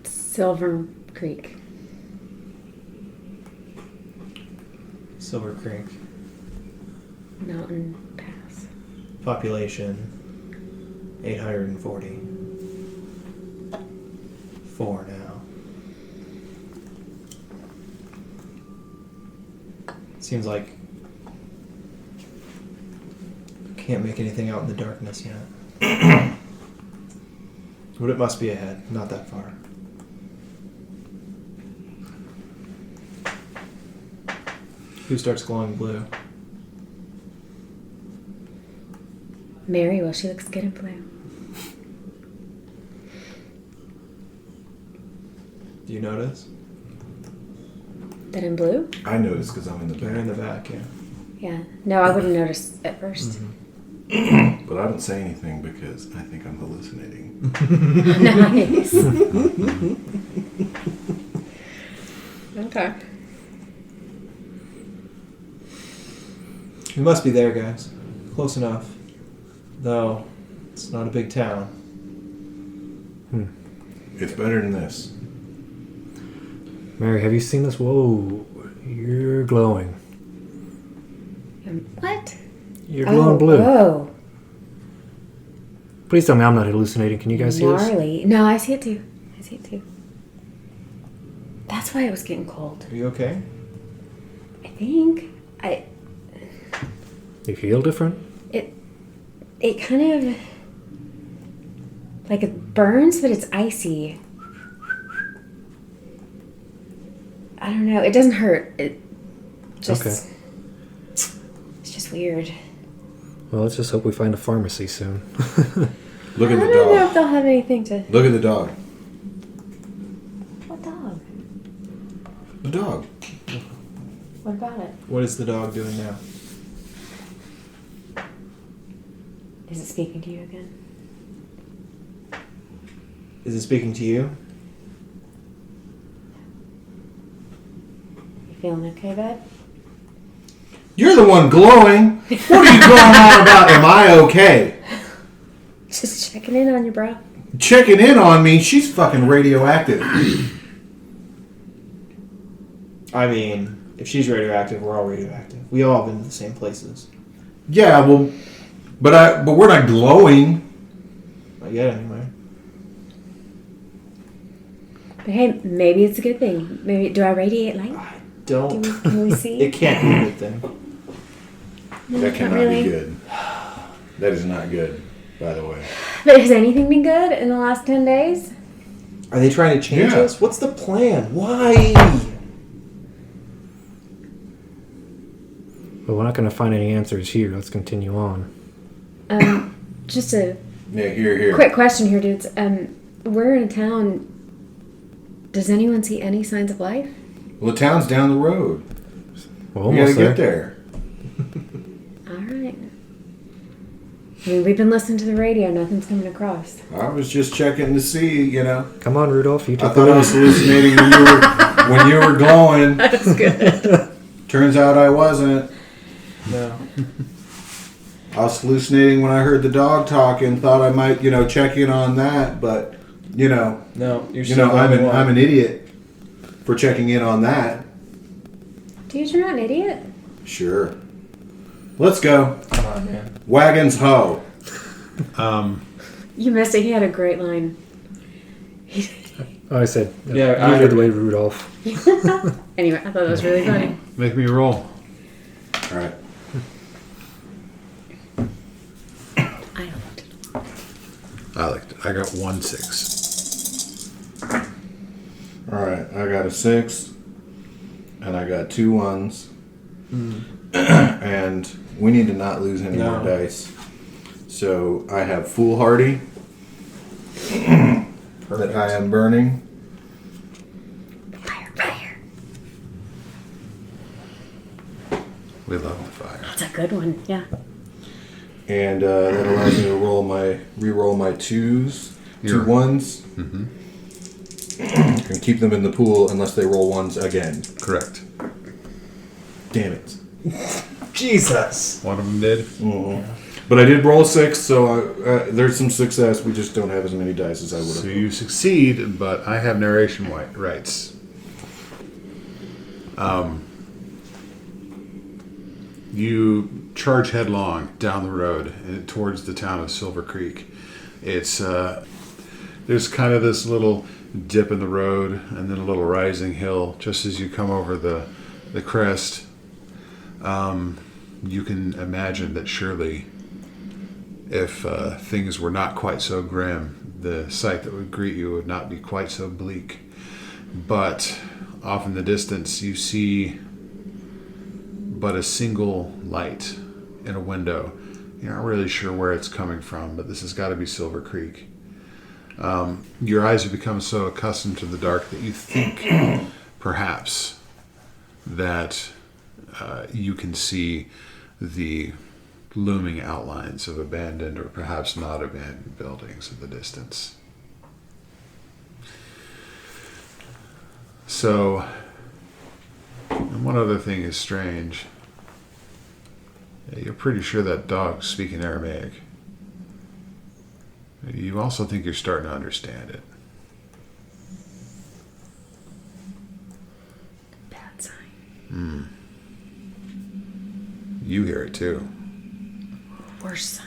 Silver Creek. Silver Creek. Mountain Pass. Population 840. 4 now. Seems like can't make anything out in the darkness yet. But it must be ahead, not that far. Who starts glowing blue? Mary, well, she looks good in blue. Do you notice? That in blue? I noticed because I'm in the You're in back. the back, yeah. Yeah. No, I wouldn't notice at 1st But I don't say anything because I think I'm hallucinating. Nice. Okay. We must be there, guys. Close enough. Though, it's not a big town. It's better than this. Mary, have you seen this? Whoa, you're glowing. What? You're glowing blue. Oh. Please tell me I'm not hallucinating. Can you guys see this? Gnarly. No, I see it too. I see it too. That's why it was getting cold. Are you okay? I think. You feel different? It kind of like it burns, but it's icy. I don't know. It doesn't hurt. It just Okay. It's just weird. Well, let's just hope we find a pharmacy soon. Look I at the don't know if dog. they'll have anything to. Look at the dog. What dog? The dog. What about it? What is the dog doing now? Is it speaking to you again? Is it speaking to you? You feeling okay, bud? You're the one glowing. What are you going on about? Am I okay? Just checking in on you, bro. Checking in on me. She's fucking radioactive. I mean, if she's radioactive, we're all radioactive. We all have been to the same places. Yeah, well, but we're not glowing. Not yet, anyway. But hey, maybe it's a good thing. Maybe do I radiate light? I don't. Can we see? It can't be a good thing. No, That not cannot really. be good. That is not good, by the way. But has anything been good in the last 10 days? Are they trying to change Yeah. us? What's the plan? Why? But we're not going to find any answers here. Let's continue on. Just a Yeah, here. quick question here, dudes. We're in a town. Does anyone see any signs of life? Well, the town's down the road. We're We gotta almost there. get there. All right. I mean, we've been listening to the radio. Nothing's coming across. I was just checking to see, you know. Come on, Rudolph. You I took thought the I was hallucinating when you were glowing. That's good. Turns out I wasn't. No. I was hallucinating when I heard the dog talking. Thought I might, check in on that, but No. You're I'm an idiot for checking in on that. Dude, you're not an idiot. Sure. Let's go. Come on, man. Wagons ho. You missed it. He had a great line. Oh, I said, Yeah, you I did the heard- way, Rudolph. Anyway, I thought that was really funny. Make me roll. All right. I liked it. I liked it. I got 1-6. All right. I got a 6, and I got 2 1s, and we need to not lose any more No. dice. So I have foolhardy that I am burning. Fire, fire. We love the fire. That's a good one. Yeah. And that allows me to re-roll my 2s, 2 Your- 1s, and keep them in the pool unless they roll 1s again. Correct. Damn it. Jesus. One of them did. But I did roll a 6, so there's some success. We just don't have as many dice as I would have. So you succeed, but I have narration rights. You charge headlong down the road and towards the town of Silver Creek. It's there's kind of this little dip in the road and then a little rising hill just as you come over the crest. You can imagine that surely if things were not quite so grim, the sight that would greet you would not be quite so bleak. But off in the distance, you see but a single light in a window. You're not really sure where it's coming from, but this has got to be Silver Creek. Your eyes have become so accustomed to the dark that you think perhaps that you can see the looming outlines of abandoned or perhaps not abandoned buildings in the distance. So, and one other thing is strange. You're pretty sure that dog's speaking Aramaic. You also think you're starting to understand it. Bad sign. You hear it too. Worst sign.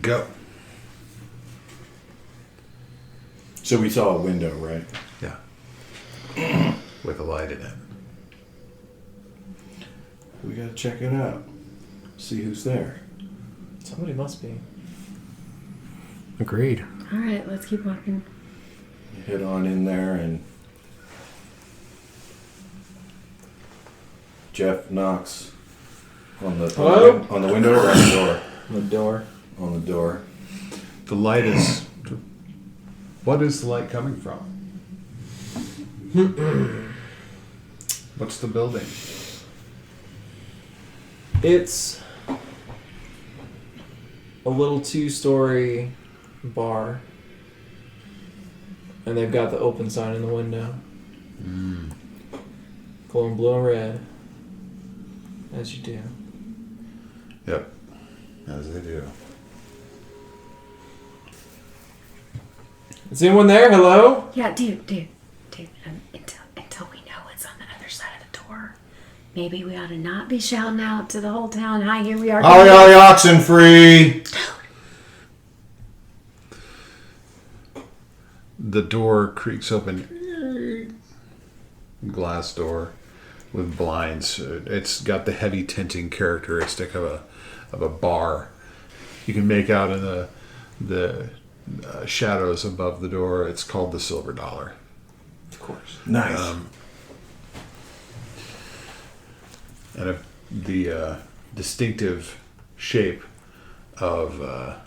Go. So we saw a window, right? Yeah. With a light in it. We gotta check it out. See who's there. Somebody must be. Agreed. All right, let's keep walking. Head on in there, and Jeff knocks on the Hello? on the window or on the door. The door. On the door. The light is... What is the light coming from? What's the building? It's a little 2-story bar. And they've got the open sign in the window. Glowing blue and red. As you do. Yep. As they do. Is anyone there? Hello? Yeah, dude. Until we know what's on the other side of the door, maybe we ought to not be shouting out to the whole town. Hi, here we are. Ollie, Ollie, oxen free. The door creaks open. Glass door with blinds. It's got the heavy tinting characteristic of a bar. You can make out in the shadows above the door. It's called the Silver Dollar. Of course. Nice. And the distinctive shape of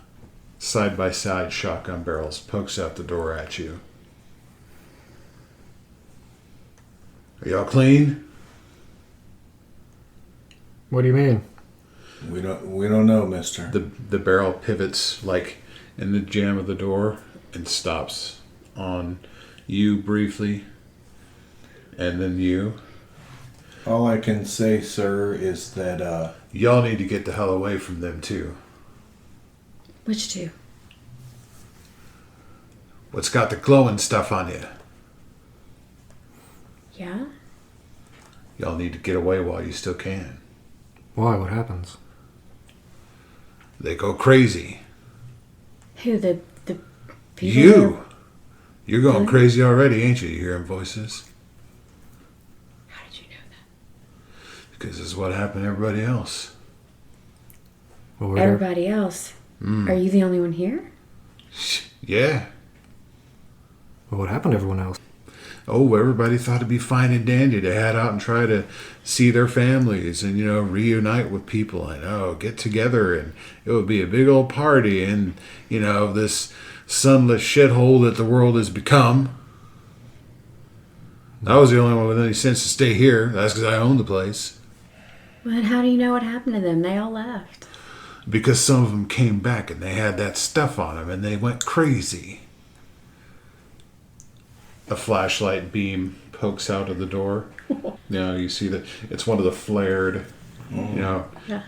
side-by-side shotgun barrels pokes out the door at you. Are y'all clean? What do you mean? we don't know, mister. The barrel pivots like in the jamb of the door and stops on you briefly, and then you. All I can say, sir, is that Y'all need to get the hell away from them too. Which two? What's got the glowing stuff on you? Yeah? Y'all need to get away while you still can. Why? What happens? They go crazy. Who, the people? You! You're going Really? crazy already, ain't you? You hearing voices? How did you know that? Because this is what happened to everybody else. Well, we're there. Everybody else. Are you the only one here? Yeah. Well, what happened to everyone else? Oh, everybody thought it'd be fine and dandy to head out and try to see their families and, reunite with people and, get together, and it would be a big old party and, this sunless shithole that the world has become. I was the only one with any sense to stay here. That's because I own the place. Well, then how do you know what happened to them? They all left. Because some of them came back and they had that stuff on them and they went crazy. A flashlight beam pokes out of the door. You see that it's one of the flared,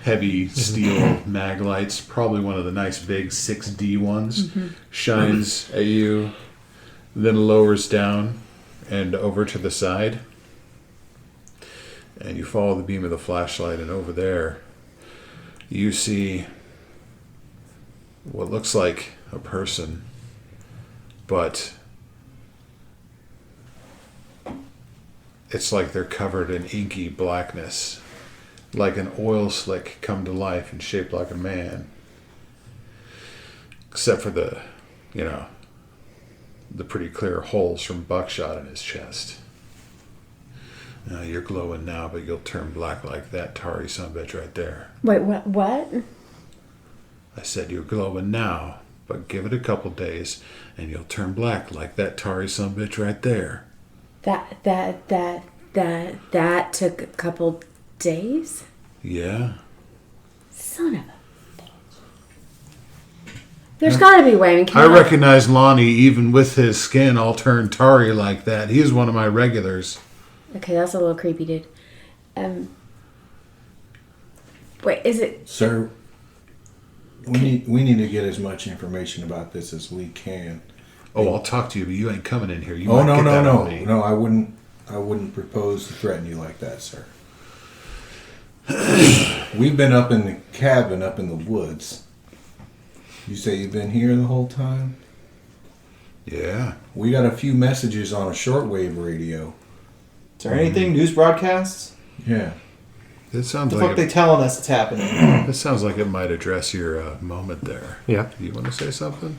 heavy steel mag lights. Probably one of the nice big 6D ones. Shines at you, then lowers down and over to the side. And you follow the beam of the flashlight, and over there you see what looks like a person, but it's like they're covered in inky blackness, like an oil slick come to life and shaped like a man, except for the pretty clear holes from buckshot in his chest. You're glowing now, but you'll turn black like that tarry sumbitch right there. Wait, what? I said you're glowing now, but give it a couple days and you'll turn black like that tarry sumbitch right there. That took a couple days? Yeah. Son of a bitch. There's gotta be a way. I recognize Lonnie even with his skin all turned tarry like that. He's one of my regulars. Okay, that's a little creepy, dude. Wait, is it... Sir, we need to get as much information about this as we can. Oh, I'll talk to you, but you ain't coming in here. You Oh, might no, get no, that no. on me. No, I wouldn't propose to threaten you like that, sir. We've been up in the cabin, up in the woods. You say you've been here the whole time? Yeah. We got a few messages on a shortwave radio. Is there anything? News broadcasts? Yeah. It sounds What the fuck like they telling us it's happening? it sounds like it might address your moment there. Yeah. Do you want to say something?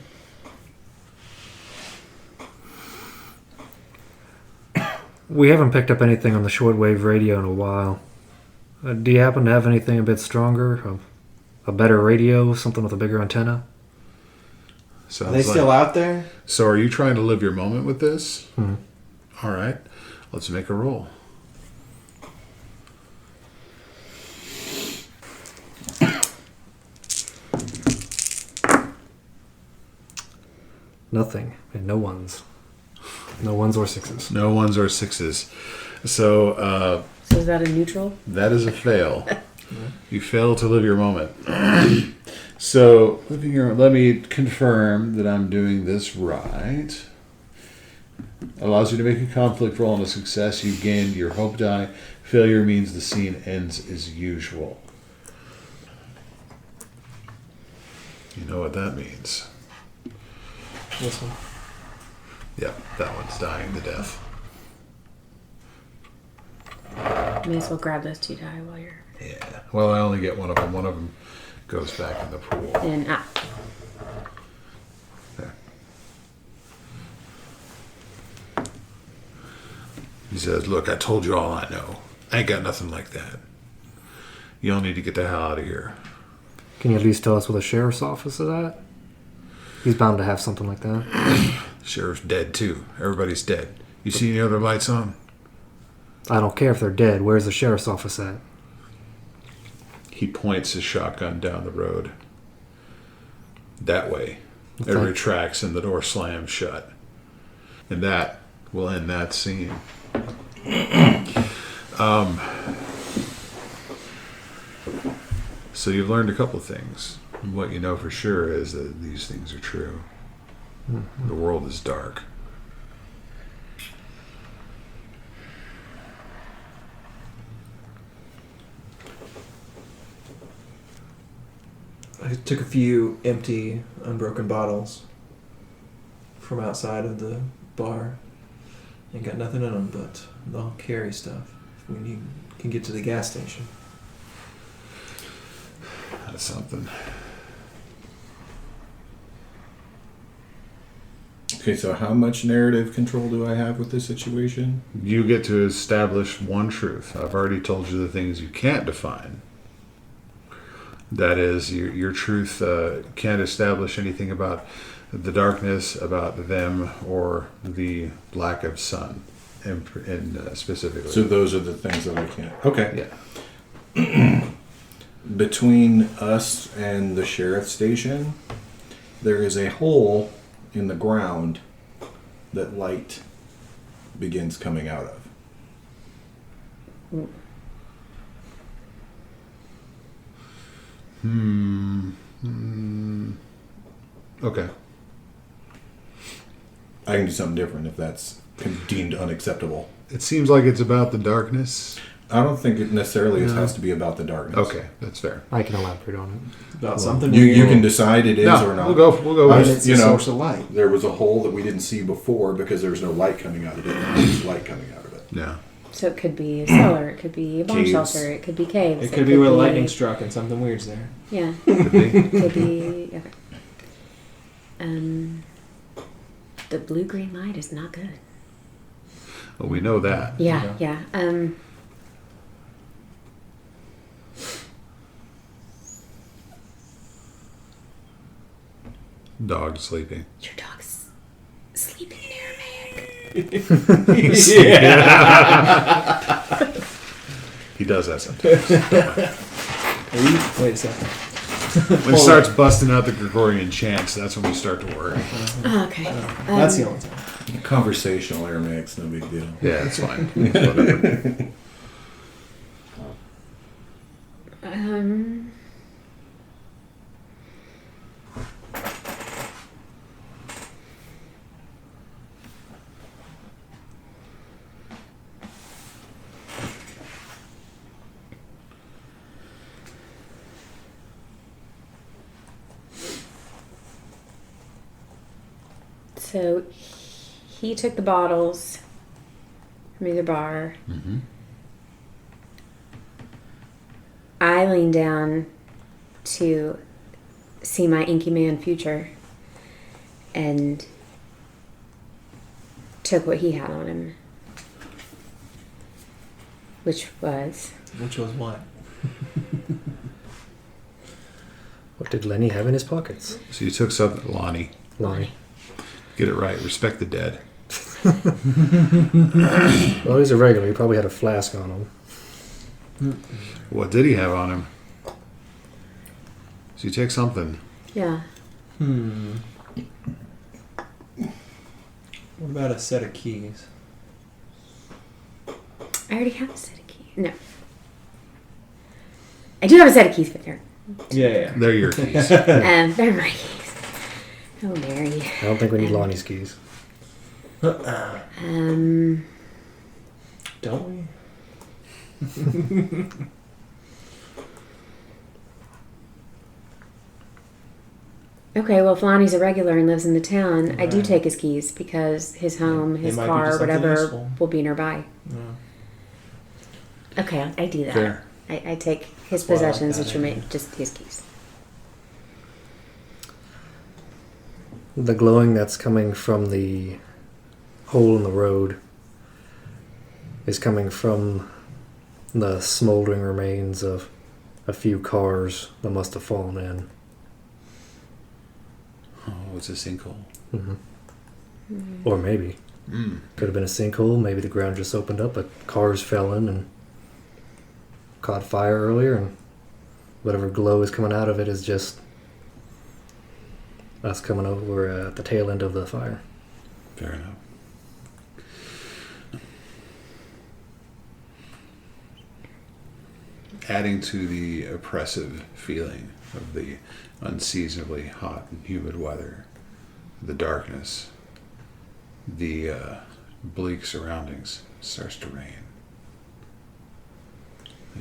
We haven't picked up anything on the shortwave radio in a while. Do you happen to have anything a bit stronger? A better radio? Something with a bigger antenna? Sounds Are they still out there? So are you trying to live your moment with this? Mhm. All right. Let's make a roll. Nothing and no ones. No ones or sixes. No ones or sixes. So So is that a neutral? that is a fail. You fail to live your moment. So let me confirm that I'm doing this right. Allows you to make a conflict roll and a success. You gain your hope die. Failure means the scene ends as usual. You know what that means. This one. Yep, that one's dying to death. May as well grab those 2 die while you're Yeah. Well, I only get one of them. One of them goes back in the pool. in. There. He says, "Look, I told you all I know. I ain't got nothing like that. You all need to get the hell out of here." Can you at least tell us where the sheriff's office is at? He's bound to have something like that. Sheriff's dead too. Everybody's dead. You see any other lights on? I don't care if they're dead. Where's the sheriff's office at? He points his shotgun down the road. That way. It Okay. retracts and the door slams shut. And that will end that scene. So you've learned a couple of things. And what you know for sure is that these things are true. The world is dark. I took a few empty, unbroken bottles from outside of the bar. Ain't got nothing in them, but they'll carry stuff if we can get to the gas station. That's something. Okay, so how much narrative control do I have with this situation? You get to establish one truth. I've already told you the things you can't define. That is, your truth can't establish anything about the darkness, about them, or the lack of sun, in specifically. So those are the things that I can't. Okay. Yeah. Between us and the sheriff's station, there is a hole in the ground that light begins coming out of. Okay. I can do something different if that's deemed unacceptable. It seems like it's about the darkness. I don't think it necessarily No. has to be about the darkness. Okay, that's fair. I can elaborate on it. About something You weird. can decide it is or not. We'll go I with was- it. It's you a know, source of light. There was a hole that we didn't see before because there was no light coming out of it. Now there's light coming out of it. Yeah. So it could be a cellar, it could be a bomb Caves. shelter, it could be caves. It could be where the lightning struck and something weird's there. Yeah, Could be. it could be. Okay. The blue-green light is not good. Well, we know that. Yeah, yeah. Dog sleeping. Your dog's sleeping in Aramaic. He does that sometimes. Wait a second. When he starts busting out the Gregorian chants, that's when we start to worry. Okay. That's the only time. Conversational Aramaics, no big deal. Yeah, it's fine. Whatever. So he took the bottles from either bar. Mm-hmm. I leaned down to see my Inky Man future and took what he had on him. Which was Which was what? What did Lenny have in his pockets? So you took something, Lonnie. Lonnie. Get it right. Respect the dead. Well, he's a regular. He probably had a flask on him. What did he have on him? So you take something. Yeah. What about a set of keys? I already have a set of keys. No. I do have a set of keys, but Yeah. They're your keys. they're my keys. Oh, Mary. I don't think we need Lonnie's keys. Um, Don't we? okay, well, if Lonnie's a regular and lives in the town, I do Right. take his keys because his home, They his might be car, just something whatever useful. will be nearby. Yeah. Okay, I do that. Fair. I take his Well, I like possessions, that which remain idea. just his keys. The glowing that's coming from the hole in the road is coming from the smoldering remains of a few cars that must have fallen in. Oh, it's a sinkhole. Or maybe. Could have been a sinkhole. Maybe the ground just opened up, but cars fell in and caught fire earlier, and whatever glow is coming out of it is just us coming over at the tail end of the fire. Fair enough. Adding to the oppressive feeling of the unseasonably hot and humid weather, the darkness, the bleak surroundings, starts to rain.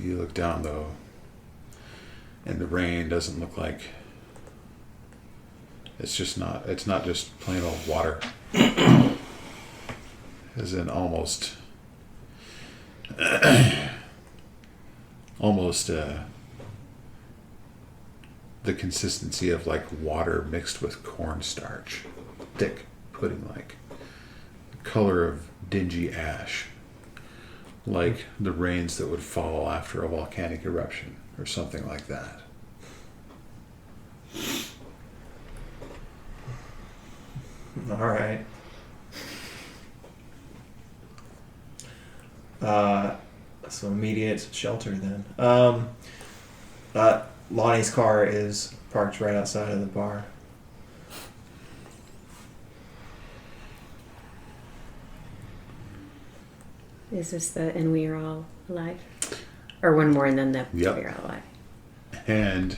You look down though, and the rain doesn't look like it's not just plain old water. As in almost the consistency of like water mixed with cornstarch, thick pudding like, color of dingy ash, like the rains that would fall after a volcanic eruption or something like that. All right. So immediate shelter then. Lonnie's car is parked right outside of the bar. Is this the and we are all alive? Or one more and then the Yep. we are all alive. And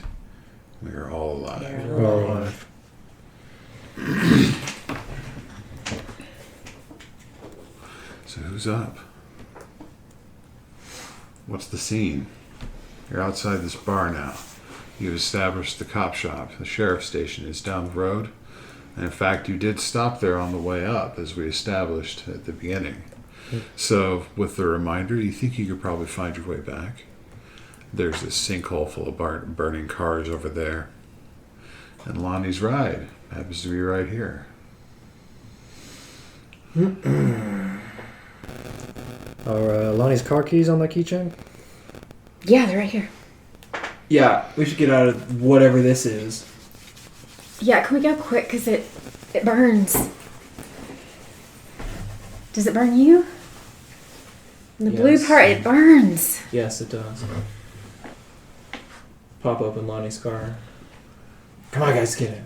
we are all alive. We're We're all alive. alive. So who's up? What's the scene? You're outside this bar now. You've established the cop shop. The sheriff's station is down the road. And in fact, you did stop there on the way up, as we established at the beginning. So, with the reminder, you think you could probably find your way back. There's this sinkhole full of burning cars over there. And Lonnie's ride happens to be right here. Are Lonnie's car keys on that keychain? Yeah, they're right here. Yeah, we should get out of whatever this is. Yeah, can we go quick? Because it burns. Does it burn you? The blue Yes. part, it burns. Yes, it does. Pop open Lonnie's car. Come on, guys, get in.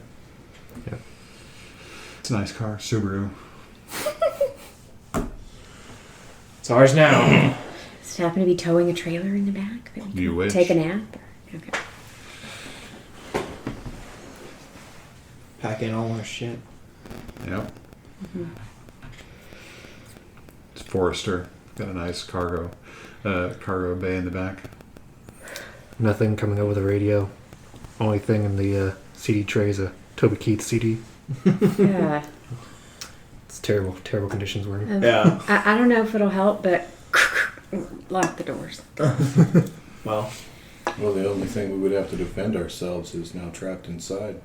It's a nice car, Subaru. It's ours now. Does it happen to be towing a trailer in the back that we You can wish. take a nap? Okay. Pack in all our shit. Yep. It's Forester. Got a nice cargo bay in the back. Nothing coming over the radio. Only thing in the CD tray is a Toby Keith CD. Yeah. It's terrible, terrible conditions we're in. Yeah. I don't know if it'll help, but lock the doors. Well, Well, the only thing we would have to defend ourselves is now trapped inside.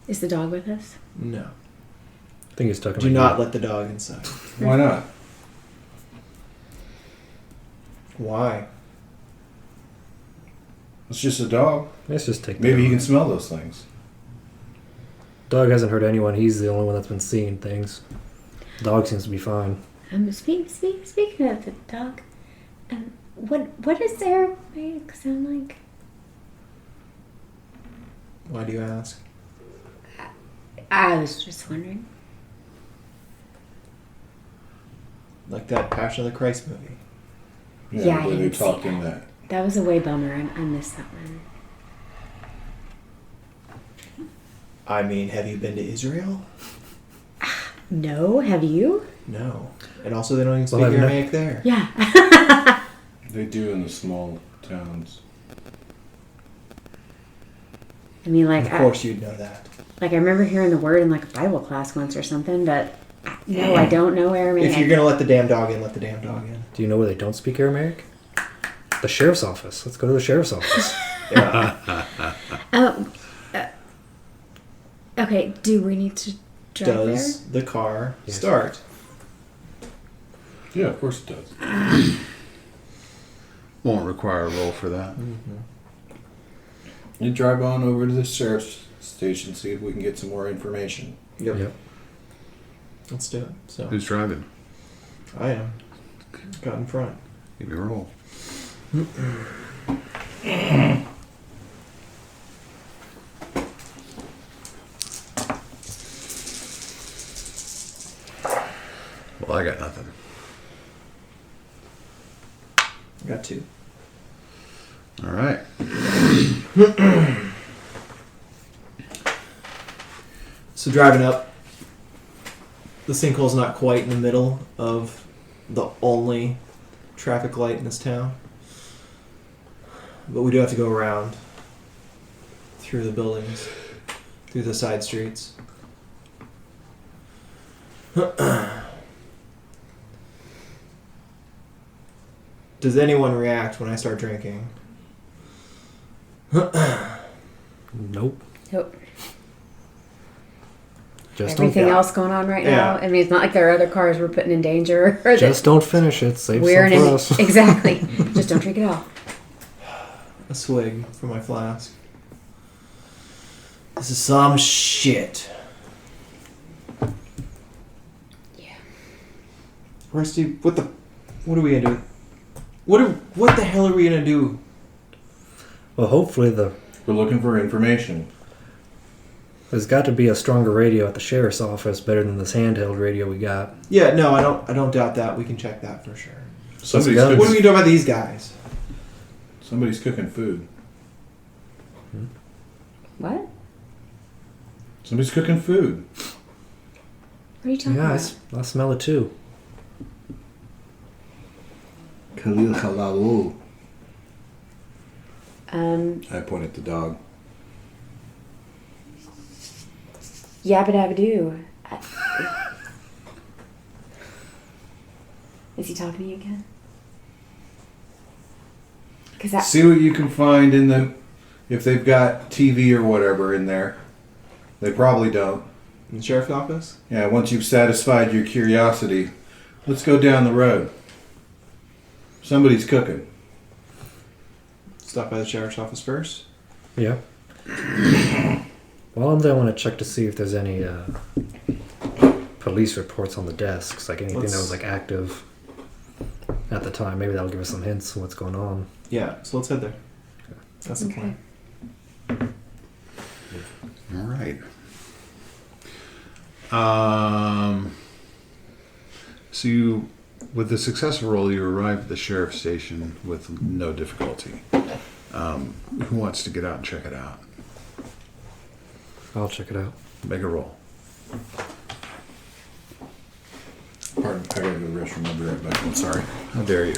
Is the dog with us? no. I think he's talking Do about not you. let the dog inside. Why not? Why? It's just a dog. Let's just take the Maybe you dog. can smell those things. Doug hasn't hurt anyone. He's the only one that's been seeing things. Dog seems to be fine. Speaking of the dog, what does Aramaic sound like? Why do you ask? I was just wondering. Like that Passion of the Christ movie. Yeah, I where they didn't see talk in that. That was a way bummer. I missed that one. I mean, have you been to Israel? No, have you? No. And also, they don't even speak Well, I've no- Aramaic there. Yeah. They do in the small towns. I mean, like, Of course, you'd know that. I remember hearing the word in like a Bible class once or something, but no, I don't know Aramaic. If you're gonna let the damn dog in, let the damn dog in. Do you know where they don't speak Aramaic? The sheriff's office. Let's go to the sheriff's office. Yeah. Oh. Okay. Do we need to drive Does the car Yes. start? Yeah, of course it does. Won't require a roll for that. You drive on over to the sheriff's station, see if we can get some more information. Yep. Let's do it. So Who's driving? I am. Got in front. Give me a roll. Well, I got nothing. Got 2. All right. So driving up, the sinkhole's not quite in the middle of the only traffic light in this town. But we do have to go around through the buildings, through the side streets. Does anyone react when I start drinking? Nope. Nope. Just Everything don't. else going on right Yeah. now. I mean, it's not like there are other cars we're putting in danger. Or Just don't finish it. Save we're some in for an, us. exactly. Just don't drink it all. A swig from my flask. This is some shit. Yeah. Rusty, what are we gonna do? What the hell are we gonna do? Well, hopefully We're looking for information. there's got to be a stronger radio at the sheriff's office, better than this handheld radio we got. Yeah, no, I don't doubt that. We can check that for sure. Somebody's go. What cooking, do we do about these guys? somebody's cooking food. What? Somebody's cooking food. What are you talking Yeah, about? I smell it too. Khalil Halalu. I I point at the dog. Yabba dabba doo. Is he talking to you again? Because that. See what you can find in the... If they've got TV or whatever in there. They probably don't. In the sheriff's office? Yeah, once you've satisfied your curiosity, let's go down the road. Somebody's cooking. Stop by the sheriff's office first. Yeah. While I'm there, I want to check to see if there's any police reports on the desks, like anything that was like active at the time. Maybe that'll give us some hints on what's going on. Yeah, so let's head there. That's the Okay. plan. All right. So you, with the successful roll, you arrive at the sheriff's station with no difficulty. Who wants to get out and check it out? I'll check it out. Make a roll. Pardon, I gotta go to the restroom. I'll be right back. I'm sorry. How dare you?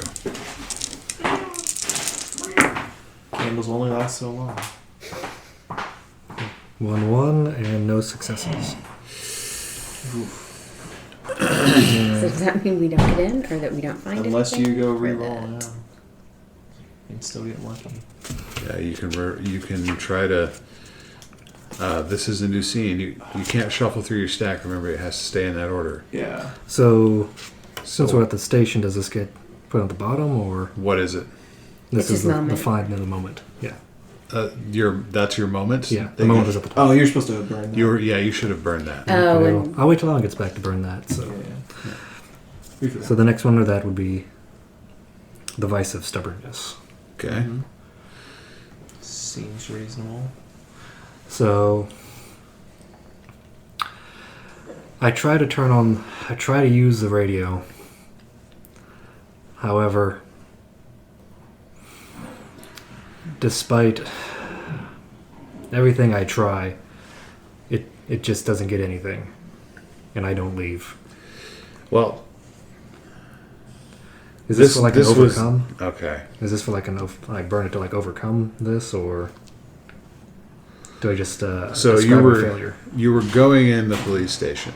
Candles only last so long. 1-1 and no successes. So does that mean we don't get in, or that we don't find Unless anything? you go Or re-roll that- now. You can still get lucky. Yeah, you can try to. This is a new scene. You can't shuffle through your stack. Remember, it has to stay in that order. Yeah. So, since we're So at the station, does this get put on the bottom, or what is it? this It's is just the moment. find in the moment? Yeah. That's your moment. Yeah, the moment is at the top. Oh, you're supposed to burn that. You should have burned that. Oh, Okay, and I'll wait till Alan gets back to burn that. So, Yeah. so the next one to that would be the vice of stubbornness. Okay. Seems reasonable. So I try to use the radio. However, despite everything I try, it just doesn't get anything. And I don't leave. Well, Is this for like an overcome? Okay. Is this for like burn it to like overcome this, or do I just So describe you a were failure? you were going in the police station,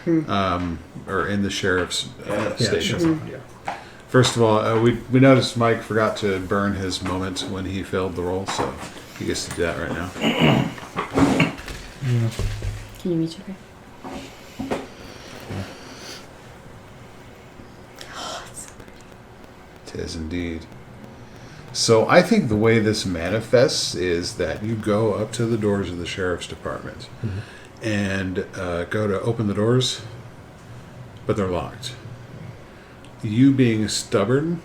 Yeah. or in the sheriff's station. Yeah. First of all, we noticed Mike forgot to burn his moment when he failed the roll, so he gets to do that right now. can you reach over? It is indeed. So I think the way this manifests is that you go up to the doors of the sheriff's department and go to open the doors, but they're locked. You being stubborn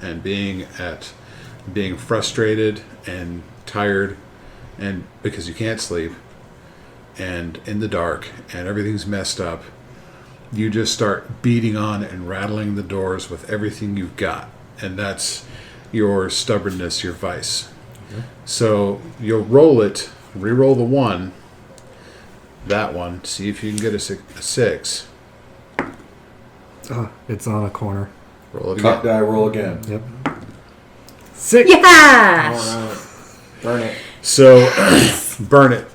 and being frustrated and tired, and because you can't sleep, and in the dark, and everything's messed up, you just start beating on and rattling the doors with everything you've got, and that's your stubbornness, your vice. So you'll roll it, re-roll the one, that one, see if you can get a six. Oh, it's on a corner. Roll it Cock again. die, roll again. Yep. 6. Yeah. Alright. Burn it. So burn it.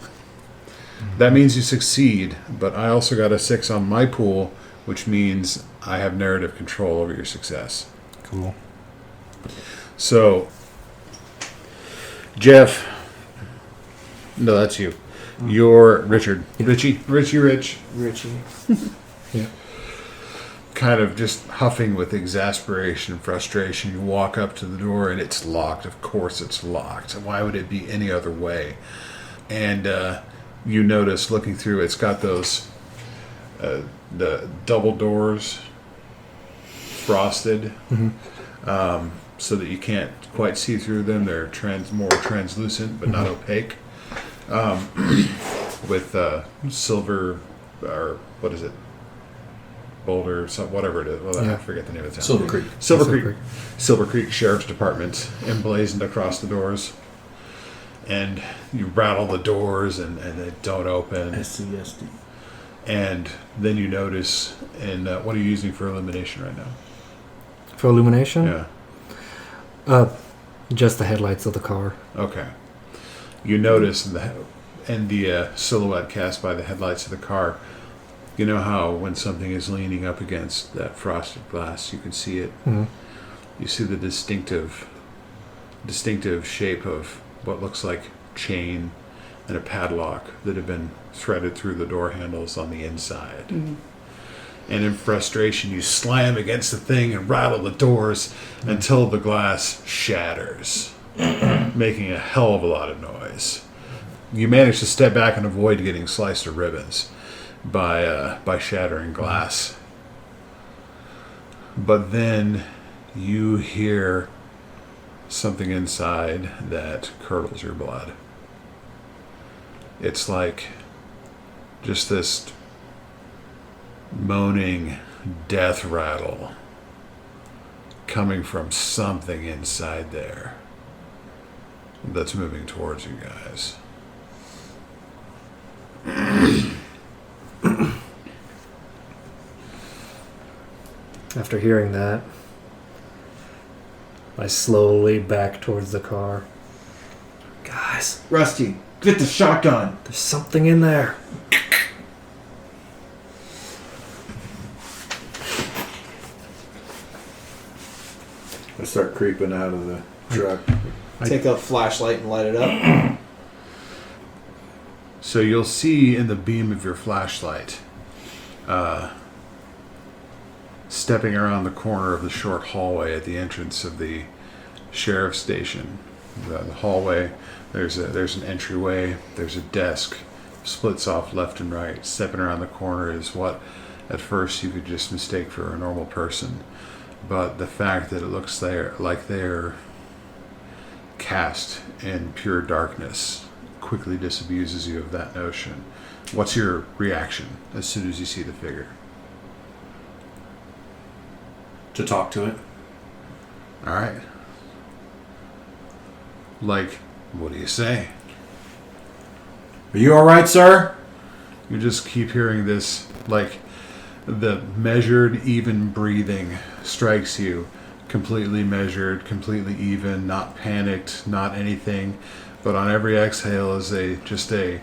That means you succeed, but I also got a 6 on my pool, which means I have narrative control over your success. Cool. So, Jeff, no, that's you. You're Richard. Richie. Richie. Yeah. Kind of just huffing with exasperation and frustration. You walk up to the door and it's locked. Of course it's locked. Why would it be any other way? And you notice looking through, it's got those the double doors frosted, so that you can't quite see through them. They're more translucent but not opaque, with silver, or what is it, Boulder, whatever it is. Well, Yeah. I forget the name of the town. Silver Creek. Silver Creek Sheriff's Department emblazoned across the doors. And you rattle the doors and they don't open. SCSD. And then you notice, and what are you using for illumination right now? For illumination? Yeah. Just the headlights of the car. Okay. You notice in the silhouette cast by the headlights of the car, you know how when something is leaning up against that frosted glass, you can see it. Mhm. You see the distinctive shape of what looks like chain and a padlock that have been threaded through the door handles on the inside. And in frustration, you slam against the thing and rattle the doors until the glass shatters, making a hell of a lot of noise. You manage to step back and avoid getting sliced to ribbons by shattering glass. But then you hear something inside that curdles your blood. It's like just this moaning death rattle coming from something inside there that's moving towards you guys. After hearing that, I slowly back towards the car. Guys, Rusty, get the shotgun. there's something in there. I start creeping out of the truck. Take a flashlight and light it up. So you'll see in the beam of your flashlight, stepping around the corner of the short hallway at the entrance of the sheriff's station, the hallway. There's an entryway. There's a desk, splits off left and right. Stepping around the corner is what, at first, you could just mistake for a normal person, but the fact that it looks like they're cast in pure darkness quickly disabuses you of that notion. What's your reaction as soon as you see the figure? To talk to it. All right. Like, what do you say? Are you all right, sir? You just keep hearing this, like, the measured, even breathing strikes you. Completely measured, completely even, not panicked, not anything. But on every exhale is just a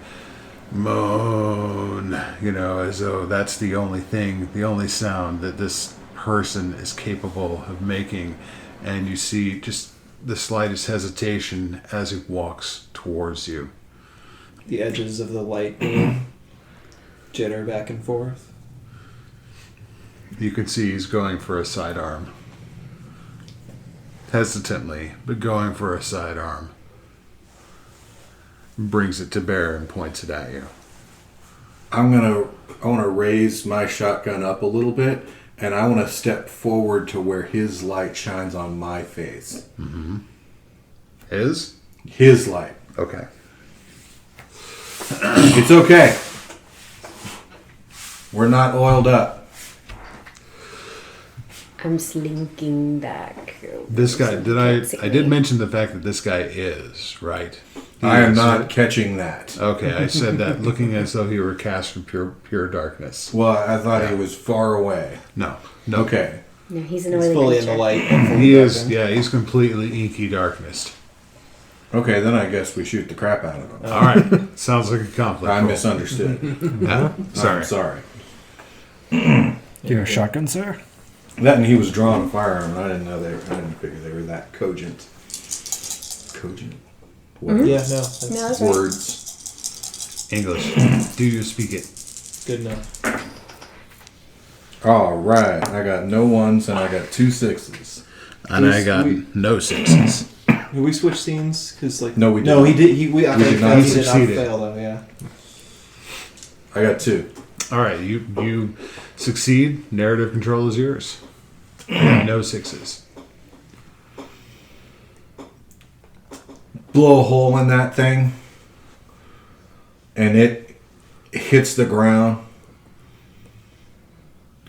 moan, as though that's the only thing, the only sound that this person is capable of making. And you see just the slightest hesitation as he walks towards you. The edges of the light jitter back and forth. You can see he's going for a sidearm. Hesitantly, but going for a sidearm. Brings it to bear and points it at you. I want to raise my shotgun up a little bit, and I want to step forward to where his light shines on my face. Mm-hmm. His light. Okay. It's okay. We're not oiled up. I'm slinking back. This guy, Can't see I did me. mention the fact that this guy is, right? He I am is, not right? catching that. Okay, I said that looking as though he were cast from pure darkness. Well, I thought he was far away. No. Okay. No, he's an He's oily fully in creature. the light. and fully He is, darkened. yeah, he's completely inky darkness. Okay, then I guess we shoot the crap out of him. All right. Sounds like a conflict. I Roll. misunderstood. Yeah? Sorry. Sorry. You're a shotgun, sir? That and he was drawing a firearm, and I didn't figure they were that cogent. Cogent? What? Yeah, no. No, That's that's right. Words. English. Do you speak it? good enough. All right, I got no ones and I got 2 6s. And I got no 6s. Did we switch scenes? Cause like No, we No, didn't. he did. I We think did not. he He did not succeeded. fail though. Yeah. I got 2. All right, you succeed. Narrative control is yours. No 6s. Blow a hole in that thing, and it hits the ground,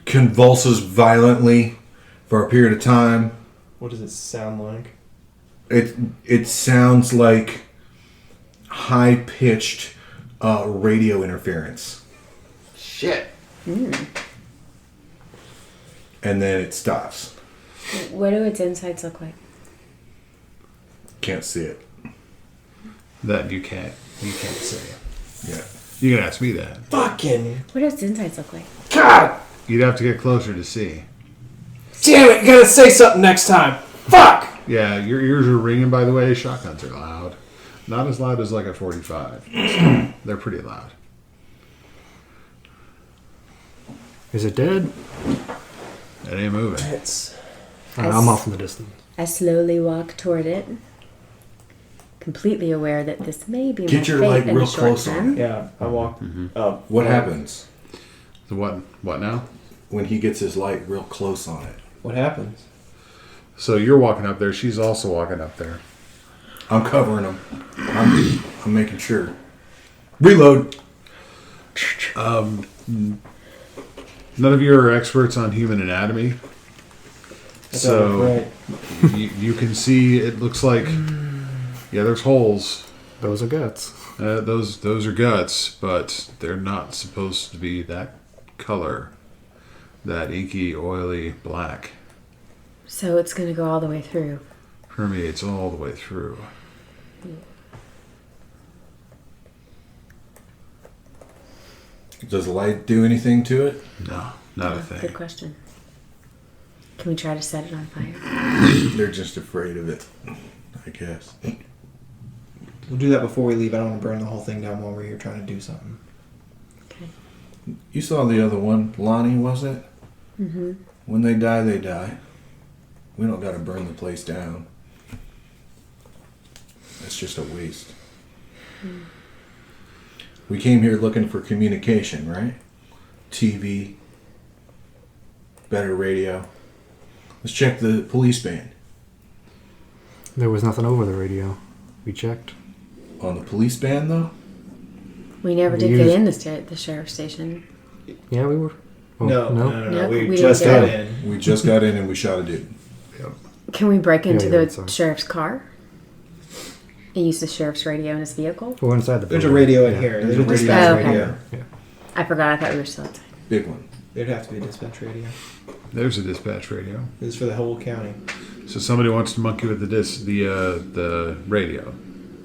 convulses violently for a period of time. What does it sound like? It sounds like high pitched radio interference. Shit. And then it stops. What do its insides look like? Can't see it. That you can't say. Yeah. You can ask me that. Fucking What do its insides look like? God You'd have to get closer to see. damn it! You gotta say something next time. Fuck. Yeah, your ears are ringing, by the way. Shotguns are loud. Not as loud as like a 45. They're pretty loud. Is it dead? It ain't moving. It's I'm off in the distance. I slowly walk toward it, completely aware that this may be Get my your fate light in real a short close on time. yeah. I walk up. What happens So what now? when he gets his light real close on it? What happens? So you're walking up there. She's also walking up there. I'm covering him. I'm making sure. Reload. None of you are experts on human anatomy. That's So right. you can see it looks like, yeah, there's holes. Those are guts. Those are guts, but they're not supposed to be that color, that inky, oily black. So it's going to go all the way through. Permeates all the way through. Does the light do anything to it? No, not a Good thing. question. Can we try to set it on fire? They're just afraid of it, I guess. We'll do that before we leave. I don't want to burn the whole thing down while we're here trying to do something. Okay. You saw the other one, Lonnie, was it? Mm-hmm. When they die, they die. We don't got to burn the place down. It's just a waste. We came here looking for communication, right? TV, better radio. Let's check the police band. There was nothing over the radio. We checked. On the police band, though? We never We did get used- in the sheriff's station. Yeah, we were. Oh, No. No, We we just didn't got do in. We just got in and we shot a dude. Can we break into yeah, the sorry. sheriff's car and use the sheriff's radio in his vehicle? We're inside the There's a building. radio in Yeah. here. There's There's a a radio. dispatch Oh, okay. radio. I forgot. I thought we were still outside. Big one. There'd have to be a dispatch radio. There's a dispatch radio. This is for the whole county. So somebody wants to monkey with the radio.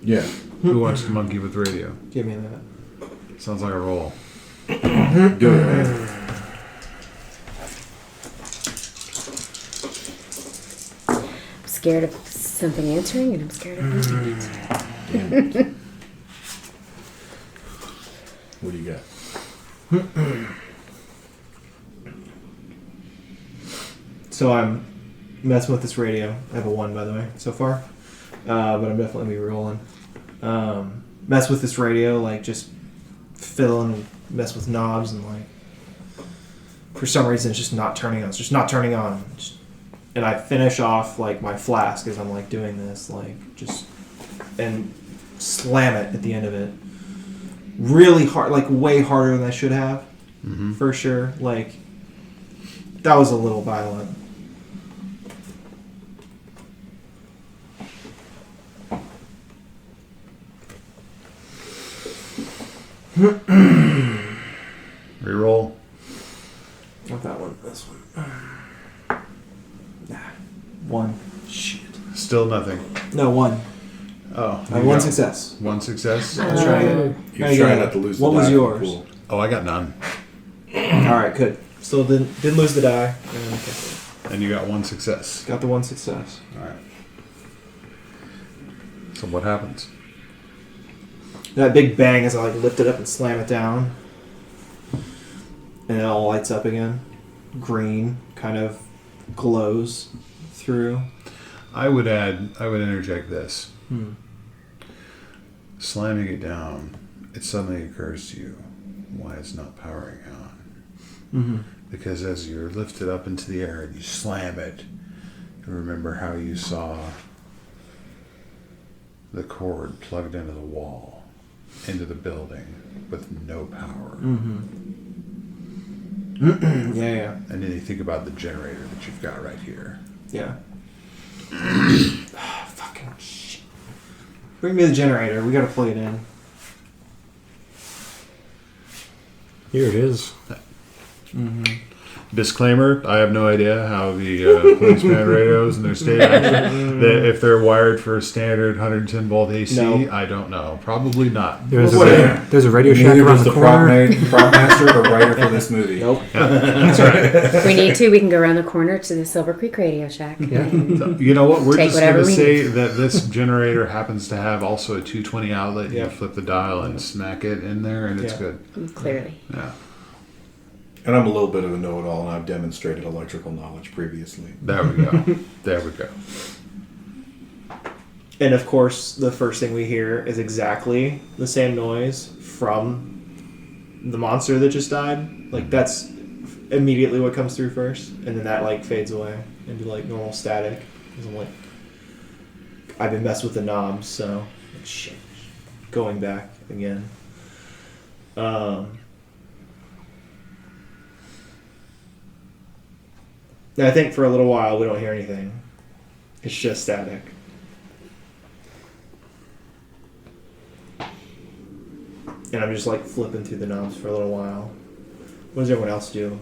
Yeah. Who wants to monkey with radio? Give me that. Sounds like a roll. Do it, man. I'm scared of something answering, and I'm scared of nothing answering. Damn. What do you got? So I'm messing with this radio. I have a 1, by the way, so far. But I'm definitely be rolling. Mess with this radio, like just fiddling and mess with knobs and like for some reason it's just not turning on. It's just not turning on. And I finish off like my flask as I'm like doing this, like just and slam it at the end of it. Really hard, like way harder than I should have, for sure. Like that was a little violent. Reroll. Not that one. This one. Nah. 1. Shit. Still nothing. No, 1. Oh, I have 1 success. One success. Let's try again. You're Try trying again. not to lose the What was die. yours? Cool. Oh, I got none. All right, good. Still didn't lose the die. Okay. And you got one success. Got the 1 success. All right. So what happens? That big bang as I like lift it up and slam it down, and it all lights up again. Green kind of glows through. I would interject this. Hmm. Slamming it down, it suddenly occurs to you why it's not powering on. Mm-hmm. Because as you're lifted up into the air and you slam it, you remember how you saw the cord plugged into the wall, into the building, with no power. Mm-hmm. Yeah. And then you think about the generator that you've got right here. Yeah. Fucking shit. Bring me the generator. We gotta plug it in. Here it is. Mm-hmm. Disclaimer, I have no idea how the policeman radios and their state action, if they're wired for a standard 110 volt AC, No. I don't know. Probably not. There's Whatever. a Radio Shack Neither around was the the prop corner. master or writer for this movie. Nope. If we need to, we can go around the corner to the Silver Creek Radio Shack. Yeah. and- You know what? We're Take just going whatever to we say need. that this generator happens to have also a 220 outlet. Yeah. You flip the dial and smack it in there, and it's Yeah. good. Clearly. Yeah. And I'm a little bit of a know-it-all, and I've demonstrated electrical knowledge previously. There we go. There we go. And of course, the first thing we hear is exactly the same noise from the monster that just died. Like that's immediately what comes through first, and then that like fades away into like normal static. 'Cause I'm like, I've been messing with the knobs, so like, shit, going back again. I think for a little while we don't hear anything. It's just static. And I'm just like flipping through the knobs for a little while. What does everyone else do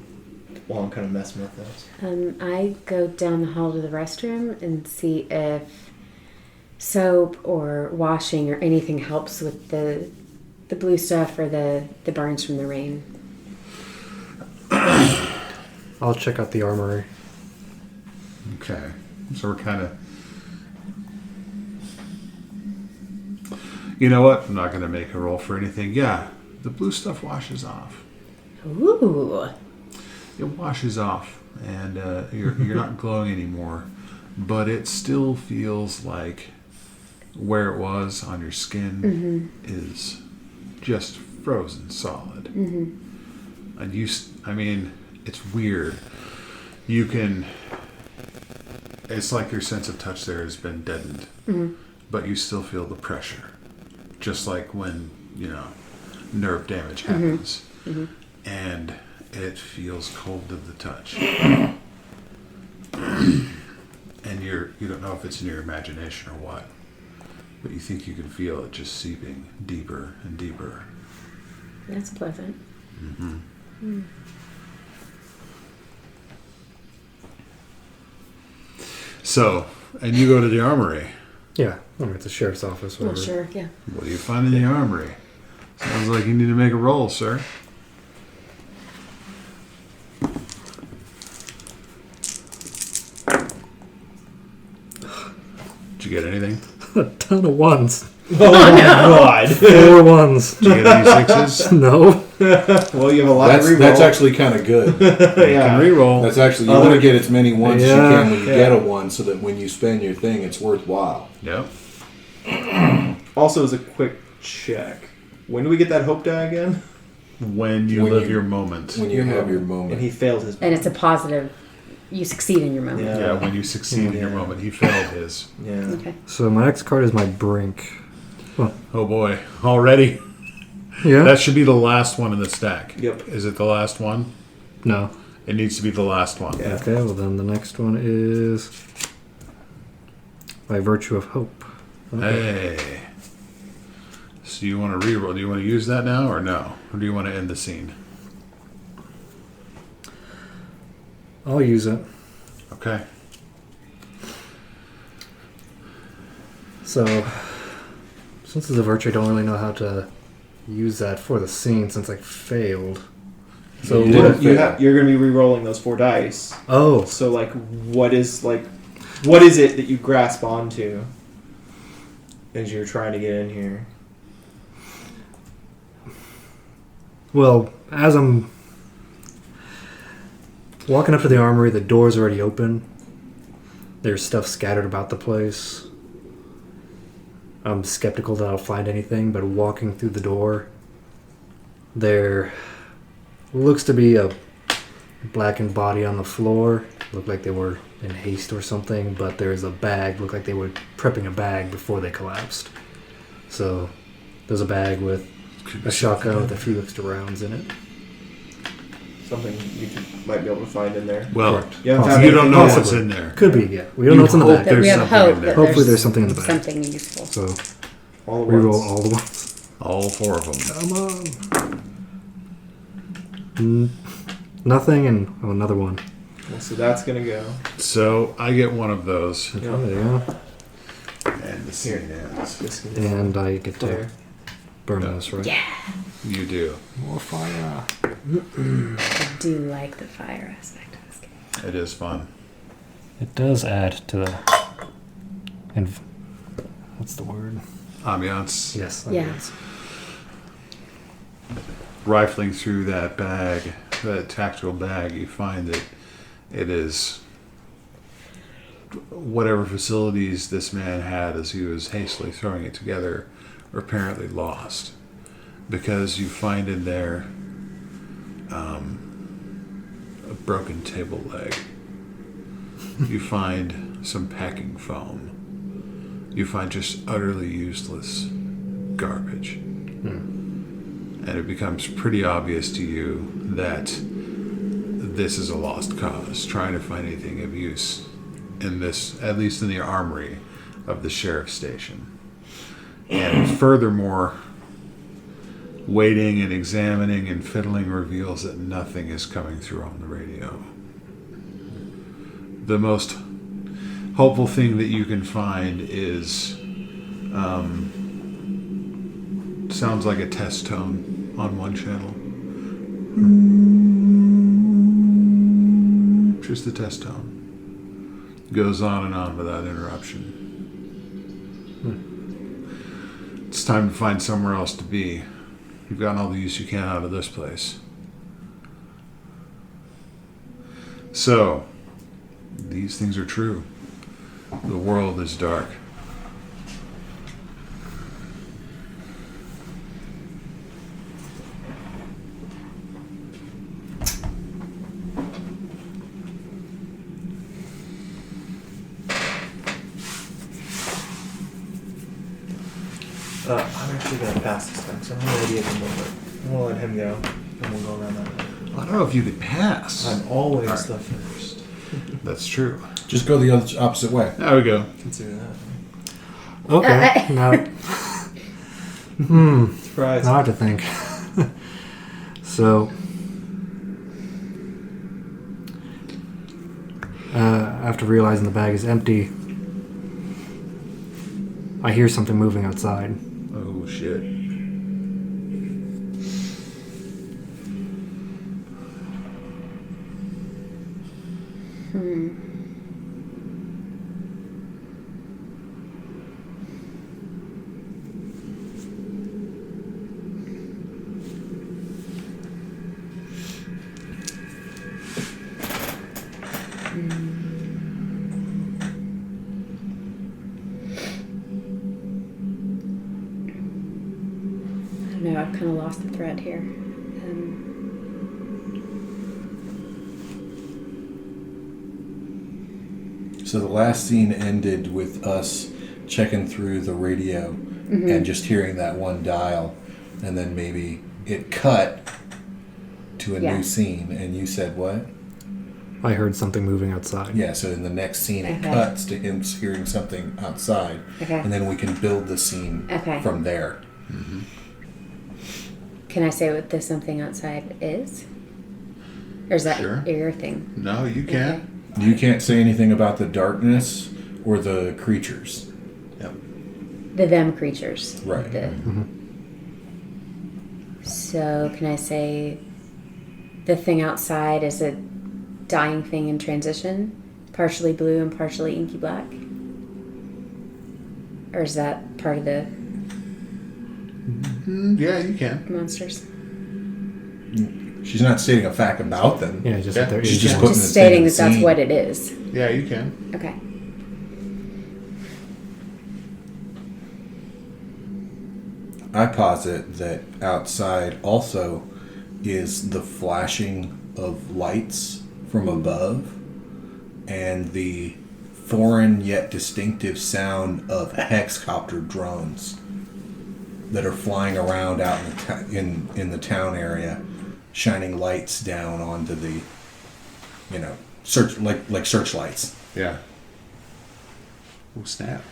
while I'm kind of messing with this? I go down the hall to the restroom and see if soap or washing or anything helps with the blue stuff or the burns from the rain. I'll check out the armory. Okay. So we're kind of... You know what? I'm not going to make a roll for anything. Yeah, the blue stuff washes off. Ooh. It washes off, and you're not glowing anymore. But it still feels like where it was on your skin is just frozen solid. And I mean, it's weird. You can, it's like your sense of touch there has been deadened, but you still feel the pressure. Just like when, nerve damage happens. And it feels cold to the touch. And you don't know if it's in your imagination or what, but you think you can feel it just seeping deeper and deeper. That's pleasant. So, and you go to the armory. Yeah, I'm at the sheriff's office. Well, Whatever. sure, yeah. What do you find in the armory? Sounds like you need to make a roll, sir. Did you get anything? A ton of ones. Oh my god. 4 ones. Did you get any sixes? No. Well, you have a lot of reroll. That's actually kind of good. You can re-roll. That's actually, you want to get as many ones as you can when you Yeah. get a one, so that when you spend your thing, it's worthwhile. Yep. Also, as a quick check, when do we get that hope die again? When you When live you- your moment. When you have your moment. And he failed his. And it's a positive. You succeed in your moment. Yeah, when you succeed in your Yeah. moment. He failed his. Yeah. Okay. So my next card is my brink. Oh boy. Already? Yeah? That should be the last one in the stack. Yep. Is it the last one? No. It needs to be the last one. Yeah. Okay, well then the next one is by virtue of hope. Okay. Hey. So you want to reroll? Do you want to use that now or no? Or do you want to end the scene? I'll use it. Okay. So, since it's a virtue, I don't really know how to use that for the scene since I failed. So, You what, didn't. You're going to be re-rolling those 4 dice. oh, So, what is it that you grasp onto as you're trying to get in here? well, as I'm walking up to the armory, the door's already open. There's stuff scattered about the place. I'm skeptical that I'll find anything, but walking through the door, there looks to be a blackened body on the floor. Looked like they were in haste or something, but there's a bag. Looked like they were prepping a bag before they collapsed. So there's a bag with a shotgun with a few extra rounds in it. Something you might be able to find in there. Well, Correct. You haven't found you don't anything know yet? what's in there. Could be, yeah. We don't know what's in the hope bag. That we There's have something in hope there. that Hopefully there's something in the bag. Something useful. So All the reroll ones. all the ones. All 4 of them. Come on. Nothing and another one. Well, so that's going to go. So I get one of those, Okay, Yeah. there you go. and the scene ends. This can go And I get to there. burn Yeah. this, right? Yeah. You do. More fire. I do like the fire aspect of this game. It is fun. It does add to the. What's the word? Ambiance. Yes. Yeah. Rifling through that bag, that tactical bag, you find that it is whatever facilities this man had as he was hastily throwing it together are apparently lost. Because you find in there a broken table leg. You find some packing foam. You find just utterly useless garbage. And it becomes pretty obvious to you that this is a lost cause, trying to find anything of use in this, at least in the armory of the sheriff's station. And furthermore, waiting and examining and fiddling reveals that nothing is coming through on the radio. The most hopeful thing that you can find is sounds like a test tone on one channel. Just the test tone. Goes on and on without interruption. It's time to find somewhere else to be. You've gotten all the use you can out of this place. So, these things are true. The world is dark. I'm actually gonna pass this time, so I don't have any idea at the moment. I'm gonna let him go, and we'll go around that way. I don't know if you could pass. I'm always All right. the first. That's true. Just go the other opposite way. There we go. Consider that. Okay. Now, Surprise. now I have to think. So, after realizing the bag is empty, I hear something moving outside. Oh shit. I don't know. I've kind of lost the thread here. So the last scene ended with us checking through the radio and just hearing that one dial, and then maybe it cut to a Yeah. new scene, and you said what? I heard something moving outside. Yeah, so in the next scene it Okay. cuts to him hearing something outside, Okay. and then we can build the scene Okay. from there. Can I say what the something outside is? Or is that Sure. your thing? No, you can't. You can't say anything about the darkness or the creatures. Yep. The them creatures. Right. So can I say the thing outside is a dying thing in transition? Partially blue and partially inky black? Or is that part of the Yeah, you can. monsters? She's not stating a fact about them. Yeah, just Yeah, that there she's is just one. putting Just this thing stating in that the that's scene. what it is. Yeah, you can. Okay. I posit that outside also is the flashing of lights from above and the foreign yet distinctive sound of hexcopter drones that are flying around out in the town area, shining lights down onto the, like searchlights. Yeah. Oh snap.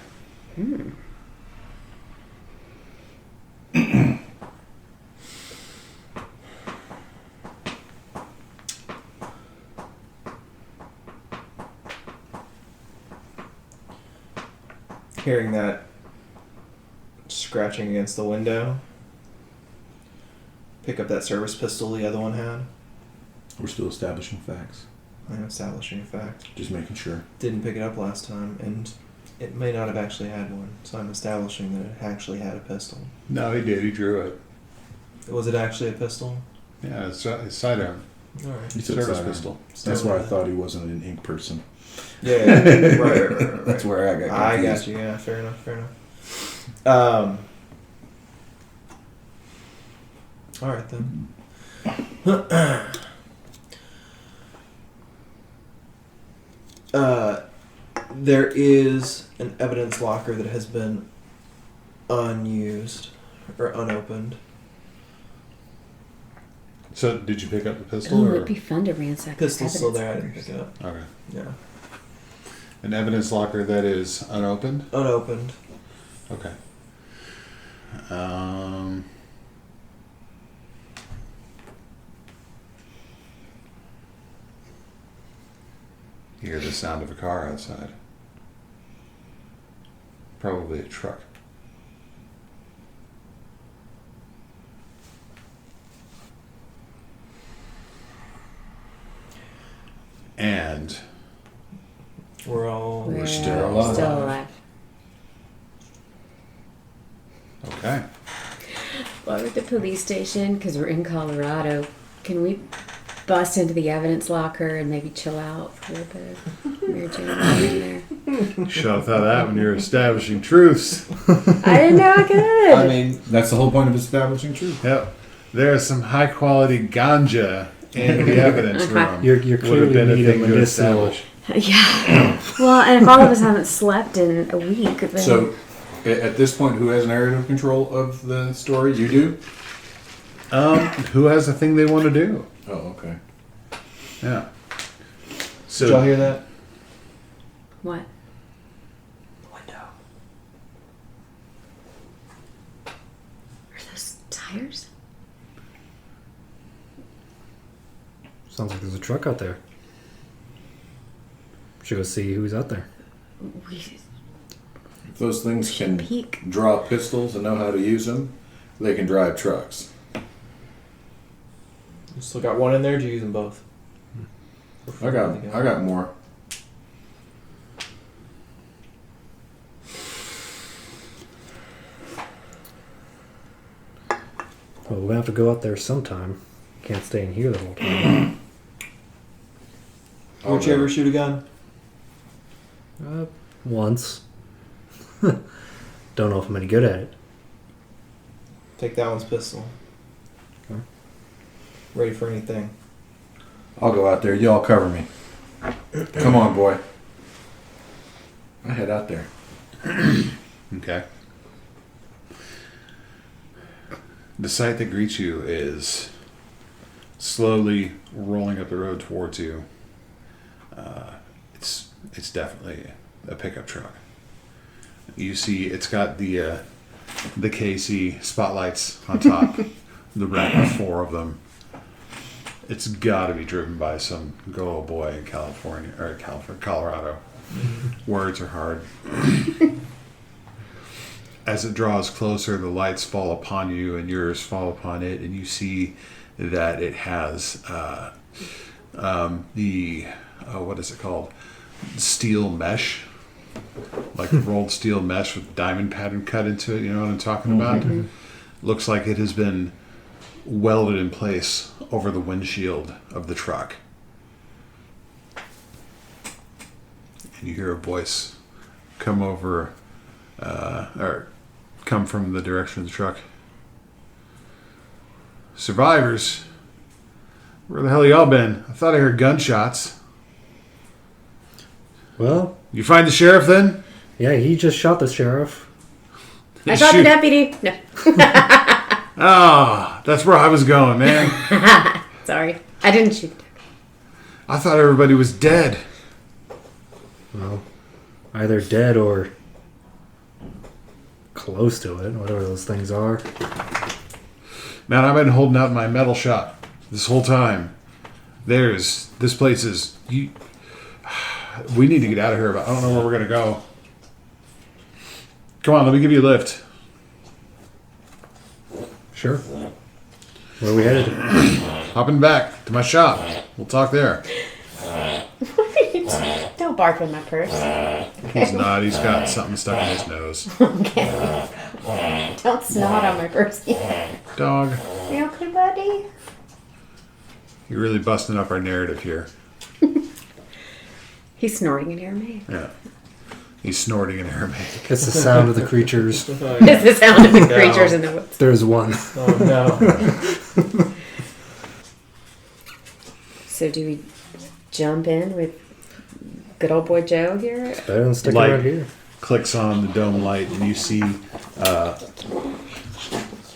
Hearing that scratching against the window. Pick up that service pistol the other one had. We're still establishing facts. I'm establishing a fact. Just making sure. Didn't pick it up last time, and it may not have actually had one, so I'm establishing that it actually had a pistol. No, he did. He drew it. Was it actually a pistol? Yeah, it's a sidearm. Alright. He said Service sidearm. pistol. That's why I thought he wasn't an ink person. Yeah, right. That's where I got confused. I got you, yeah, fair enough. Alright then. There is an evidence locker that has been unused or unopened. So, did you pick up the pistol? Oh, Or? it'd be fun to ransack the Pistol's still there, I evidence didn't pick it up. Okay. Yeah. An evidence locker that is unopened? Unopened. Okay. You hear the sound of a car outside. Probably a truck. And We're still alive. Still alive. okay. While we're at the police station, because we're in Colorado, can we bust into the evidence locker and maybe chill out for a little bit of Mary Jane in there? Shut up that when you're establishing truths. I didn't know I could. I mean, That's the whole point of establishing truth. Yep. There's some high quality ganja in the evidence room. You're Would have clearly been a need a thing to medicinal. establish. Yeah. Well, and if all of us haven't slept in a week, then So At this point, who has narrative control of the story? You do? Who has the thing they want to do? Oh, okay. Yeah. Did y'all So hear that? What? The window. Are those tires? Sounds like there's a truck out there. Should go see who's out there. We If those things can peek. draw pistols and know how to use them, they can drive trucks. You still got one in there? Or did you use them both? I got more. Well, we're gonna have to go out there sometime. Can't stay in here the whole time. Would you ever shoot a gun? Once. Don't know if I'm any good at it. Take that one's pistol. Okay. Ready for anything. I'll go out there. Y'all cover me. Come on, boy. I head out there. okay. The sight that greets you is slowly rolling up the road towards you. It's definitely a pickup truck. You see, it's got the KC spotlights on top, the rack of 4 of them. It's got to be driven by some good old boy in Colorado. Words are hard. As it draws closer, the lights fall upon you, and yours fall upon it, and you see that it has what is it called? Steel mesh, like rolled steel mesh with diamond pattern cut into it. You know what I'm talking about? Looks like it has been welded in place over the windshield of the truck. And you hear a voice come over, or come from the direction of the truck. Survivors? Where the hell y'all been? I thought I heard gunshots. Well, You find the sheriff then? yeah, he just shot the sheriff. I shot the deputy. No. Ah, that's where I was going, man. Sorry. I didn't shoot. I thought everybody was dead. Well, either dead or close to it, whatever those things are. Man, I've been holding out my metal shot this whole time. This place is... We need to get out of here, but I don't know where we're going to go. Come on, let me give you a lift. Sure. Where are we headed? Hopping back to my shop. We'll talk there. Don't bark in my purse. He's not. He's got something stuck in his nose. Okay. Don't snot on my purse. Dog. You okay, buddy? You're really busting up our narrative here. He's snorting in Aramaic. Yeah. He's snorting in Aramaic. It's the sound of the creatures. It's the sound of the creatures in the woods. There's one. Oh no. So do we jump in with good old boy Joe here? Better than sticking Light. right here. Clicks on the dome light, and you see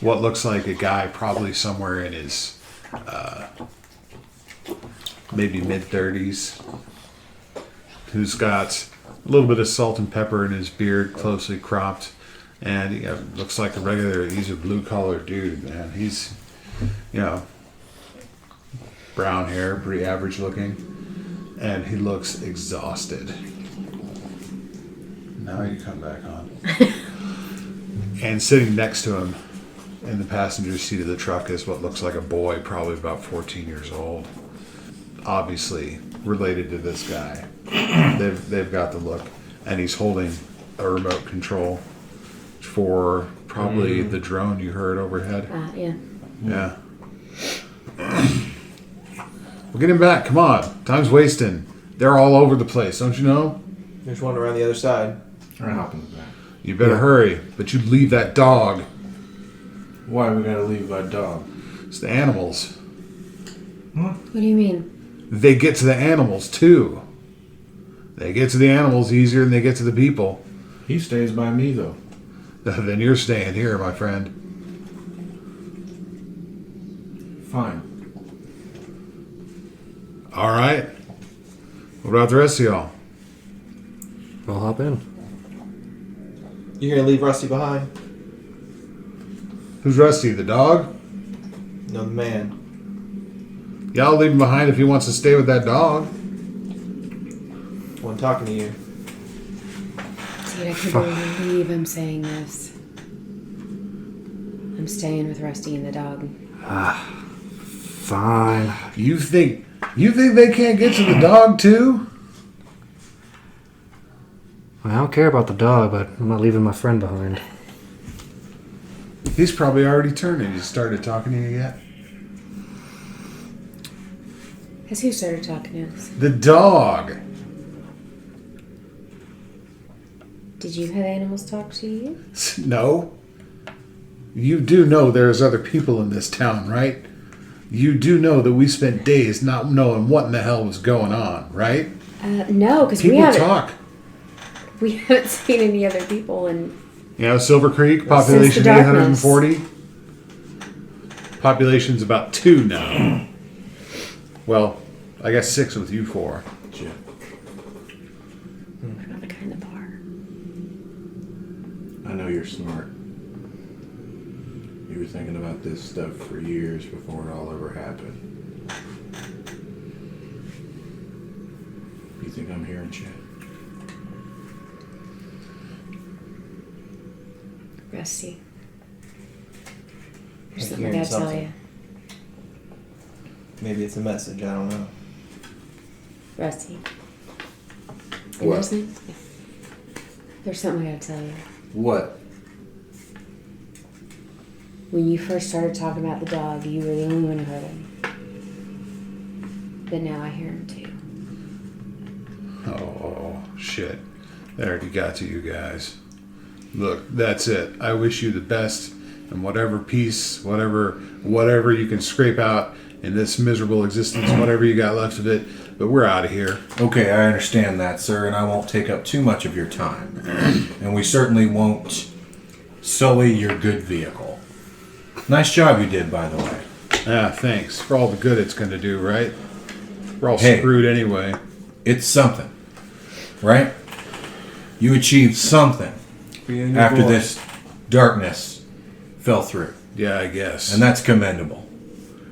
what looks like a guy probably somewhere in his maybe mid-30s, who's got a little bit of salt and pepper in his beard, closely cropped, and he looks like he's a blue-collar dude, man. He's, brown hair, pretty average looking, and he looks exhausted. Now you come back on. And sitting next to him in the passenger seat of the truck is what looks like a boy, probably about 14 years old. Obviously related to this guy. They've got the look. And he's holding a remote control for probably the drone you heard overhead. Yeah. Yeah. We'll get him back. Come on. Time's wasting. They're all over the place, don't you know? There's one around the other side. Or hop in the back. You better hurry. But you leave that dog. Why we gotta leave our dog? It's the animals. What do you mean? They get to the animals too. They get to the animals easier than they get to the people. He stays by me though. Then you're staying here, my friend. Fine. All right. What about the rest of y'all? I'll hop in. You're gonna leave Rusty behind? Who's Rusty, the dog? No, the man. Y'all leave him behind if he wants to stay with that dog. When talking to you. Dude, I can't believe I'm saying this. I'm staying with Rusty and the dog. Fine. You think they can't get to the dog too? I don't care about the dog, but I'm not leaving my friend behind. He's probably already turned. He started talking to you yet? Has who started talking to us? The dog. Did you have animals talk to you? No. You do know there's other people in this town, right? You do know that we spent days not knowing what in the hell was going on, right? No, because we People haven't. talk. We haven't seen any other people, and You know, Silver Creek, Since population the darkness. 840. Population's about 2 now. Well, I guess 6 with you 4. Shit. what about the guy in the bar? I know you're smart. You were thinking about this stuff for years before it all ever happened. You think I'm hearing shit? Rusty. There's I'm something I hearing gotta tell something. you. Maybe it's a message. I don't know. Rusty. You What? listening? Yeah. There's something I gotta tell you. What? When you first started talking about the dog, you were the only one who heard him. But now I hear him too. Oh, shit. They already got to you guys. Look, that's it. I wish you the best and whatever peace, whatever you can scrape out in this miserable existence, whatever you got left of it. But we're out of here. Okay, I understand that, sir, and I won't take up too much of your time. And we certainly won't sully your good vehicle. Nice job you did, by the way. Ah, thanks. For all the good it's going to do, right? We're all Hey. screwed anyway. It's something, right? You achieved something after this darkness fell through. Yeah, I guess. And that's commendable.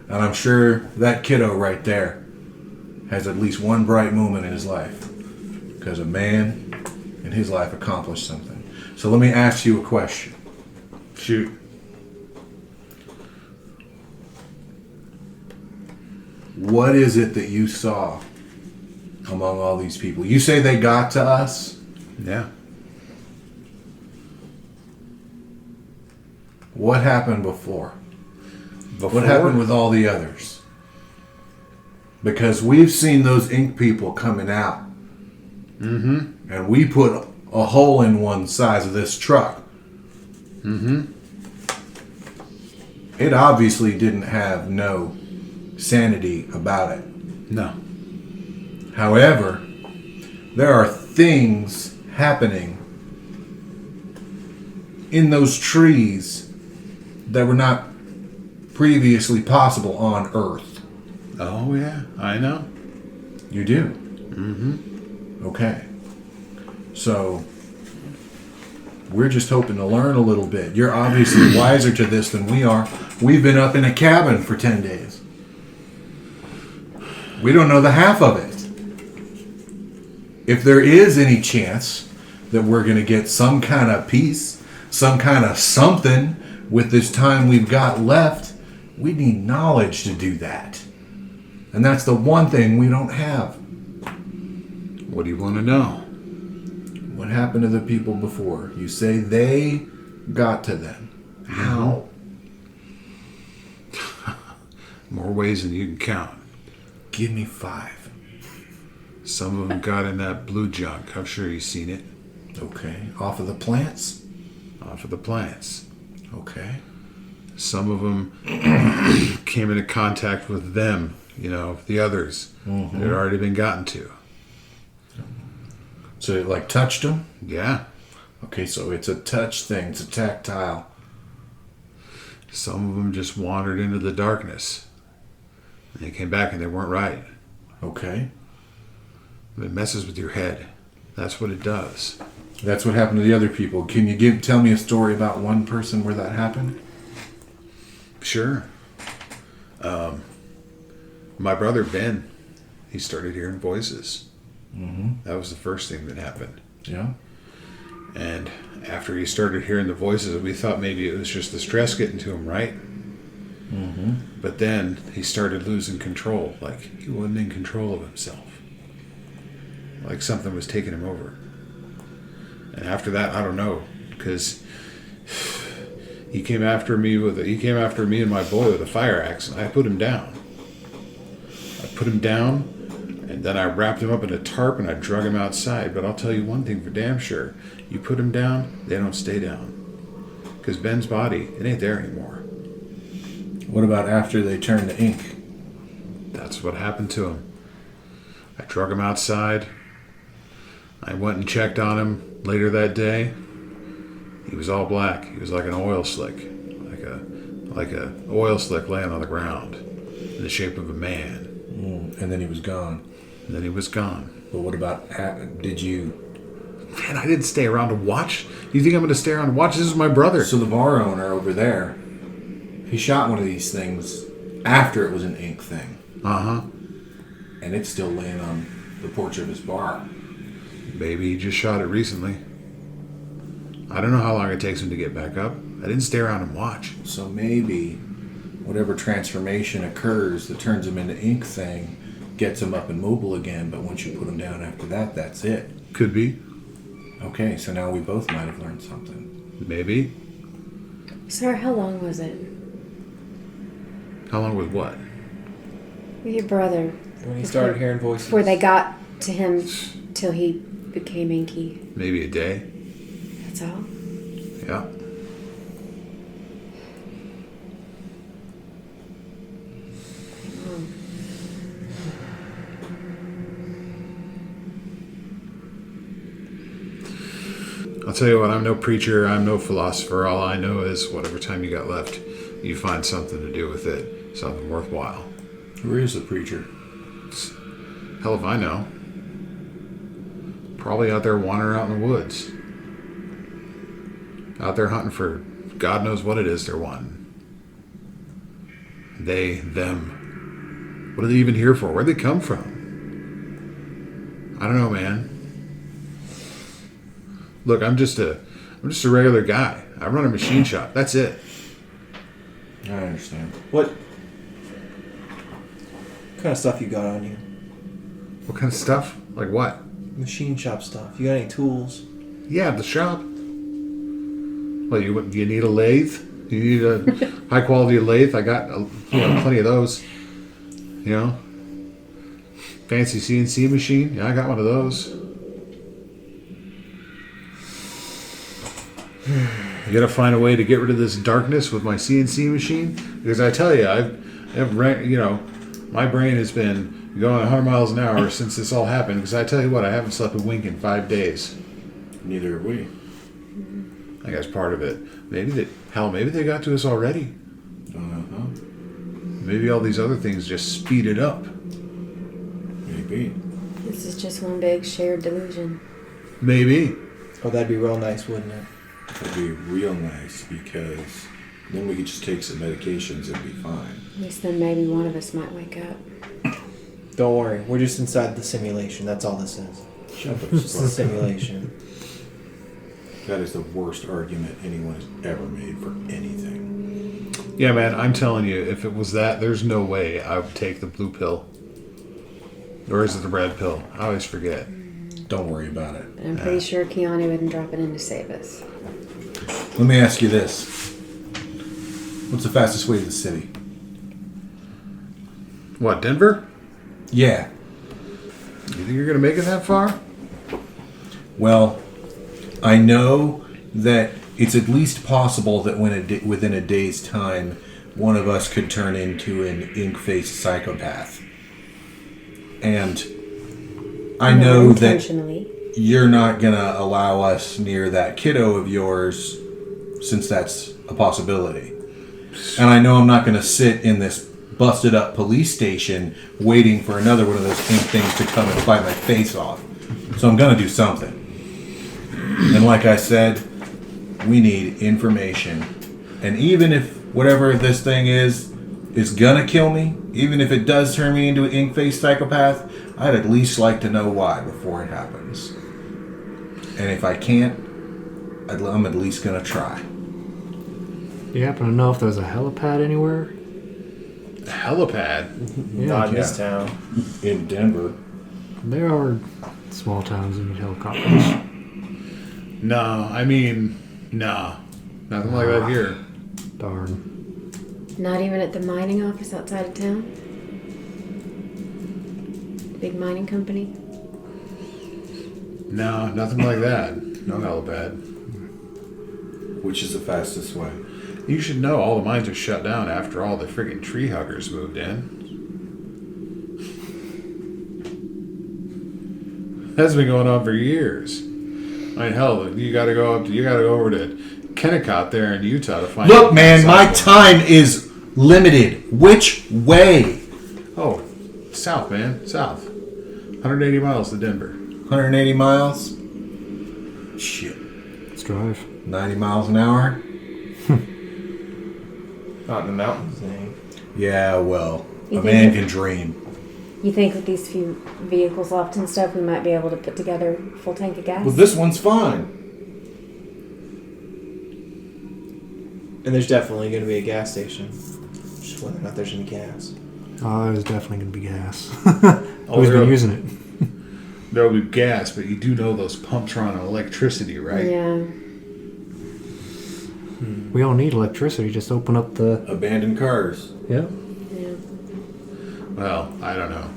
And I'm sure that kiddo right there has at least one bright moment in his life. Because a man in his life accomplished something. So let me ask you a question. Shoot. What is it that you saw among all these people? You say they got to us? Yeah. What happened before? Before? What happened with all the others? Because we've seen those ink people coming out. Mm-hmm. And we put a hole in one side of this truck. Mm-hmm. It obviously didn't have no sanity about it. No. However, there are things happening in those trees that were not previously possible on Earth. Oh, yeah. I know. You do? Mm-hmm. Okay. So, we're just hoping to learn a little bit. You're obviously wiser to this than we are. We've been up in a cabin for 10 days. We don't know the half of it. If there is any chance that we're going to get some kind of peace, some kind of something with this time we've got left, we need knowledge to do that. And that's the one thing we don't have. What do you want to know? What happened to the people before? You say they got to them. How? More ways than you can count. Give me 5. Some of them got in that blue junk. I'm sure you've seen it. Okay. Off of the plants? Off of the plants. Okay. Some of them came into contact with them, the others that had already been gotten to. So it like touched them? Yeah. Okay, so it's a touch thing. It's a tactile. Some of them just wandered into the darkness. And they came back and they weren't right. Okay. It messes with your head. That's what it does. That's what happened to the other people. Can you tell me a story about one person where that happened? Sure. My brother Ben, he started hearing voices. Mm-hmm. That was the first thing that happened. Yeah. And after he started hearing the voices, we thought maybe it was just the stress getting to him, right? Mm-hmm. But then he started losing control. Like he wasn't in control of himself. Like something was taking him over. And after that, I don't know, because he came after me and my boy with a fire axe, and I put him down. And then I wrapped him up in a tarp and I drug him outside. But I'll tell you one thing for damn sure: you put him down, they don't stay down. Because Ben's body, it ain't there anymore. What about after they turned to ink? That's what happened to him. I drug him outside. I went and checked on him later that day. He was all black. He was like an oil slick, like a oil slick laying on the ground, in the shape of a man. And then he was gone. And then he was gone. But what about? Did you? Man, I didn't stay around to watch. You think I'm going to stay around to watch? This is my brother. So the bar owner over there, he shot one of these things after it was an ink thing, and it's still laying on the porch of his bar. Maybe he just shot it recently. I don't know how long it takes him to get back up. I didn't stay around and watch. So maybe whatever transformation occurs that turns him into ink thing gets him up and mobile again, but once you put him down after that, that's it. Could be. Okay, so now we both might have learned something. Maybe. Sir, how long was it? How long was what? With your brother. When he started hearing voices. Before they got to him till he became inky. Maybe a day. That's all? Yeah. I'll tell you what, I'm no preacher, I'm no philosopher. All I know is whatever time you got left, you find something to do with it, something worthwhile. Who is the preacher? Hell if I know. Probably out there wandering out in the woods. Out there hunting for God knows what it is they're wanting. They, them. What are they even here for? Where'd they come from? I don't know, man. Look, I'm just a regular guy. I run a machine shop. That's it. I understand. What kind of stuff you got on you? What kind of stuff? Like what? Machine shop stuff. You got any tools? Yeah, the shop. Well, you need a lathe? You need a high quality lathe? I got plenty of those. You know, fancy CNC machine. Yeah, I got one of those. You gotta find a way to get rid of this darkness with my CNC machine, because I tell you, my brain has been going 100 miles an hour since this all happened. Because I tell you what, I haven't slept a wink in 5 days. Neither have we. I guess part of it. Maybe they got to us already. Maybe all these other things just speed it up. Maybe. This is just one big shared delusion. Maybe. Oh, that'd be real nice, wouldn't it? That'd be real nice, because then we could just take some medications and be fine. At least then maybe one of us might wake up. Don't worry, we're just inside the simulation. That's all this is. Shut up. It's a simulation. That is the worst argument anyone has ever made for anything. Yeah, man, I'm telling you, if it was that, there's no way I would take the blue pill. Or is it the red pill? I always forget. Don't worry about it. But I'm pretty sure Keanu wouldn't drop it in to save us. Let me ask you this. What's the fastest way to the city? What, Denver? Yeah. You think you're going to make it that far? Well, I know that it's at least possible that within a day's time, one of us could turn into an ink-faced psychopath. And I know that... Intentionally. you're not gonna allow us near that kiddo of yours, since that's a possibility. And I know I'm not gonna sit in this busted up police station waiting for another one of those pink things to come and bite my face off. So I'm gonna do something. And like I said, we need information. And even if whatever this thing is gonna kill me, even if it does turn me into an ink-faced psychopath, I'd at least like to know why before it happens. And if I can't, I'm at least gonna try. Do you happen to know if there's a helipad anywhere? A helipad? Not in this town. In Denver. There are small towns that need helicopters. No, I mean, no. Nothing like that here. Darn. Not even at the mining office outside of town? Big mining company? No, nothing like that. No helipad. Which is the fastest way? You should know all the mines are shut down after all the friggin' tree huggers moved in. That's been going on for years. I mean, hell, you gotta go over to Kennecott there in Utah to find. Look, man, my time is limited. Which way? Oh, south, man, south. 180 miles to Denver. 180 miles? Shit. Let's drive. 90 miles an hour? Not in the mountains, dang. Yeah, well, You a think man it- can dream. You think with these few vehicles left and stuff, we might be able to put together a full tank of gas? Well, this one's fine. And there's definitely going to be a gas station. Just whether or not there's any gas. Oh, there's definitely going to be gas. Oh, Who's been there- using it? There will be gas, but you do know those pumps run on electricity, right? Yeah. We don't need electricity. Just open up the... Abandoned cars. Yeah. Yeah. Well, I don't know.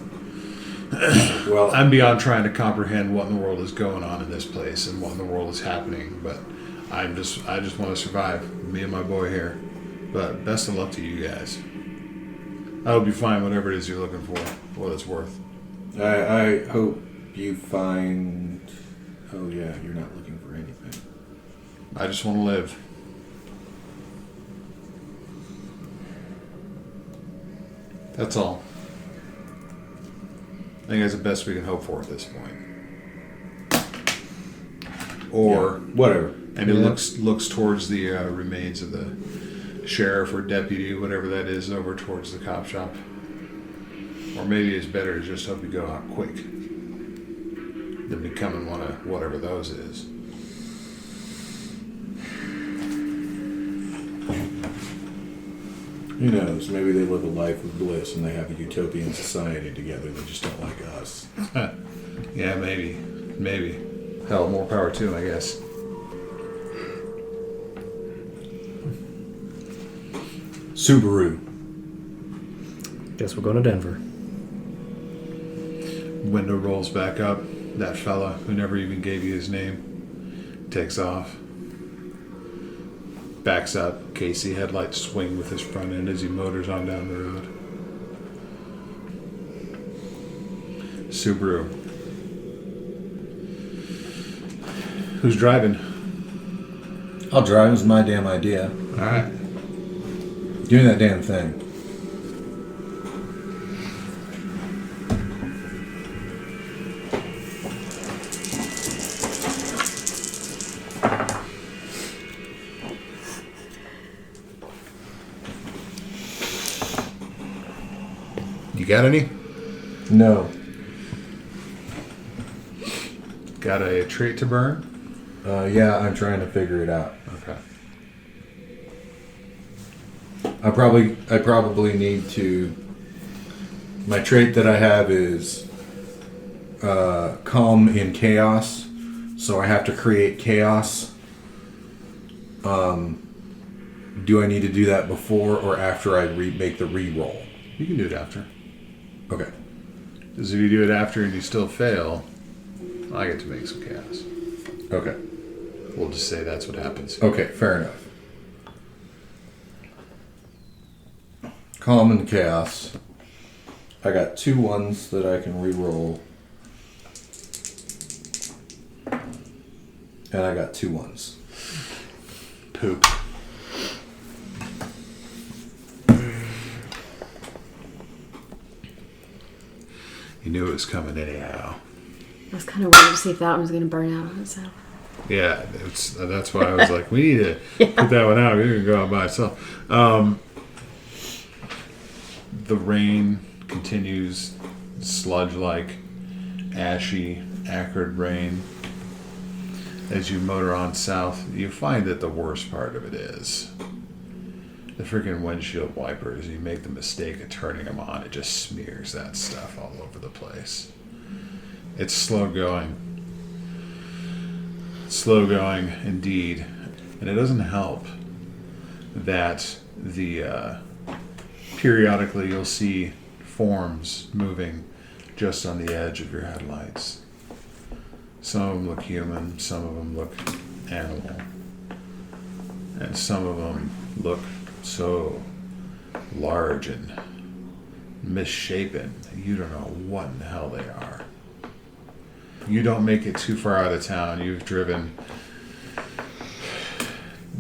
Well, I'm beyond trying to comprehend what in the world is going on in this place and what in the world is happening, but I just want to survive, me and my boy here. But best of luck to you guys. I hope you find whatever it is you're looking for, what it's worth. I hope you find... Oh, yeah, you're not looking for anything. I just want to live. That's all. I think that's the best we can hope for at this point. Or, Yeah, whatever. and it looks towards the remains of the sheriff or deputy, whatever that is, over towards the cop shop. Or maybe it's better to just hope you go out quick than becoming one of whatever those is. Who knows? Maybe they live a life of bliss and they have a utopian society together. They just don't like us. Yeah, maybe. Hell, more power to him, I guess. Subaru. Guess we're going to Denver. Window rolls back up. That fella who never even gave you his name takes off. Backs up. Casey headlights swing with his front end as he motors on down the road. Subaru. Who's driving? I'll drive. It's my damn idea. All right. Give me that damn thing. You got any? No. Got a trait to burn? Yeah, I'm trying to figure it out. Okay. I probably need to. My trait that I have is calm in chaos, so I have to create chaos. Do I need to do that before or after I make the re-roll? You can do it after. Okay. Because if you do it after and you still fail, I get to make some chaos. Okay. We'll just say that's what happens. Okay, fair enough. Calm and chaos. I got 2 ones that I can re-roll. And I got 2 ones. Poop. You knew it was coming anyhow. I was kind of waiting to see if that one was going to burn out on itself. Yeah, that's why I was like, we need to put that one out. We're going to go out by itself. The rain continues, sludge-like, ashy, acrid rain. As you motor on south, you find that the worst part of it is the freaking windshield wipers. You make the mistake of turning them on, it just smears that stuff all over the place. It's slow going. Slow going indeed. And it doesn't help that the periodically you'll see forms moving just on the edge of your headlights. Some of them look human, some of them look animal, and some of them look so large and misshapen that you don't know what in the hell they are. You don't make it too far out of town. You've driven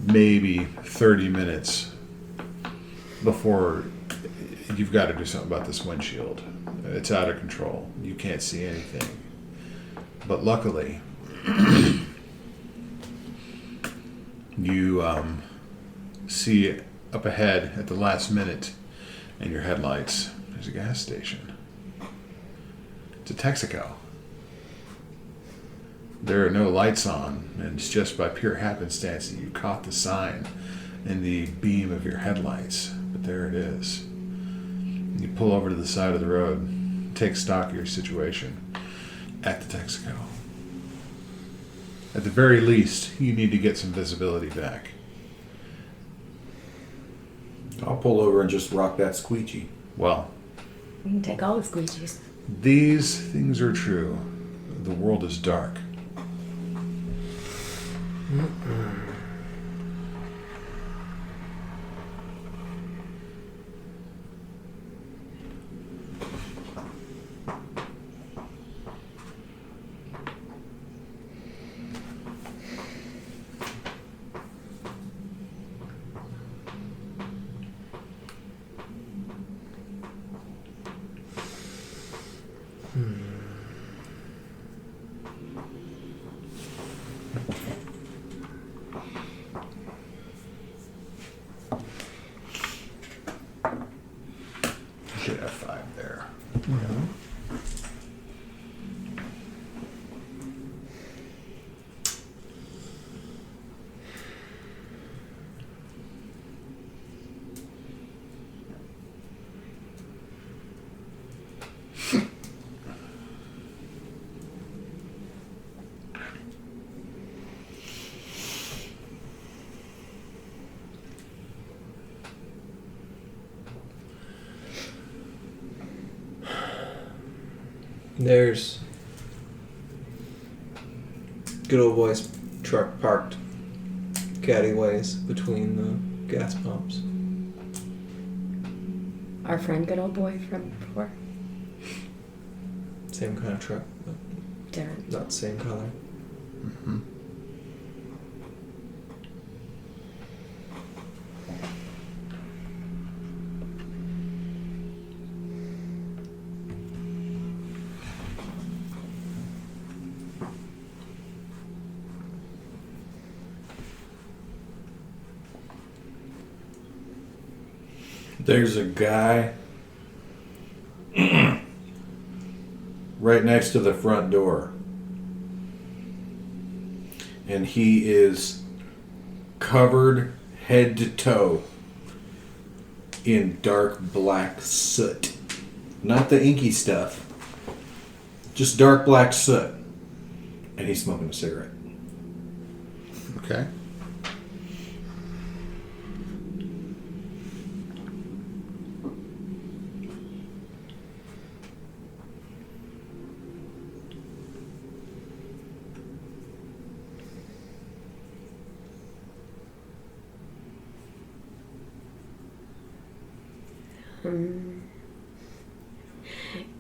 maybe 30 minutes before you've got to do something about this windshield. It's out of control. You can't see anything. But luckily, you see up ahead at the last minute in your headlights, there's a gas station. It's a Texaco. There are no lights on, and it's just by pure happenstance that you caught the sign in the beam of your headlights. But there it is. You pull over to the side of the road, take stock of your situation at the Texaco. At the very least, you need to get some visibility back. I'll pull over and just rock that squeegee. Well, We can take all the squeegees. these things are true. The world is dark. Should have 5 there. There's good old boy's truck parked caddyways between the gas pumps. Our friend, good old boy from before. Same kind of truck, but Different. not the same color. Mm-hmm. There's a guy right next to the front door. And he is covered head to toe in dark black soot. Not the inky stuff. Just dark black soot. And he's smoking a cigarette. Okay.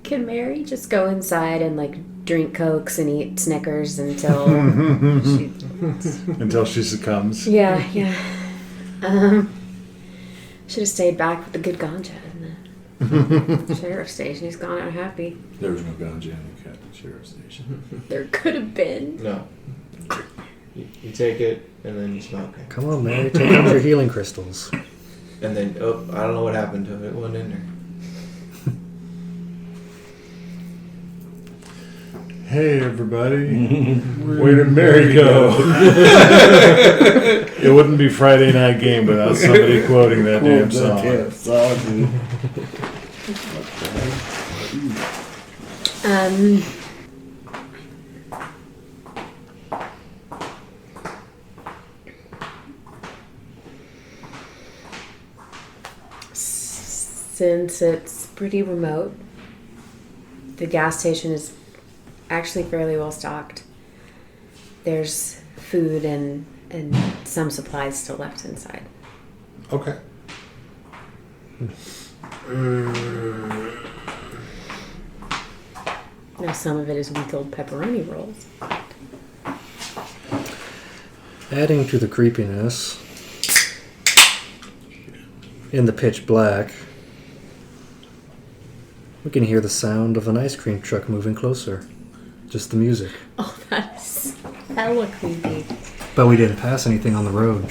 Can Mary just go inside and like drink Cokes and eat Snickers until she, Until she succumbs. yeah. Should have stayed back with the good ganja in the sheriff's station. He's gone out happy. There was no ganja in the sheriff's station. There could have been. No. You take it and then you smoke it. Come on, Mary, take out your healing crystals. And then, I don't know what happened to it. It wasn't in there. Hey, everybody. Where did Mary go? It wouldn't be Friday Night Game without somebody quoting that damn song. Since it's pretty remote, the gas station is actually fairly well stocked. There's food and some supplies still left inside. Okay. Now some of it is week old pepperoni rolls. Adding to the creepiness, in the pitch black, we can hear the sound of an ice cream truck moving closer. Just the music. Oh, that's hella creepy. But we didn't pass anything on the road.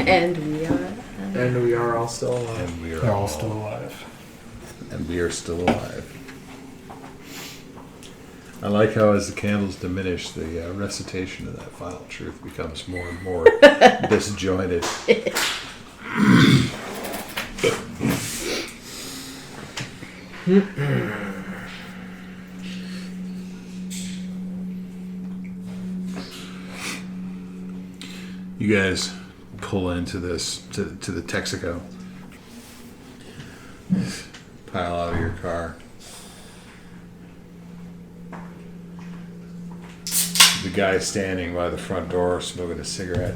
And we are. And we are all still alive. And we are They're all still alive. And we are still alive. I like how as the candles diminish, the recitation of that final truth becomes more and more disjointed. You guys pull into this to the Texaco. Pile out of your car. The guy standing by the front door smoking a cigarette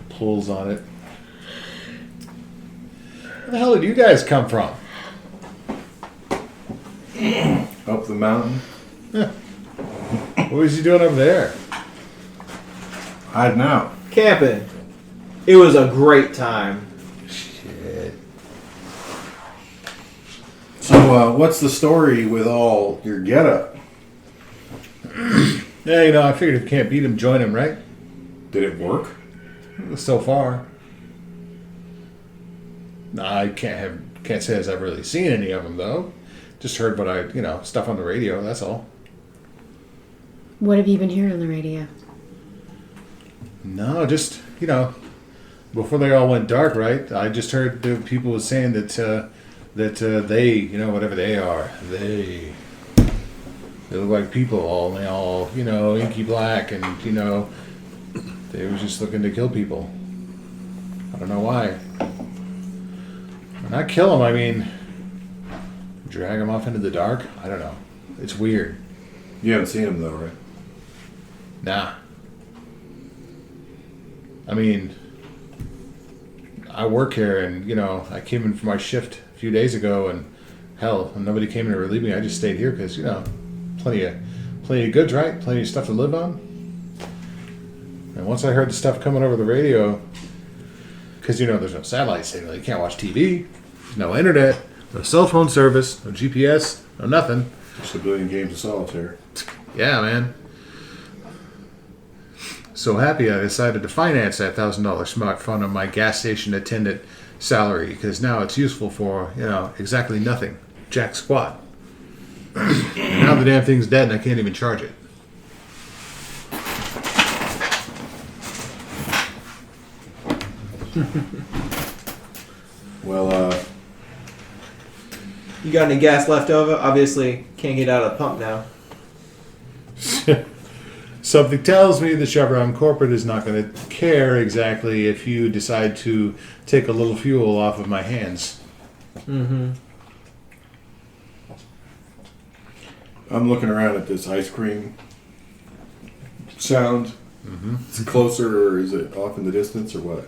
pulls on it. Where the hell did you guys come from? Up the mountain. What was he doing over there? Hiding out. Camping. It was a great time. Shit. So, what's the story with all your getup? Yeah, I figured if you can't beat him, join him, right? Did it work? So far. Nah, I can't say as I've really seen any of them though. Just heard what stuff on the radio. That's all. What have you been hearing on the radio? No, just before they all went dark, right? I just heard the people was saying that they, whatever they are, they look like people all, and they all, inky black, and they was just looking to kill people. I don't know why. Not kill them. I mean, drag them off into the dark. I don't know. It's weird. You haven't seen him though, right? Nah. I mean, I work here, and I came in for my shift a few days ago, and hell, when nobody came in to relieve me, I just stayed here because plenty of goods, right? Plenty of stuff to live on. And once I heard the stuff coming over the radio, because there's no satellite signal, you can't watch TV, there's no internet, no cell phone service, no GPS, no nothing. Just a billion games of solitaire. Yeah, man. So happy I decided to finance that $1,000 smartphone on my gas station attendant salary, because now it's useful for, exactly nothing. Jack squat. And now the damn thing's dead and I can't even charge it. Well, You got any gas left over? Obviously, can't get out of the pump now. Something tells me the Chevron corporate is not going to care exactly if you decide to take a little fuel off of my hands. Mm-hmm. I'm looking around at this ice cream sound. Mm-hmm. Is it closer, or is it off in the distance, or what?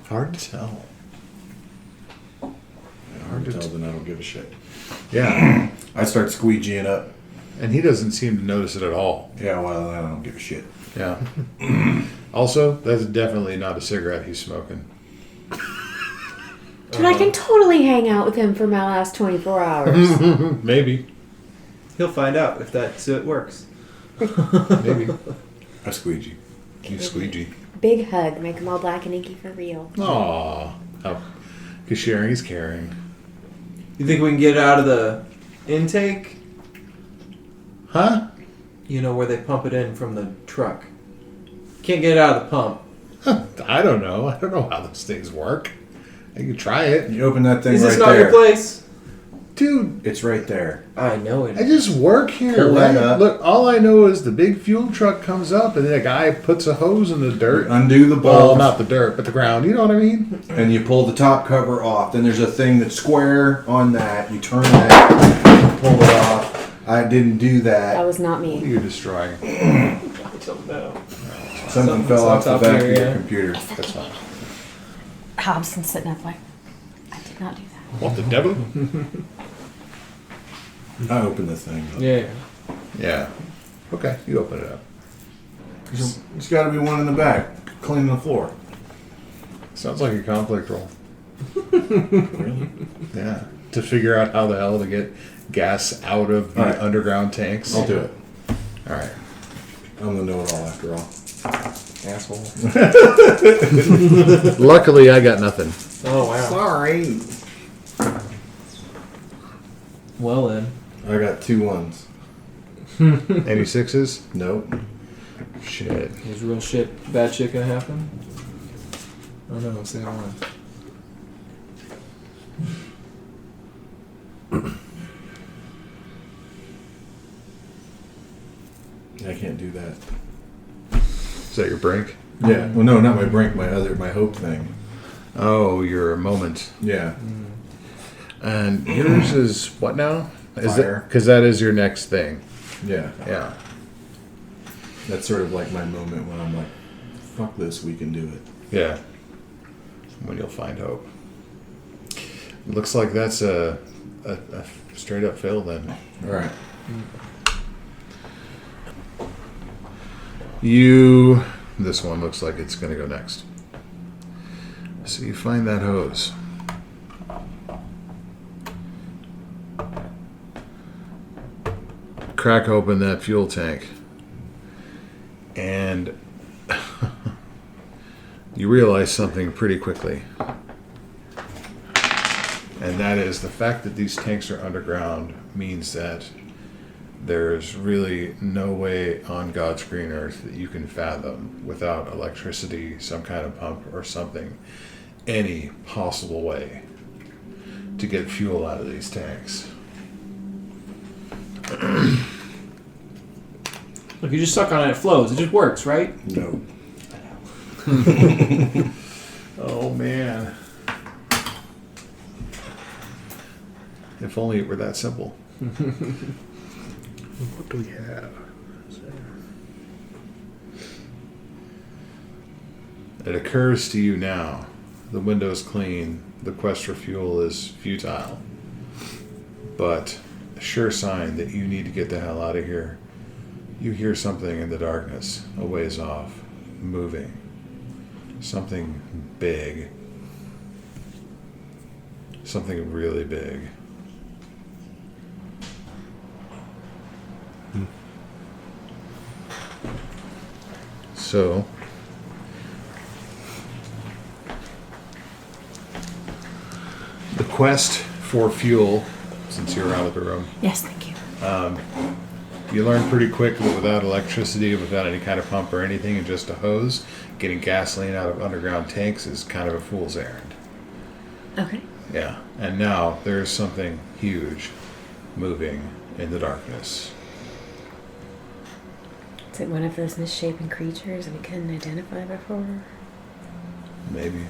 Hard to tell. until then I don't give a shit. Yeah. I start squeegeeing up. And he doesn't seem to notice it at all. Yeah, well, I don't give a shit. Yeah. Also, that's definitely not a cigarette he's smoking. Dude, I can totally hang out with him for my last 24 hours. Maybe. He'll find out if it works. Maybe. I squeegee. You squeegee. Big hug. Make them all black and inky for real. Aw. Oh. Because sharing is caring. You think we can get out of the intake? Huh? You know, where they pump it in from the truck. Can't get it out of the pump. I don't know. I don't know how those things work. I can try it. You open that thing Is right this not there. your place? Dude, It's right there. I know it. I just work here, Pull right? that up. Look, all I know is the big fuel truck comes up and then a guy puts a hose in the dirt. Undo the Well, bulb, not the dirt, but the ground. You know what I mean? and you pull the top cover off. Then there's a thing that's square on that. You turn that, pull it off. I didn't do That that. was not me. You're destroying. I don't know. Something Something's fell on off the top back here, of your yeah. computer. That's fine. Hobson's sitting up like, I did not do that. What, the devil? I opened the thing. Up. Yeah. Yeah. Okay, you open it up. There's got to be one in the back cleaning the floor. Sounds like a conflict roll. Really? Yeah. To figure out how the hell to get gas out of the Alright. underground tanks. I'll do it. All right. I'm the know-it-all after all. Asshole. Luckily, I got nothing. Oh, wow. Sorry. Well, then. I got 2 ones. Any sixes? Nope. Shit. Is real shit, bad shit gonna happen? Oh no, say I want. I can't do that. Is that your brink? Yeah. Well, no, not my brink. My hope thing. Oh, your moment. Yeah. And yours is what now? Is Fire. Because that is your next thing. Yeah. Yeah. That's sort of like my moment when I'm like, fuck this, we can do it. Yeah. When you'll find hope. Looks like that's a straight up fail then. All right. This one looks like it's going to go next. So you find that hose. Crack open that fuel tank. And you realize something pretty quickly. And that is the fact that these tanks are underground means that there's really no way on God's green earth that you can fathom without electricity, some kind of pump or something, any possible way to get fuel out of these tanks. Look, you just suck on it, it flows. It just works, right? No. Oh man. If only it were that simple. What do we have? It occurs to you now. The window's clean. The quest for fuel is futile. But a sure sign that you need to get the hell out of here. You hear something in the darkness, a ways off, moving. Something big. Something really big. So, the quest for fuel, since you're out of the room, Yes, thank you. you learn pretty quick that without electricity, without any kind of pump or anything, and just a hose, getting gasoline out of underground tanks is kind of a fool's errand. Okay. Yeah, and now there's something huge moving in the darkness. Is it one of those misshapen creatures we couldn't identify before? Maybe.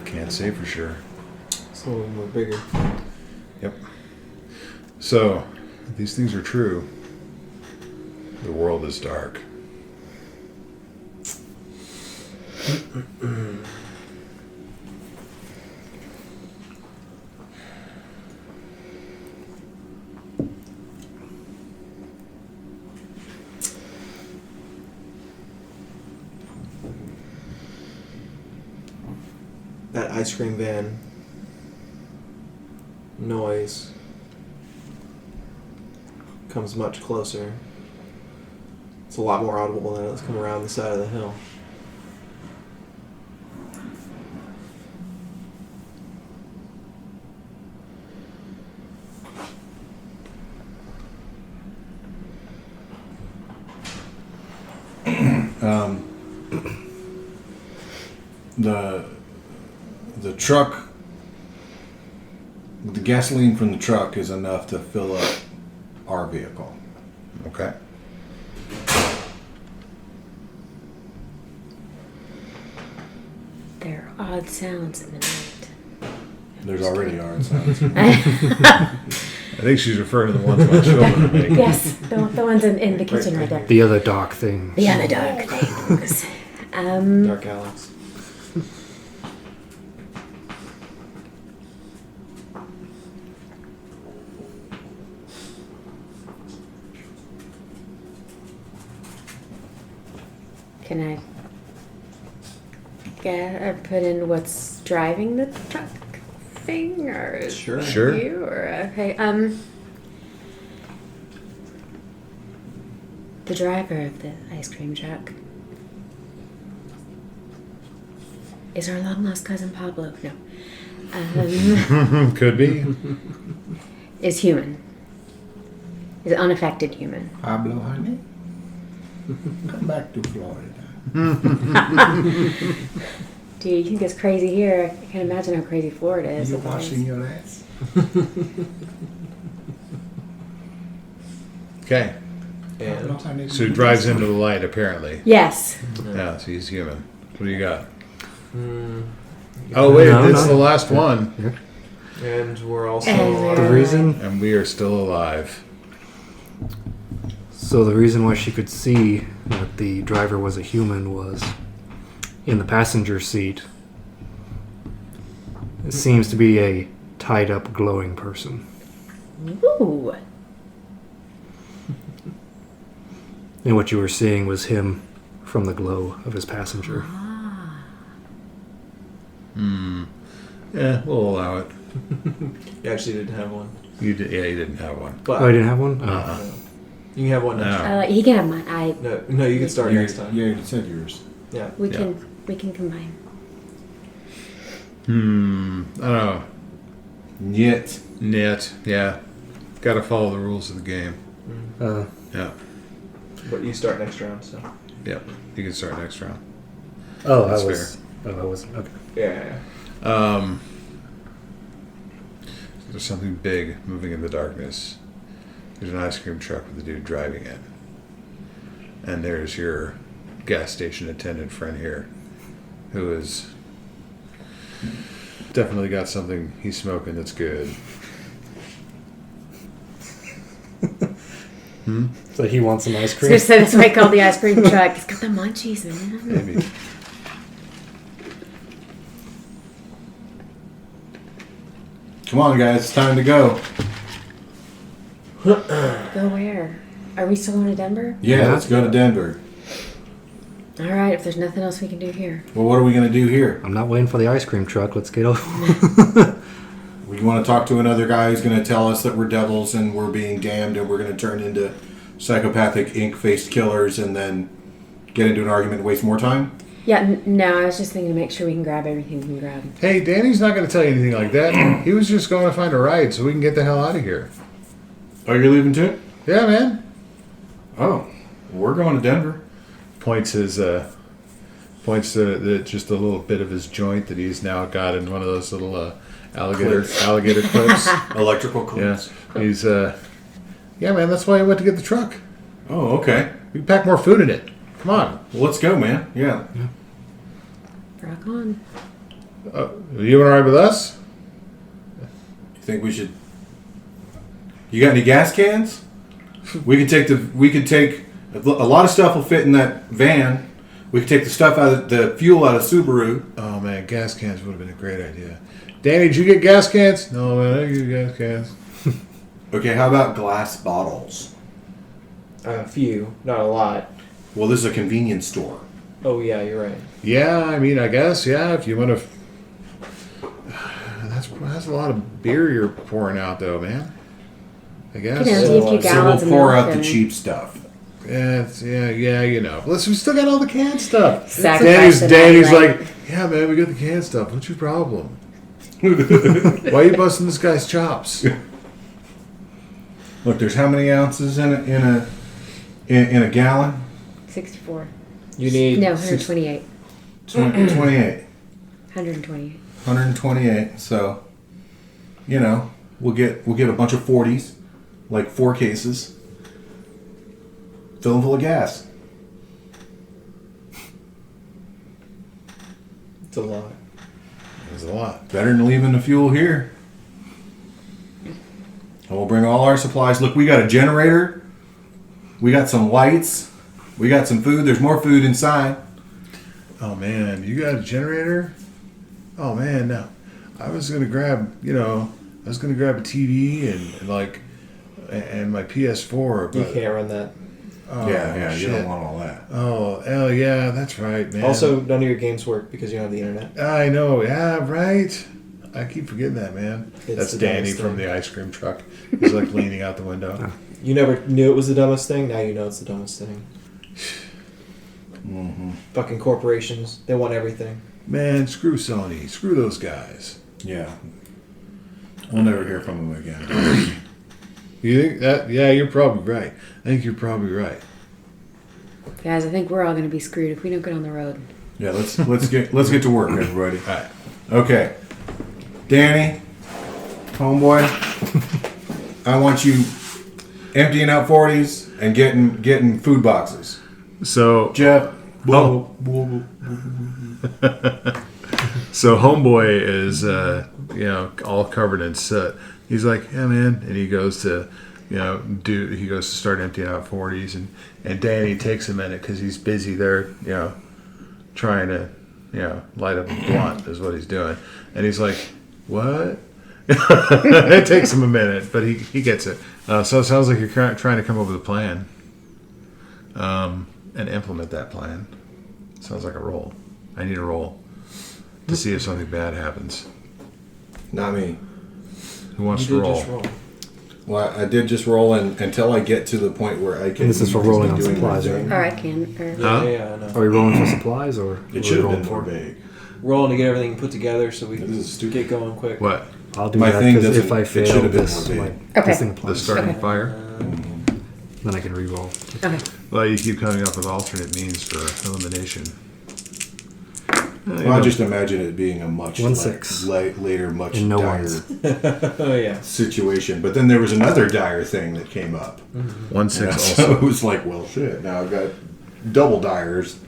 Can't say for sure. It's a little more bigger. Yep. So, if these things are true, the world is dark. that ice cream van noise comes much closer. It's a lot more audible than it's come around the side of the hill. The truck, the gasoline from the truck is enough to fill up our vehicle. Okay. There are odd sounds in the night. There's already ours. I think she's referring to the ones my children are making. Yes, the ones in the kitchen right there. The other dark thing. The other dark things. Dark Alex. Can I put in what's driving the truck thing, or is Sure. Sure. you, or okay? The driver of the ice cream truck is our long lost cousin Pablo. No, Could be. is human. Is unaffected human. Pablo, honey, come back to Florida. Dude, you think it's crazy here? I can't imagine how crazy Florida is. You with all washing this. your ass? Okay. And Pablo, honey, So he drives into the light, apparently. Yes. Yeah, so he's human. What do you got? Oh, wait, No, this is no. the last one. and we're also And The reason, And we are still alive. so the reason why she could see that the driver was a human was in the passenger seat. It seems to be a tied up, glowing person. Ooh. And what you were seeing was him from the glow of his passenger. Yeah, we'll allow it. you actually didn't have one, You did, yeah, you didn't have one. but Oh, I didn't have one? Oh. Uh-uh. you can have one next. No. He can have mine. No, you can start Yeah, next time. yeah, you said yours. Yeah. We Yeah. can combine. I don't know. Yet. Net, yeah. Got to follow the rules of the game. Yeah, But you start next round, so. yeah. You can start next round. Oh, That's I was. Oh, I wasn't. Okay. Yeah. There's something big moving in the darkness. There's an ice cream truck with a dude driving it. And there's your gas station attendant friend here, who is definitely got something he's smoking that's good. So he wants some ice I was cream? gonna say that's why I called the ice cream truck. It's got the munchies, man. Maybe. Come on, guys. It's time to go. Go where? Are we still going to Denver? Yeah, let's go to Denver. All right. If there's nothing else we can do here. Well, what are we going to do here? I'm not waiting for the ice cream truck. Let's get over. We want to talk to another guy who's going to tell us that we're devils and we're being damned and we're going to turn into psychopathic ink-faced killers and then get into an argument and waste more time? Yeah. No, I was just thinking to make sure we can grab everything we can grab. Hey, Danny's not going to tell you anything like that. He was just going to find a ride so we can get the hell out of here. Oh, you're leaving too? Yeah, man. Oh, we're going to Denver. Points to just a little bit of his joint that he's now got in one of those little alligator clips. Electrical Yeah, clips. he's yeah, man. That's why I went to get the truck. Oh, okay. We can pack more food in it. Come on. Well, let's go, man. Yeah. Rock on. You want to ride with us? You think we should? You got any gas cans? We could take a lot of stuff will fit in that van. We could take the stuff out of the fuel out of Subaru. Oh man, gas cans would have been a great idea. Danny, did you get gas cans? No, man, I didn't get gas cans. Okay, how about glass bottles? A few, not a lot. Well, this is a convenience store. Oh yeah, you're right. Yeah, I mean, I guess, yeah, if you want to Well, that's a lot of beer you're pouring out, though, man. I guess. You know, do a few So gallons we'll of pour milk out the and cheap stuff. Yeah, you know. Listen, we still got all the canned stuff. Sacrifice the Danny's night, right? like, yeah, man, we got the canned stuff. What's your problem? Why are you busting this guy's chops? Look, there's how many ounces in a gallon? 64. You need No, 128. 28. 128. 128. So, you know, we'll get a bunch of 40s, like 4 cases. Fill them full of gas. It's a lot. There's a lot. Better than leaving the fuel here. And we'll bring all our supplies. Look, we got a generator. We got some lights. We got some food. There's more food inside. Oh man, you got a generator? Oh man, no. I was gonna grab a TV and my PS4. You But, can't run that. oh, Yeah, you shit. don't want all that. Oh, hell yeah, that's right, man. Also, none of your games work because you don't have the internet. I know, yeah, right. I keep forgetting that, man. It's That's the Danny dumbest from thing. the ice cream truck. He's like leaning out the window. You never knew it was the dumbest thing. Now you know it's the dumbest thing. Mm-hmm. Fucking corporations. They want everything. Man, screw Sony. Screw those guys. Yeah. We'll never hear from them again. You think that? Yeah, you're probably right. I think you're probably right. Guys, I think we're all going to be screwed if we don't get on the road. Yeah, let's get to work, everybody. All right. Okay. Danny, homeboy, I want you emptying out 40s and getting food boxes. So, Jeff, so homeboy is, all covered in soot. He's like, yeah, man, and he goes to, start emptying out 40s, and Danny takes a minute because he's busy there, trying to, light up a blunt is what he's doing, and he's like, what? It takes him a minute, but he gets it. So it sounds like you're trying to come up with a plan, and implement that plan. Sounds like a roll. I need a roll to see if something bad happens. not me. Who wants You to did roll? just roll. Well, I did just roll until I get to the point where I can. And this is for rolling on doing supplies, my right? thing. Or I can. Or, Huh? Yeah, I know. Are we rolling for supplies or? It are should we have rolling been more for? vague. Rolling to get everything put together so we This can is stupid. get going quick. What? I'll do My that thing because if doesn't- I it should fail have been this, more my, vague. Okay. this thing The applies. starting Okay. fire? Then I can re-roll. okay. Well, you keep coming up with alternate means for elimination. Well, I just imagine it being a much 1-6. later, much And no dire ones. Oh yeah. situation. But then there was another dire thing that came up. 1-6 Yeah, also. so it was like, well, shit. Now I've got double dires.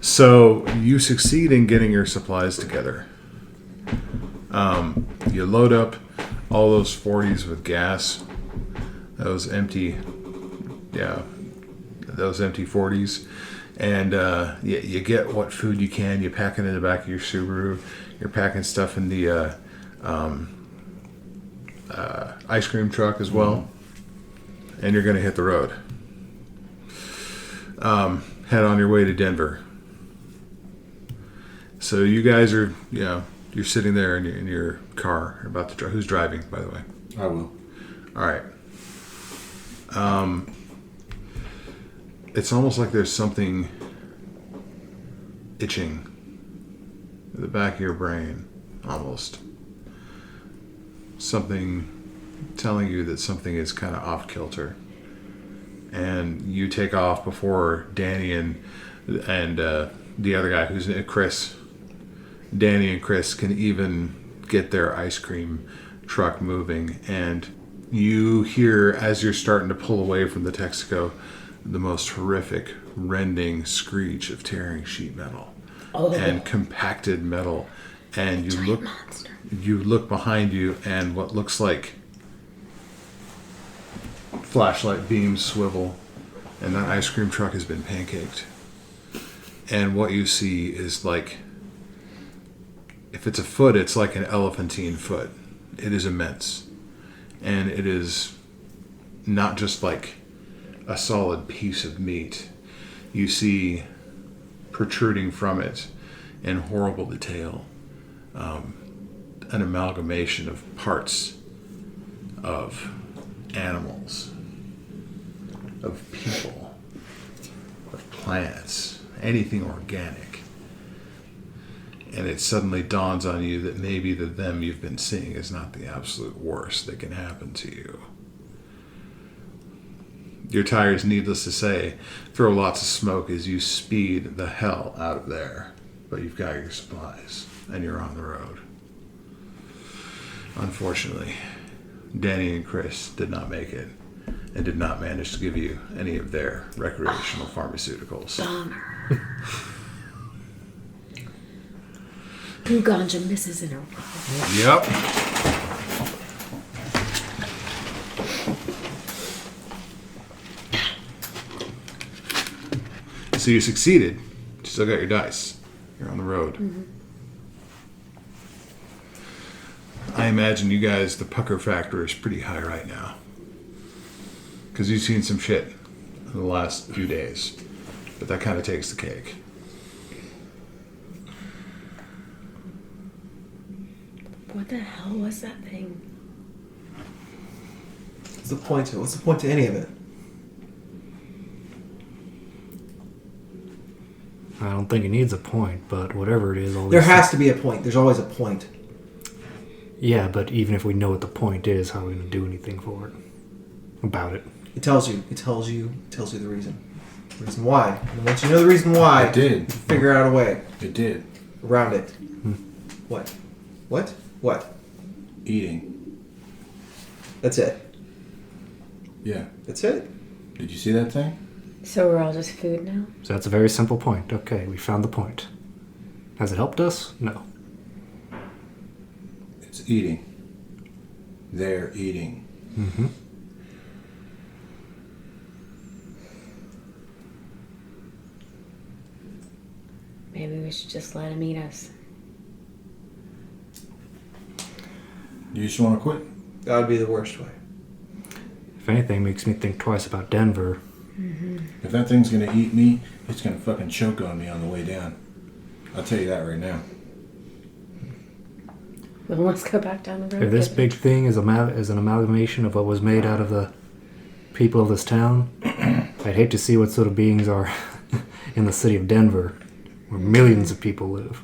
So you succeed in getting your supplies together. You load up all those 40s with gas. Those empty 40s. And you get what food you can. You pack it in the back of your Subaru. You're packing stuff in the ice cream truck as well. And you're going to hit the road. Head on your way to Denver. So you guys are, you're sitting there in your car about to drive. Who's driving, by the way? I will. All right. It's almost like there's something itching in the back of your brain, almost. Something telling you that something is kind of off kilter. And you take off before Danny and the other guy, who's Chris. Danny and Chris can even get their ice cream truck moving, and you hear, as you're starting to pull away from the Texaco, the most horrific rending screech of tearing sheet metal and compacted metal, and you look behind you, and what looks like flashlight beams swivel, and that ice cream truck has been pancaked. And what you see is like, if it's a foot, it's like an elephantine foot. It is immense. And it is not just like a solid piece of meat. You see protruding from it in horrible detail. An amalgamation of parts of animals, of people, of plants, anything organic. And it suddenly dawns on you that maybe the them you've been seeing is not the absolute worst that can happen to you. Your tires, needless to say, throw lots of smoke as you speed the hell out of there. But you've got your supplies, and you're on the road. Unfortunately, Danny and Chris did not make it, and did not manage to give you any of their recreational pharmaceuticals. Bummer. 2 ganja misses in a row. Yep. So you succeeded. You still got your dice. You're on the road. Mm-hmm. I imagine you guys, the pucker factor is pretty high right now. Because you've seen some shit in the last few days. But that kind of takes the cake. What the hell was that thing? What's the point to it? What's the point to any of it? I don't think it needs a point, but whatever it is, all There these has to be a point. There's always a point. Yeah, but even if we know what the point is, how are we going to do anything for it? About it. It tells you. It tells you the reason. The reason why. And once you know the reason why, It did. figure out a way It did. around it. What? What? What? Eating. That's it. Yeah. That's it. Did you see that thing? So we're all just food now? So that's a very simple point. Okay, we found the point. Has it helped us? No. It's eating. They're eating. Mm-hmm. Maybe we should just let him eat us. You just want to quit? That would be the worst way. If anything, makes me think twice about Denver. If that thing's gonna eat me, it's gonna fucking choke on me on the way down. I'll tell you that right now. Well, let's go back down the road. If this then. big thing is an amalgamation of what was made out of the people of this town, I'd hate to see what sort of beings are in the city of Denver, where millions of people live.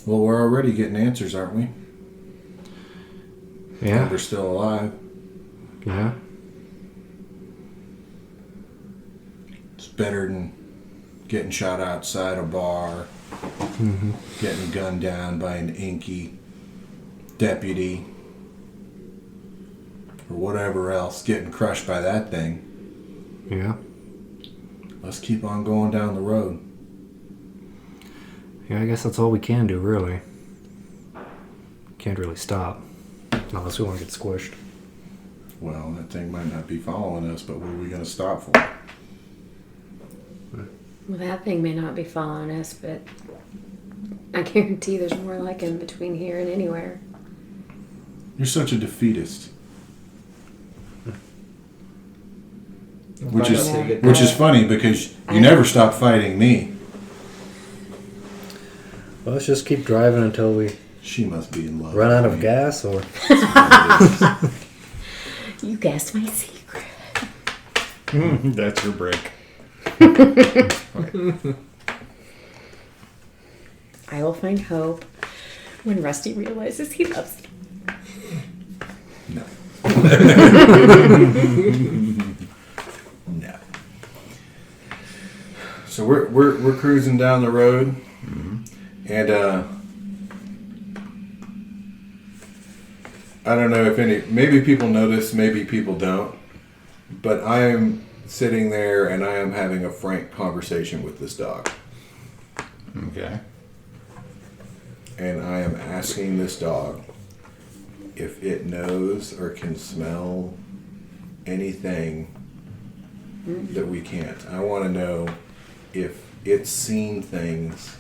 Well, we're already getting answers, aren't we? Yeah, We're still alive. yeah. It's better than getting shot outside a bar, Mm-hmm. getting gunned down by an inky deputy, or whatever else, getting crushed by that thing. Yeah. Let's keep on going down the road. Yeah, I guess that's all we can do, really. Can't really stop. Unless we want to get squished. Well, that thing might not be following us, but what are we going to stop for? Well, that thing may not be following us, but I guarantee there's more like him between here and anywhere. You're such a defeatist. We'll Which find is out till you get which there. is funny because you never stop fighting me. Well, let's just keep driving until we She must be in love. run out with of me. gas, or... You guessed my secret. That's your break. I will find hope when Rusty realizes he loves me. No. No. So we're cruising down the road, and I don't know if maybe people notice, maybe people don't, but I am sitting there and I am having a frank conversation with this dog, Okay. and I am asking this dog if it knows or can smell anything that we can't. I want to know if it's seen things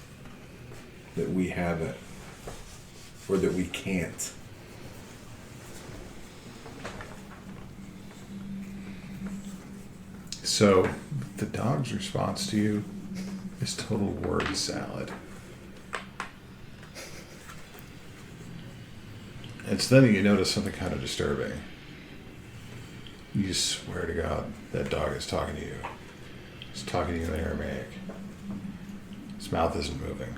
that we haven't or that we can't. So the dog's response to you It's total word salad. It's then you notice something kind of disturbing. You just swear to God that dog is talking to you. It's talking to you in Aramaic. His mouth isn't moving.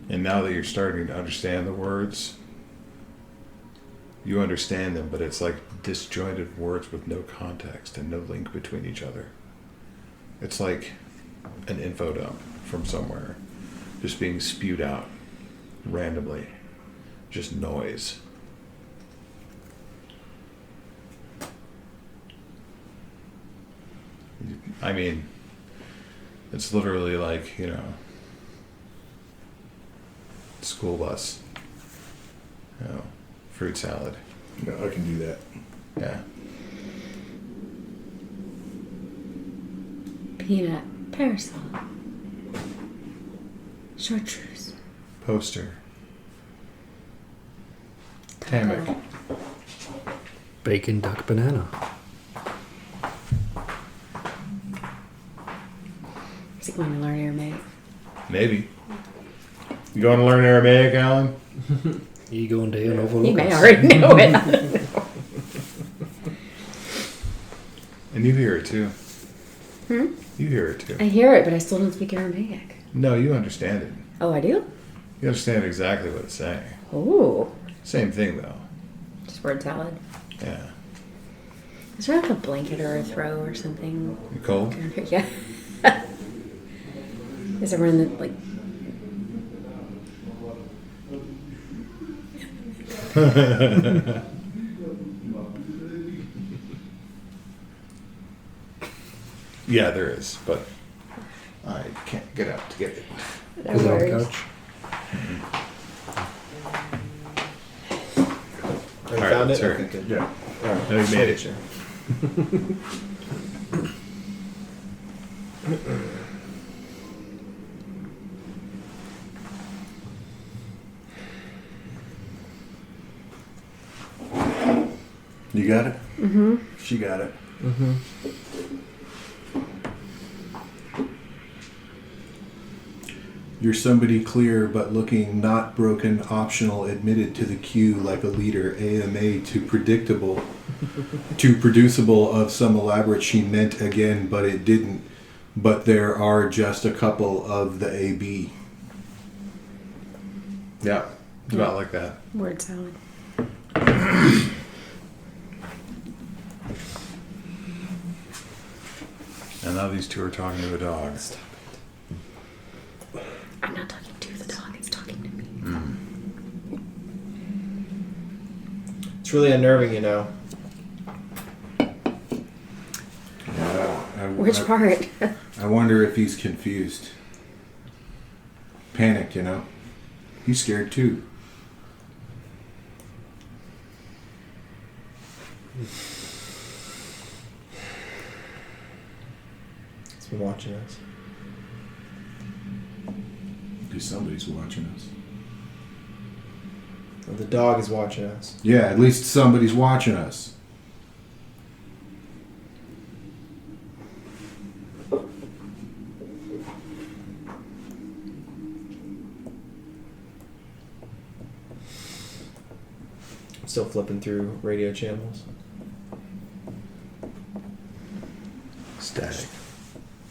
And now that you're starting to understand the words, you understand them, but it's like disjointed words with no context and no link between each other. It's like an info dump from somewhere, just being spewed out randomly. Just noise. I mean, it's literally like, school bus. Fruit salad. No, I can do that. Yeah. Peanut. Parasol. Chartreuse. Poster. Hammock. Bacon duck banana. Is he going to learn Aramaic? Maybe. You going to learn Aramaic, Alan? Ego and Deo Novo He may Locos. already know it. And you hear it too. Hmm? You hear it too. I hear it, but I still don't speak Aramaic. No, you understand it. Oh, I do? You understand exactly what it's saying. Oh. Same thing though. Just word salad. Yeah. Is there like a blanket or a throw or something? You cold? Yeah. Is everyone in the, like... Yeah, there is, but I can't get out to get it. No Is it on the worries. couch? Have you Alright, found it? sure. Okay, good. Yeah. All right. No, you made it. Sure. You got it? Mm-hmm. She got it. Mm-hmm. You're somebody clear but looking not broken, optional, admitted to the queue like a leader, AMA to predictable, to producible of some elaborate she meant again, but it didn't. But there are just a couple of the AB. Yeah. It's about like that. Word salad. And now these two are talking to a dog. I'm not talking to the dog, it's talking to me. It's really unnerving, Yeah, Which part? I wonder if he's confused. Panicked, He's scared too. It's been watching us. Because somebody's watching us. Well, the dog is watching us. Yeah, at least somebody's watching us. I'm still flipping through radio channels. Static.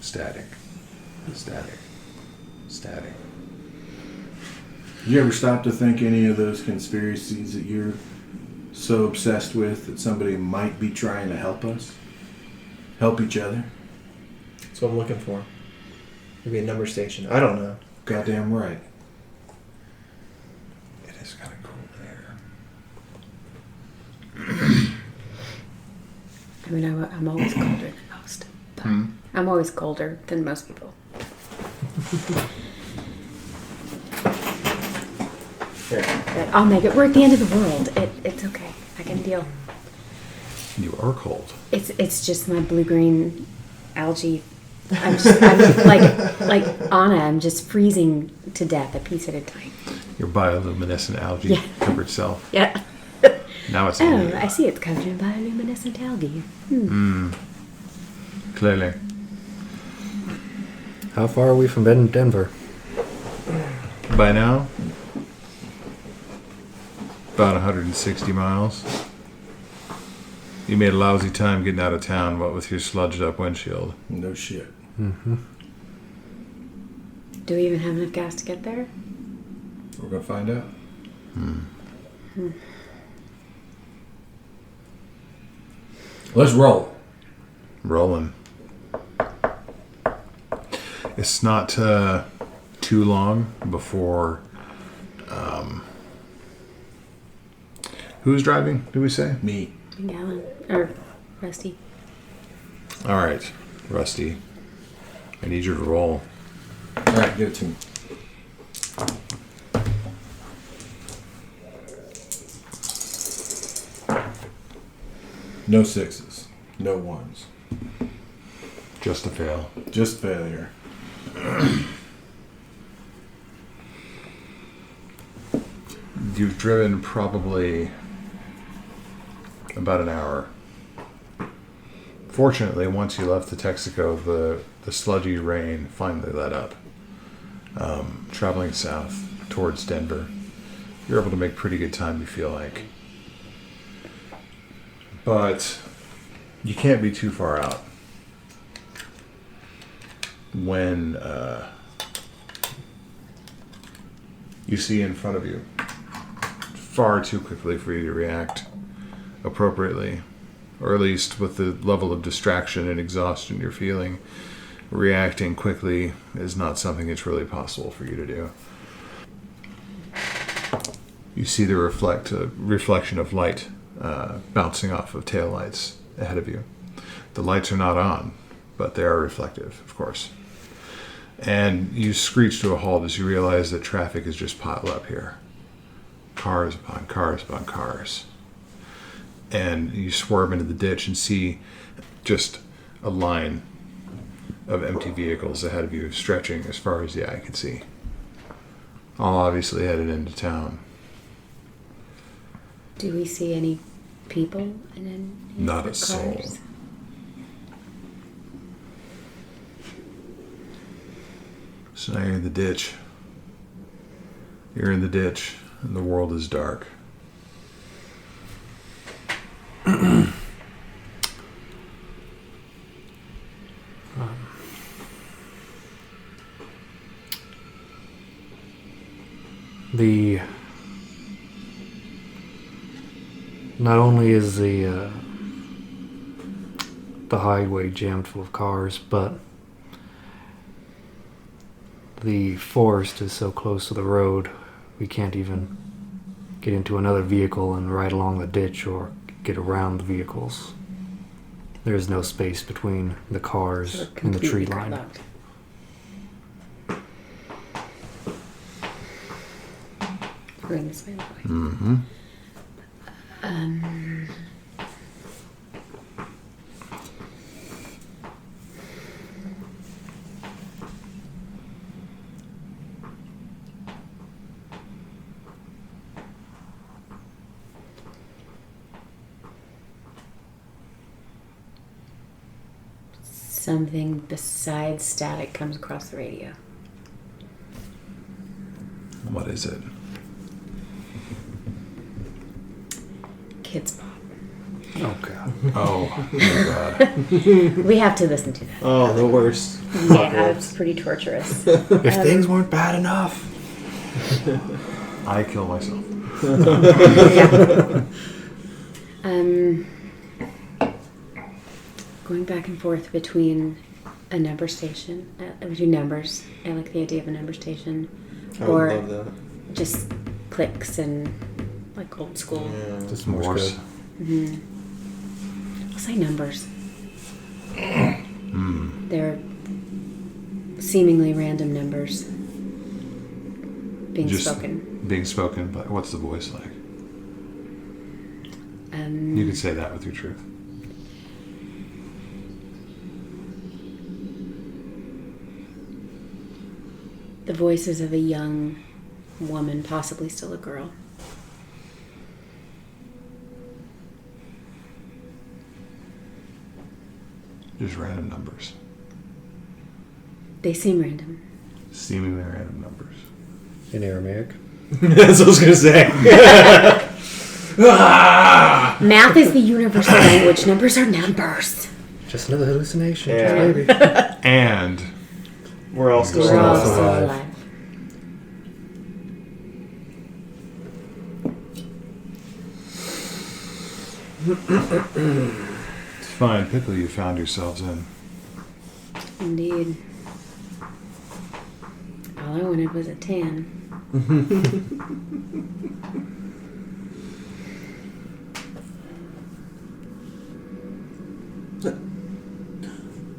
Static. Static. Static. You ever stop to think any of those conspiracies that you're so obsessed with that somebody might be trying to help us? Help each other? That's what I'm looking for. Maybe a number station. I don't know. Goddamn right. It is kind of cold there. I mean, I'm always colder than most. But I'm always colder than most people. Here. But I'll make it. We're at the end of the world. It's okay. I can deal. You are cold. It's just my blue-green algae. I'm like Anna. I'm just freezing to death, a piece at a time. Your bioluminescent algae Yeah. covered self. Yeah. Now it's Oh, you. I see. It's covered in bioluminescent algae. Clearly. How far are we from Denver? By now, about 160 miles. You made a lousy time getting out of town, what with your sludged up windshield. No shit. Mm-hmm. Do we even have enough gas to get there? We're gonna find out. Let's roll. Rolling. It's not too long before. Who's driving, did we say? Me. Gallon. Or Rusty. All right, Rusty. I need you to roll. All right, give it to me. No sixes. No ones. Just a fail. Just failure. You've driven probably about an hour. Fortunately, once you left the Texaco, the sludgy rain finally let up. Traveling south towards Denver, you're able to make pretty good time, you feel like. But you can't be too far out when you see in front of you, far too quickly for you to react appropriately, or at least with the level of distraction and exhaustion you're feeling. Reacting quickly is not something that's really possible for you to do. You see the reflection of light bouncing off of taillights ahead of you. The lights are not on, but they are reflective, of course. And you screech to a halt as you realize that traffic is just piled up here. Cars upon cars upon cars. And you swerve into the ditch and see just a line of empty vehicles ahead of you, stretching as far as the eye can see. All obviously headed into town. Do we see any people in any Not of the a soul. cars? So now you're in the ditch. You're in the ditch, and the world is dark. Not only is the highway jammed full of cars, but the forest is so close to the road we can't even get into another vehicle and ride along the ditch or get around the vehicles. There is no space between the cars So we're and the tree completely line. gridlocked. We're going this way. That way. Mm-hmm. Something besides static comes across the radio. What is it? Kids Pop. Oh god. Oh, my God. We have to listen to that. Oh, the worst. Yeah, it's pretty torturous. If things weren't bad enough. I kill myself. Going back and forth between a number station, between numbers. I like the idea of a number station. I Or would love that. just clicks and like old school. Yeah. Just Morse. I'll say numbers. They're seemingly random numbers being Just spoken. Being spoken, but what's the voice like? You can say that with your truth. The voices of a young woman, possibly still a girl. Just random numbers. They seem random. Seemingly random numbers. In Aramaic. That's what I was gonna say. Math is the universal language. Numbers are numbers. Just another hallucination. Yeah. Maybe. And We're all still We're all alive. still alive. alive. it's a fine pickle you found yourselves in. Indeed. All I wanted was a tan.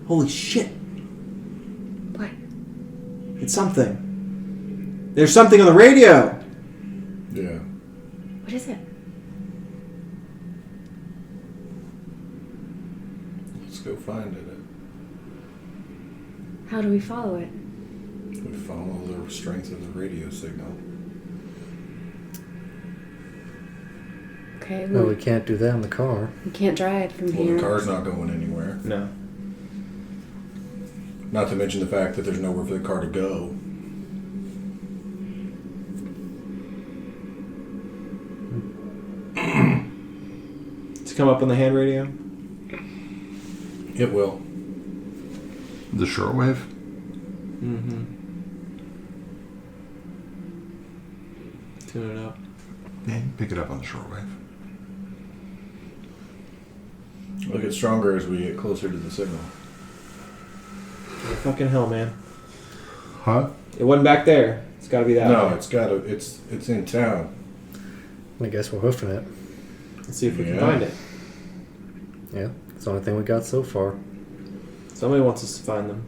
Holy shit! What? It's something. There's something on the radio. Yeah. What is it? Let's go find it. How do we follow it? We follow the strength of the radio signal. Okay, Well, we we can't do that in the car. can't drive from Well, here. the car's not going anywhere. No. Not to mention the fact that there's nowhere for the car to go. To come up on the hand radio. It will. The shortwave? Mm-hmm. Tune it up. Yeah, you pick it up on the shortwave. It'll get stronger as we get closer to the signal. Oh, fucking hell, man! Huh? It wasn't back there. It's got to be that. No, way. it's gotta. It's in town. I guess we're hoofing it. Let's see if we can Yeah. find it. Yeah, it's the only thing we got so far. Somebody wants us to find them.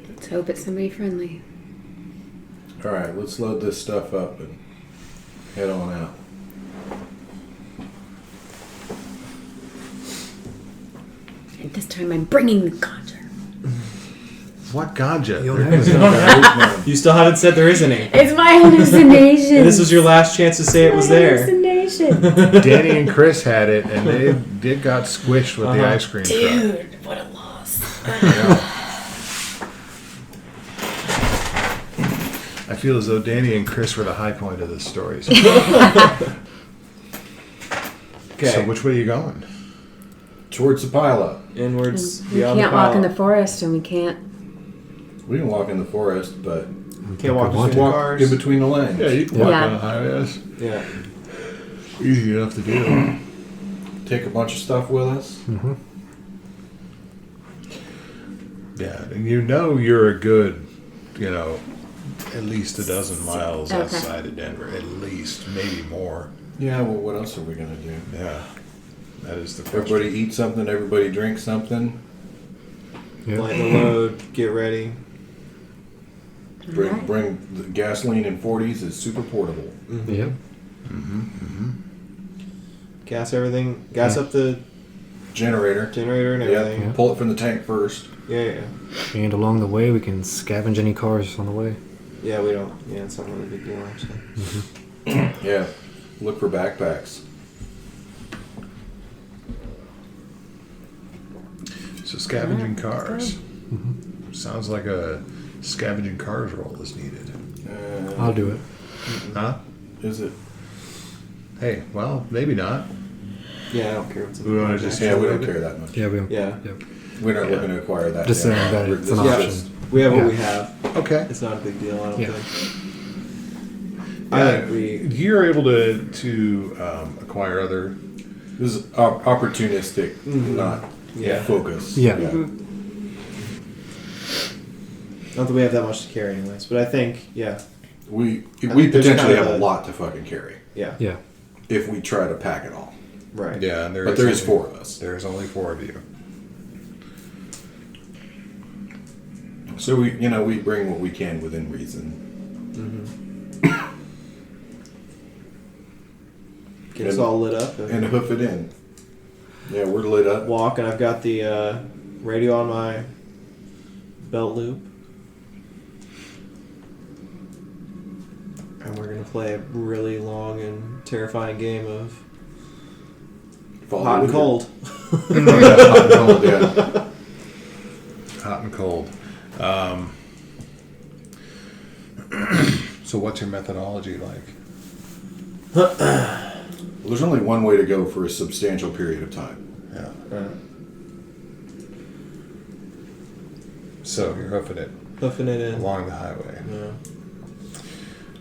Let's hope it's somebody friendly. All right, let's load this stuff up and head on out. And this time I'm bringing the ganja. What ganja? You still haven't said there is any. It's my hallucination. And this was your last chance to say it was there. Hallucination. Danny and Chris had it, and they got squished with the Uh-huh. ice cream truck. Dude, what a loss. I feel as though Danny and Chris were the high point of this story. So, Okay. so which way are you going? Towards the pileup. Inwards. We beyond can't the walk in the pile. forest, and we can't. We can walk in the forest, but Can't walk want between walk cars. in between the lanes. Yeah, you can walk Yeah. on the highways. Yeah. Easy enough to do. Take a bunch of stuff with us. Mm-hmm. Yeah, and you know you're a good, at least a dozen miles Okay. outside of Denver. At least, maybe more. Yeah, well, what else are we going to do? Yeah, that is the question. Everybody eat something, everybody drink something. Yeah. Lighten the load. Get ready. Alright. Bring the gasoline in 40s is super portable. Yep. Gas everything. Gas up the Generator. generator and everything. Yeah, pull it from the tank first. Yeah. And along the way, we can scavenge any cars on the way. Yeah, we don't. Yeah, it's not really a big deal, actually. Yeah, look for backpacks. So scavenging Yeah, cars. Sounds like a scavenging cars roll is needed. I'll do it. Huh? Is it? Hey, well, maybe not. Yeah, I don't care what's in We the wanna backpack. just- Yeah, we don't care that much. Yeah, we. Yeah. Yep. We're not Yeah. looking to acquire that. Just yet. saying that We're- it's this an is option. just- We have what Yeah. we have. Okay. It's not a big deal, I don't Yeah. think. Yeah, I think we. you're able to acquire other. This is opportunistic, Mhm. not Yeah. focus. Yeah. Not that we have that much to carry, anyways. But I think, yeah. We I we think there's potentially kind have of a a- lot to fucking carry Yeah. Yeah. if we try to pack it all. Right. Yeah, and But there is 4 of us. There's only 4 of you. So we bring what we can within reason. Get us all lit up. And hoof it in. Yeah, we're lit up. Walk, and I've got the radio on my belt loop. And we're going to play a really long and terrifying game of Follow hot and with cold. Hot and cold, yeah. Hot and cold. So what's your methodology like? Well, there's only one way to go for a substantial period of time. Yeah. So you're hoofing it Hoofing it in. along the highway. Yeah.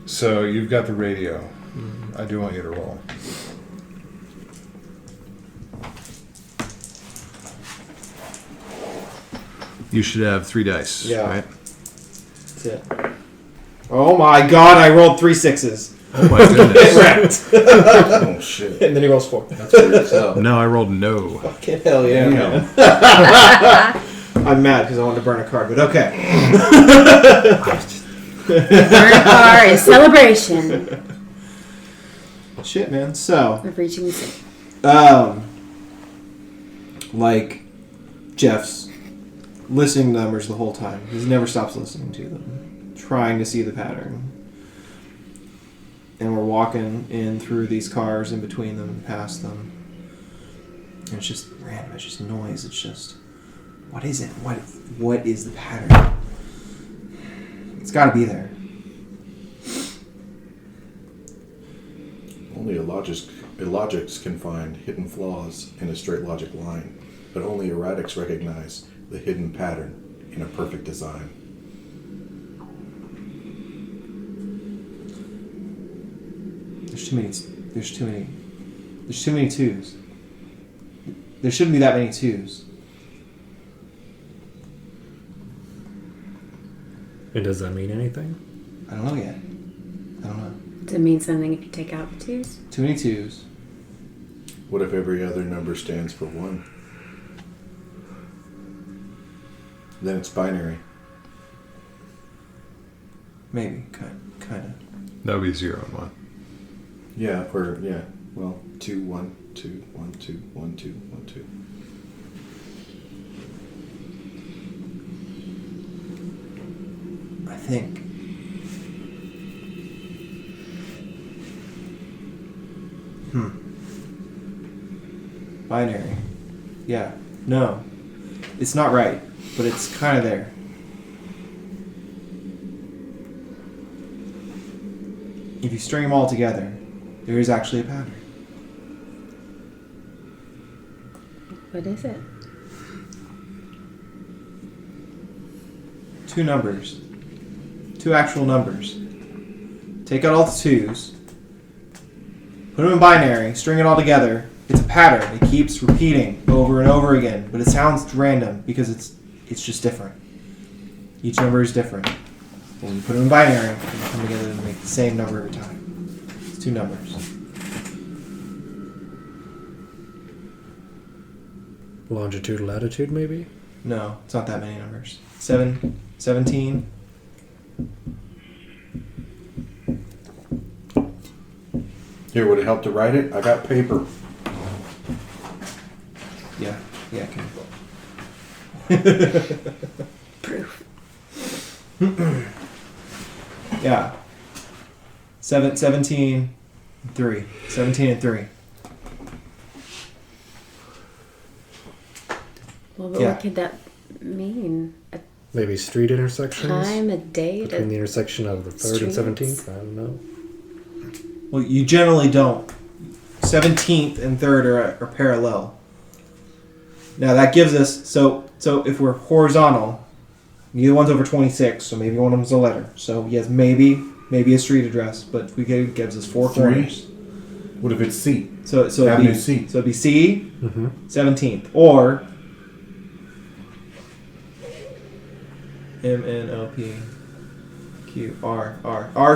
So you've got the radio. I do want you to roll. You should have 3 dice, Yeah. right? That's it. Oh my god, I rolled 3 6s. Oh my goodness. Wrecked. Oh shit. And then he rolls 4. That's weird as hell. No, I rolled no. Fucking hell yeah, Damn. man. I'm mad because I wanted to burn a card, but okay. Burn a car is celebration Shit, man. So, of reaching the city. like Jeff's listening to numbers the whole time. He never stops listening to them, trying to see the pattern. And we're walking in through these cars, in between them, past them. And it's just random. It's just noise. It's just, what is it? What is the pattern? It's got to be there. Only illogics can find hidden flaws in a straight logic line, but only erratics recognize the hidden pattern in a perfect design. There's too many twos. There shouldn't be that many twos. And does that mean anything? I don't know yet. I don't know. Does it mean something if you take out the twos? Too many twos. What if every other number stands for 1? Then it's binary. Maybe. Kind of. That would be 0 and 1. Yeah, or yeah. Well, 2, 1, 2, 1, 2, 1, 2, 1, 2. I think. Binary. Yeah. No. It's not right, but it's kind of there. If you string them all together, there is actually a pattern. What is it? 2 numbers. 2 actual numbers. Take out all the twos. Put them in binary. String it all together. It's a pattern. It keeps repeating over and over again, but it sounds random because it's just different. Each number is different. When you put them in binary, they come together and make the same number every time. It's 2 numbers. Longitude, latitude, maybe? No, it's not that many numbers. 17. Here, would it help to write it? I got paper. Yeah, can. Proof. Yeah. 17, 3. 17 and 3. Well, but Yeah. what could that mean? A Maybe street intersections? time, a date? Between the intersection of the 3rd and Streets. 17th? I don't know. Well, you generally don't. 17th and 3rd are parallel. Now that gives us so if we're horizontal, neither one's over 26, so maybe one of them's a letter. So yes, maybe a street address, but it gives us 4 Three. corners. What if it's C? So it'd Avenue be C. So it'd be C, Mm-hmm. 17th, or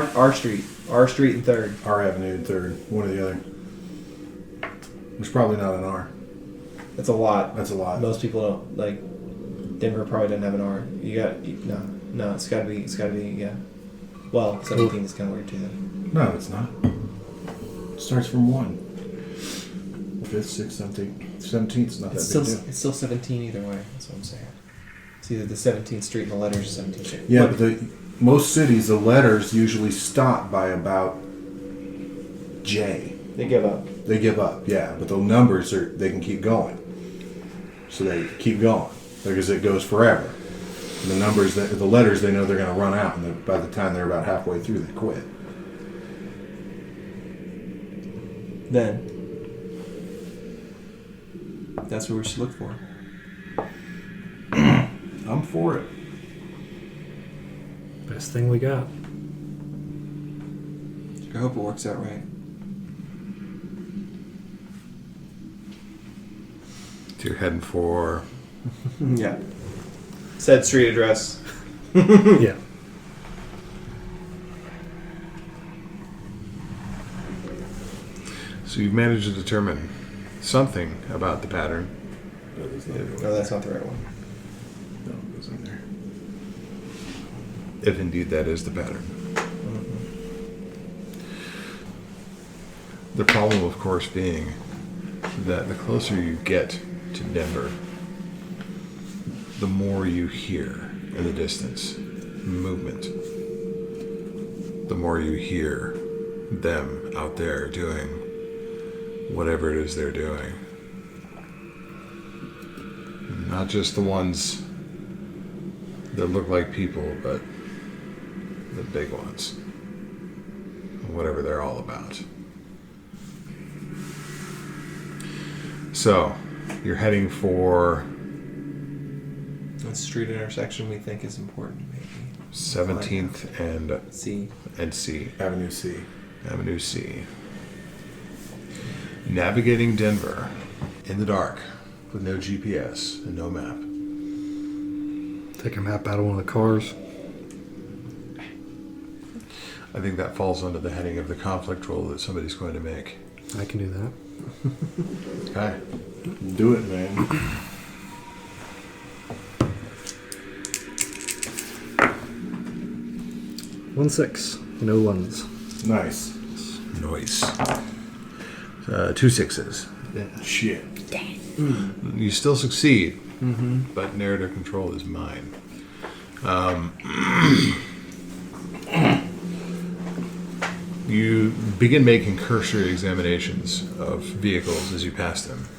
R Street and 3rd. R Avenue and 3rd. One or the other. There's probably not an R. That's a lot. That's a lot. Most people don't like. Denver probably doesn't have an R. You got no. It's gotta be yeah. Well, 17 is kind of weird too. Then. No, it's not. It starts from 1. 5th, 6th, 17th. 17th is not that big deal. It's still 17 either way. That's what I'm saying. It's either the 17th street and the letters 17th street. Yeah, but most cities, the letters usually stop by about J. They give up. They give up, yeah, but the numbers they can keep going. so they keep going because it goes forever. The letters, they know they're going to run out, and by the time they're about halfway through, they quit. Then that's what we should look for. I'm for it. Best thing we got. I hope it works out right. So you're heading for. Yeah. Said street address. Yeah. So you've managed to determine something about the pattern. No, that's not the right one. No, it goes in there. If indeed that is the pattern. The problem, of course, being that the closer you get to Denver, the more you hear in the distance movement. The more you hear them out there doing whatever it is they're doing. Not just the ones that look like people, but the big ones. Whatever they're all about. So, you're heading for That street intersection we think is important, maybe. 17th and C. C. Avenue C. Avenue C. Navigating Denver in the dark with no GPS and no map. Take a map out of one of the cars. I think that falls under the heading of the conflict roll that somebody's going to make. I can do that. Okay. Do it, man. One 6. No ones. Nice. Noise. 2 6s. Shit. You still succeed, but narrative control is mine. You begin making cursory examinations of vehicles as you pass them.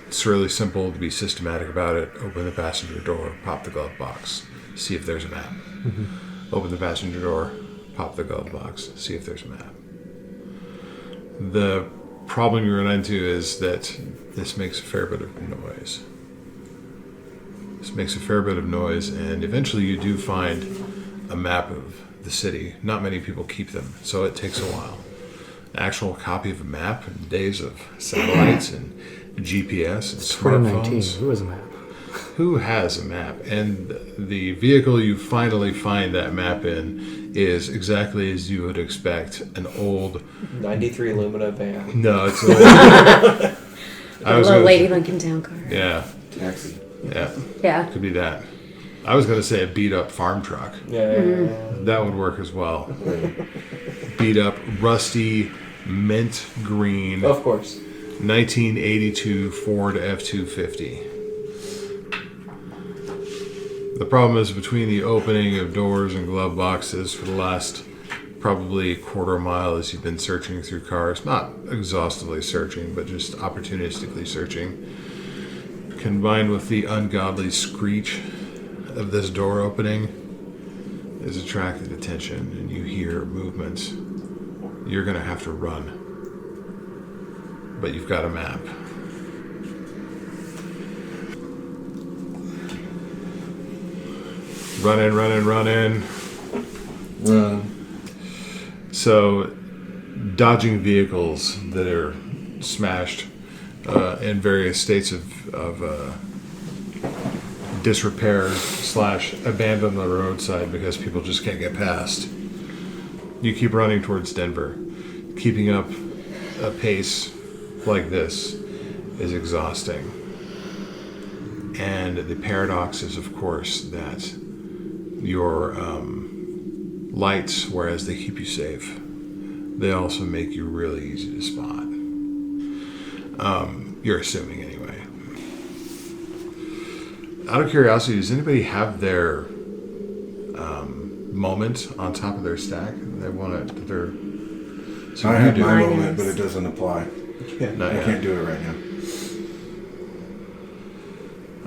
It's really simple to be systematic about it. Open the passenger door, pop the glove box, see if there's a map. Open the passenger door, pop the glove box, see if there's a map. The problem you run into is that this makes a fair bit of noise. And eventually you do find a map of the city. Not many people keep them, so it takes a while. An actual copy of a map and days of satellites and GPS and 2019. smartphones. Who has a map? Who has a map? And the vehicle you finally find that map in is exactly as you would expect. An old... 93 Lumina van. No, it's an old... A little Lady Lincoln Town car. Yeah, Taxi. yeah. Yeah. Could be that. I was going to say a beat-up farm truck. Yeah. That would work as well. Beat-up, rusty, mint green, Of course. 1982 Ford F-250. The problem is between the opening of doors and glove boxes for the last probably quarter mile as you've been searching through cars, not exhaustively searching, but just opportunistically searching, combined with the ungodly screech of this door opening, has attracted attention, and you hear movements. You're going to have to run. But you've got a map. Run in. Run. So, dodging vehicles that are smashed in various states of disrepair / abandoned on the roadside because people just can't get past. You keep running towards Denver. Keeping up a pace like this is exhausting. And the paradox is, of course, that your lights, whereas they keep you safe, they also make you really easy to spot. You're assuming anyway. Out of curiosity, does anybody have their moment on top of their stack? They want it. They're. So I you have do. my Mine moment, is- but it doesn't apply. Yeah. Not I yet. can't do it right now.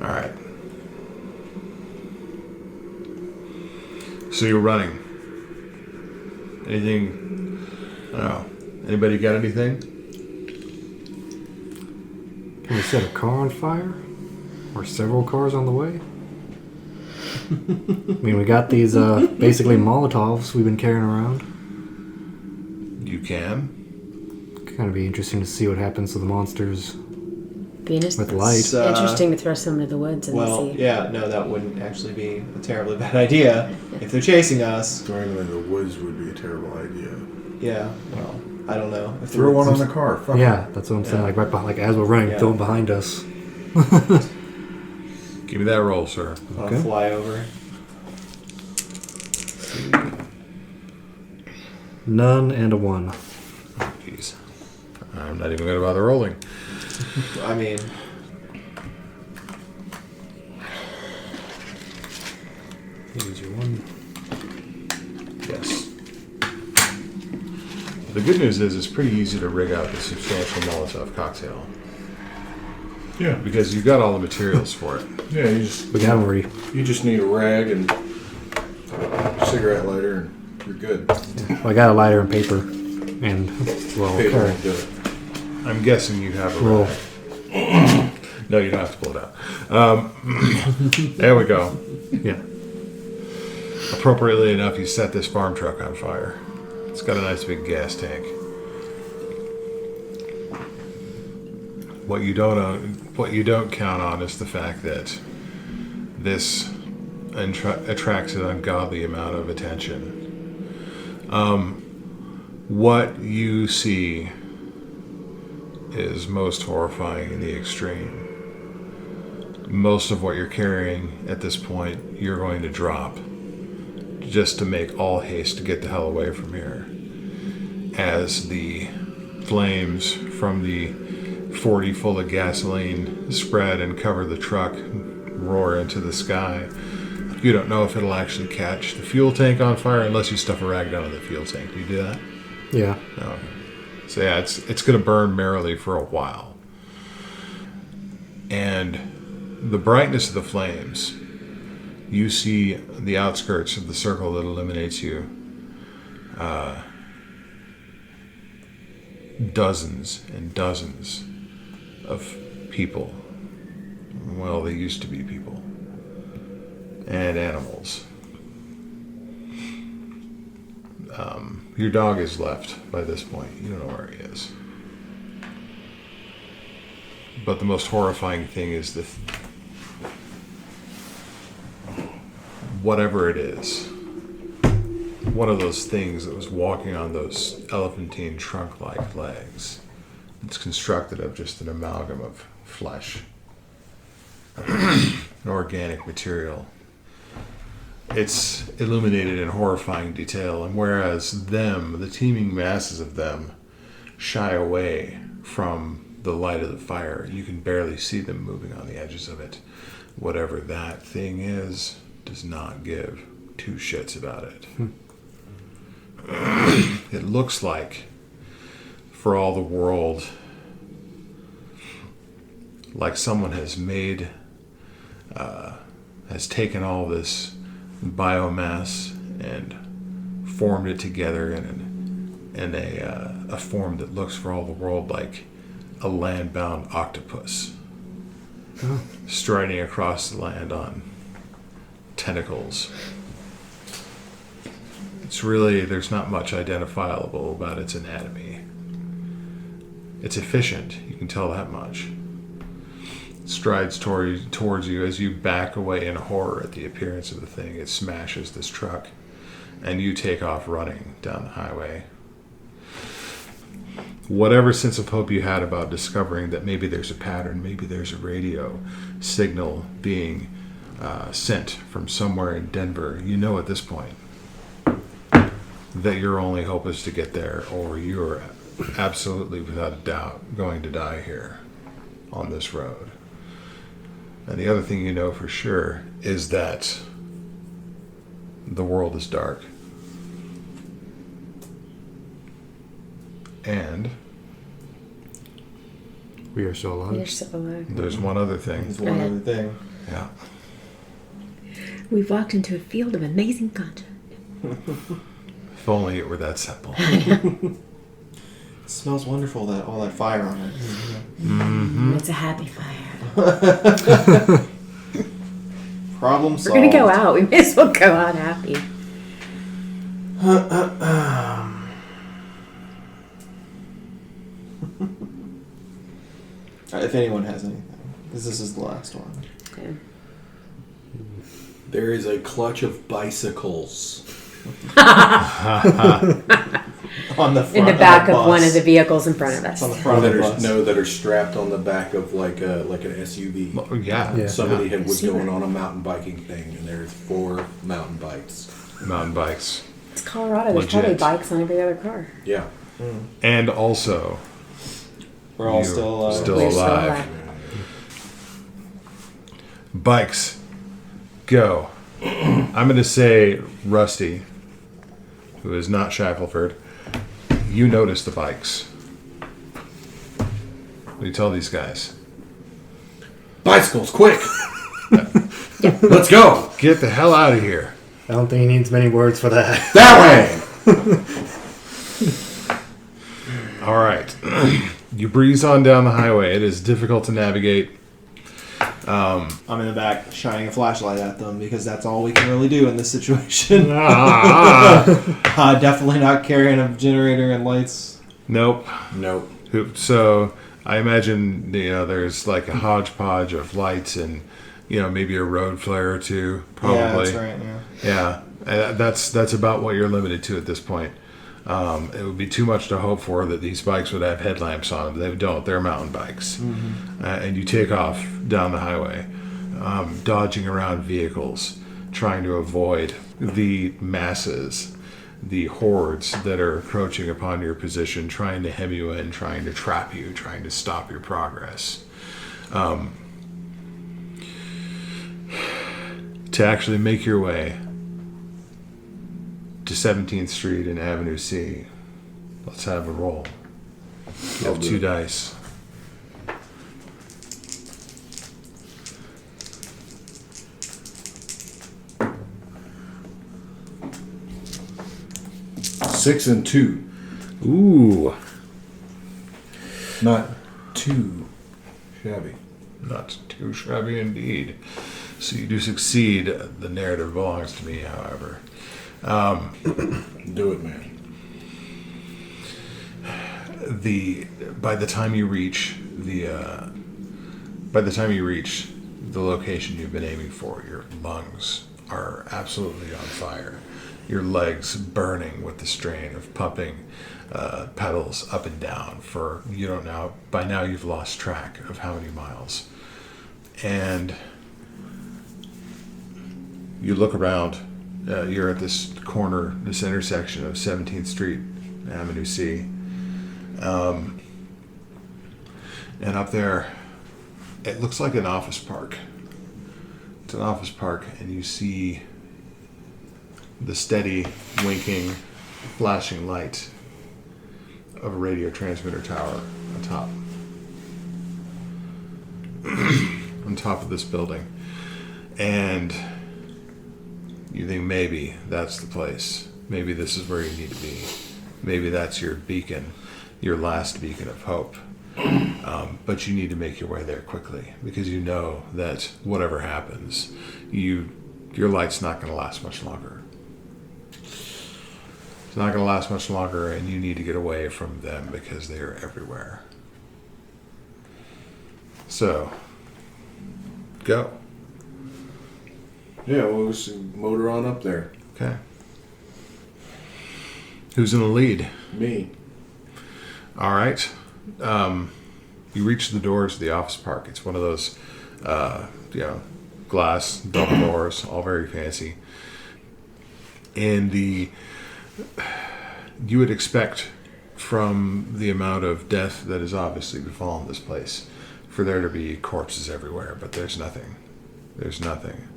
All right. So you're running. Anything? I don't know. Anybody got anything? Can we set a car on fire? Or several cars on the way? I mean, we got these basically Molotovs we've been carrying around. You can. Kind of be interesting to see what happens to the monsters Venus. with light. It's, Interesting to throw some into the woods and Well, see. yeah, no, that wouldn't actually be a terribly bad idea. If they're chasing us, Throwing them in the woods would be a terrible idea. yeah, well, I don't know. If Throw one on the car. Fuck Yeah, that's what I'm saying. Yeah. Like right behind, like as we're running, Yeah. throw them behind us. Give me that roll, sir. on Okay. a flyover. None and a 1. Jeez. I'm not even going to bother rolling. I mean, Use your 1. Yes. The good news is it's pretty easy to rig out the substantial Molotov cocktail Yeah. because you've got all the materials for it. Yeah, We got them ready. You just need a rag and a cigarette lighter, and you're good. Well, I got a lighter and paper. And, well, Paper okay. won't do it. I'm guessing you have a Roll. rag. No, you don't have to pull it out. There we go. Yeah. Appropriately enough, you set this farm truck on fire. It's got a nice big gas tank. What you don't count on is the fact that this attracts an ungodly amount of attention. What you see is most horrifying in the extreme. Most of what you're carrying at this point, you're going to drop just to make all haste to get the hell away from here. As the flames from the 40 full of gasoline spread and cover the truck, roar into the sky. You don't know if it'll actually catch the fuel tank on fire unless you stuff a rag down in the fuel tank. Do you do that? Yeah. No. So yeah, it's going to burn merrily for a while. And the brightness of the flames, you see the outskirts of the circle that illuminates you. Dozens and dozens of people. Well, they used to be people. And animals. Your dog is left by this point. You don't know where he is. But the most horrifying thing is the whatever it is, one of those things that was walking on those elephantine trunk-like legs. It's constructed of just an amalgam of flesh, an organic material. It's illuminated in horrifying detail, and whereas the teeming masses of them, shy away from the light of the fire, you can barely see them moving on the edges of it. Whatever that thing is does not give two shits about it. It looks like, for all the world, like someone has made, has taken all this biomass and formed it together in a form that looks for all the world like a land-bound octopus striding across the land on tentacles. It's really, there's not much identifiable about its anatomy. It's efficient, you can tell that much. It strides towards you as you back away in horror at the appearance of the thing. It smashes this truck, and you take off running down the highway. Whatever sense of hope you had about discovering that maybe there's a pattern, maybe there's a radio signal being sent from somewhere in Denver, you know at this point that your only hope is to get there, or you're absolutely without a doubt going to die here on this road. And the other thing you know for sure is that the world is dark. And We are still alive. You're so alive. There's one other thing. There's one other thing. Yeah. We've walked into a field of amazing content. If only it were that simple. It smells wonderful, that all that fire on it. It's a happy fire. Problem We're solved. gonna go out. We may as well go out happy. If anyone has anything, because this is the last one. Okay. There is a clutch of bicycles. On the front In the back of, of one of the vehicles in front of us. It's on the front of the bus. That are strapped on the back of like an SUV. Well, yeah. Yeah. Somebody Yeah. was going on a mountain biking thing, and there's 4 mountain bikes. Mountain bikes. It's Colorado. There's Legit. probably bikes on every other car. Yeah. And also, We're all you're still alive. still We're still alive. alive. Bikes. Go. I'm going to say Rusty, who is not Shackleford. You notice the bikes. What do you tell these guys? Bicycles, quick! Let's go! Get the hell out of here. I don't think he needs many words for that. That way! All right. You breeze on down the highway. It is difficult to navigate. I'm in the back shining a flashlight at them because that's all we can really do in this situation. Definitely not carrying a generator and lights. Nope. Nope. So I imagine there's like a hodgepodge of lights and maybe a road flare or two. Probably. Yeah, that's right. Yeah. Yeah, that's about what you're limited to at this point. It would be too much to hope for that these bikes would have headlamps on them. They don't. They're mountain bikes. And you take off down the highway, dodging around vehicles, trying to avoid the masses, the hordes that are approaching upon your position, trying to hem you in, trying to trap you, trying to stop your progress. To actually make your way to 17th Street and Avenue C. Let's have a roll. You have 2 dice. Six and 2. Ooh, Not too shabby. not too shabby indeed. So you do succeed. The narrative belongs to me, however. Do it, man. By the time you reach the location you've been aiming for, your lungs are absolutely on fire. Your legs burning with the strain of pumping pedals up and down for by now you've lost track of how many miles. And you look around, you're at this intersection of 17th Street, Avenue C. And up there, it looks like an office park. It's an office park, and you see the steady, winking, flashing light of a radio transmitter tower on top. On top of this building. And you think maybe that's the place. Maybe this is where you need to be. Maybe that's your beacon, your last beacon of hope. But you need to make your way there quickly because you know that whatever happens, your light's not going to last much longer. It's not going to last much longer, and you need to get away from them because they are everywhere. So, go. Yeah, we'll just motor on up there. Okay. Who's in the lead? Me. All right. You reach the doors of the office park. It's one of those, glass double doors, all very fancy. And you would expect from the amount of death that has obviously befallen this place for there to be corpses everywhere, but there's nothing. There's nothing.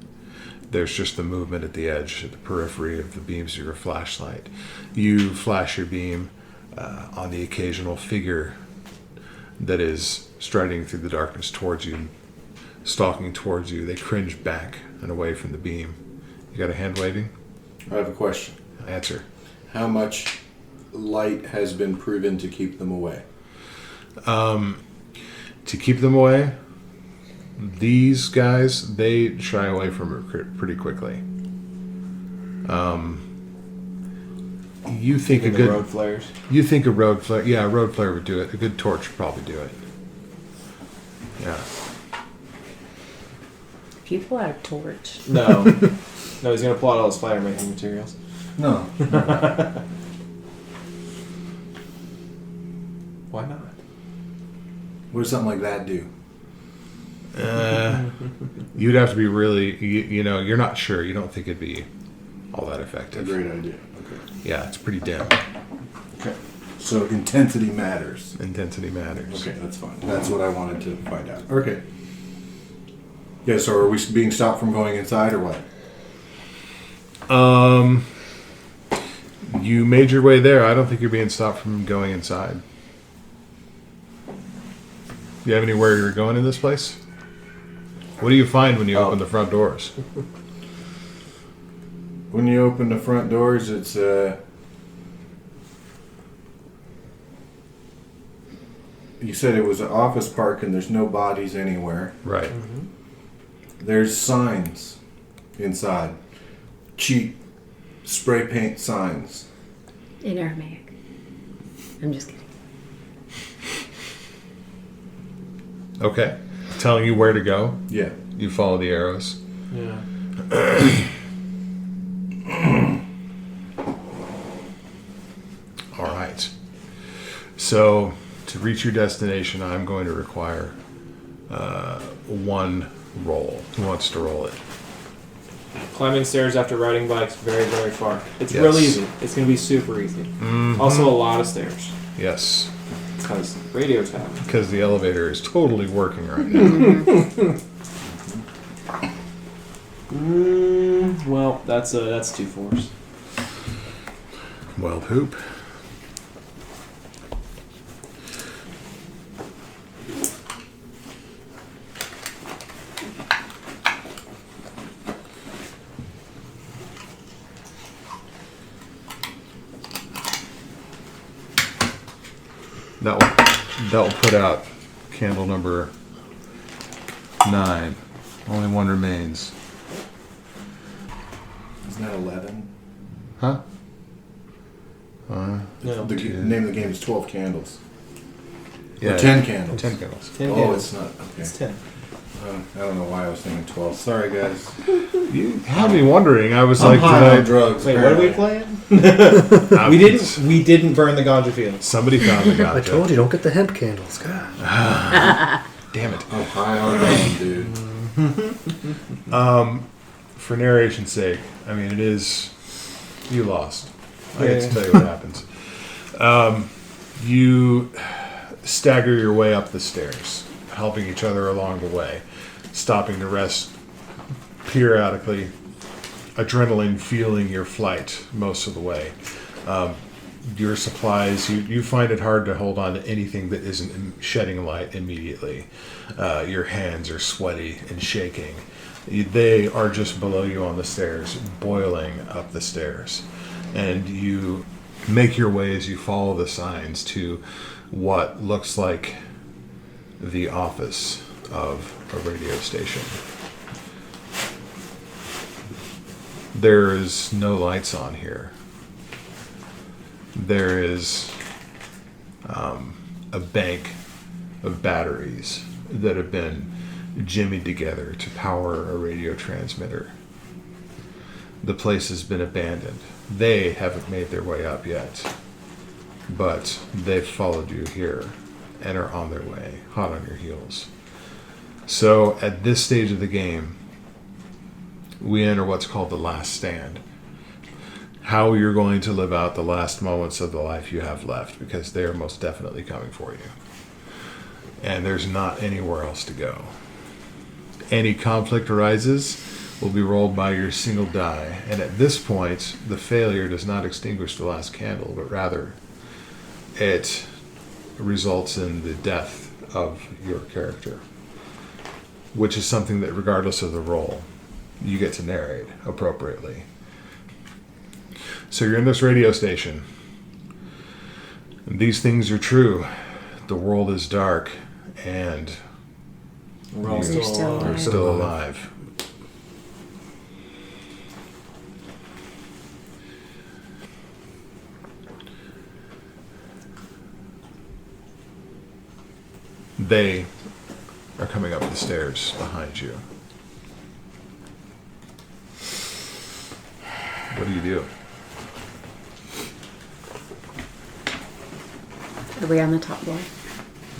There's just the movement at the edge, at the periphery of the beams of your flashlight. You flash your beam on the occasional figure that is striding through the darkness towards you, stalking towards you. They cringe back and away from the beam. You got a hand waving? I have a question. Answer. How much light has been proven to keep them away? To keep them away, these guys, they shy away from it pretty quickly. You think a Even the good road flares. You think a road flare? Yeah, a road flare would do it. A good torch would probably do it. Yeah. If you pull out a torch, No. No, he's gonna pull out all his fire making materials. No. Why not? What does something like that do? You'd have to be really, you're not sure. You don't think it'd be all that A effective. great idea. Okay. Yeah, it's pretty dim. Okay. So intensity matters. Intensity matters. Okay, that's fine. That's what I wanted to find out. Okay. Yeah, so are we being stopped from going inside or what? You made your way there. I don't think you're being stopped from going inside. You have anywhere you're going in this place? What do you find when you open the front doors? When you open the front doors, it's you said it was an office park and there's no bodies anywhere. Right. There's signs inside. Cheap spray paint signs. in Aramaic. I'm just kidding. Okay. Telling you where to go. Yeah. You follow the arrows. Yeah. All right. So, to reach your destination, I'm going to require one roll. Who wants to roll it? Climbing stairs after riding bikes very, very far. It's Yes. real easy. It's going to be super easy. Also, a lot of stairs. Yes. Because radio time. Because the elevator is totally working right now. Well, that's 2 4s. Well, poop. That will put out candle number 9. Only one remains. Isn't that 11? Huh? No. The name of the game is 12 Candles. Yeah. Or 10 Candles. 10 candles. 10 Oh, candles. it's not. Okay. It's 10. I don't know why I was thinking 12. Sorry, guys. You had me wondering. I was I'm like, high did on drugs. Wait, what are we apparently. playing? I, We didn't burn the ganja fields. Somebody found the I gotcha. told you, don't get the hemp candles. God. Damn it. I'm high on them, dude. For narration's sake, I mean, it is. You lost. I get to Yeah. tell you what happens. You stagger your way up the stairs, helping each other along the way, stopping to rest periodically, adrenaline fueling your flight most of the way. Your supplies, you find it hard to hold on to anything that isn't shedding light immediately. Your hands are sweaty and shaking. They are just below you on the stairs, boiling up the stairs. And you make your way as you follow the signs to what looks like the office of a radio station. There is no lights on here. There is a bank of batteries that have been jimmied together to power a radio transmitter. The place has been abandoned. They haven't made their way up yet, but they've followed you here and are on their way, hot on your heels. So at this stage of the game, we enter what's called the last stand. How you're going to live out the last moments of the life you have left, because they are most definitely coming for you. And there's not anywhere else to go. Any conflict arises will be rolled by your single die, and at this point, the failure does not extinguish the last candle, but rather it results in the death of your character, which is something that, regardless of the role, you get to narrate appropriately. So you're in this radio station. And these things are true. The world is dark, and We're all You're still you're alive. still alive. They are coming up the stairs behind you. What do you do? Are we on the top floor?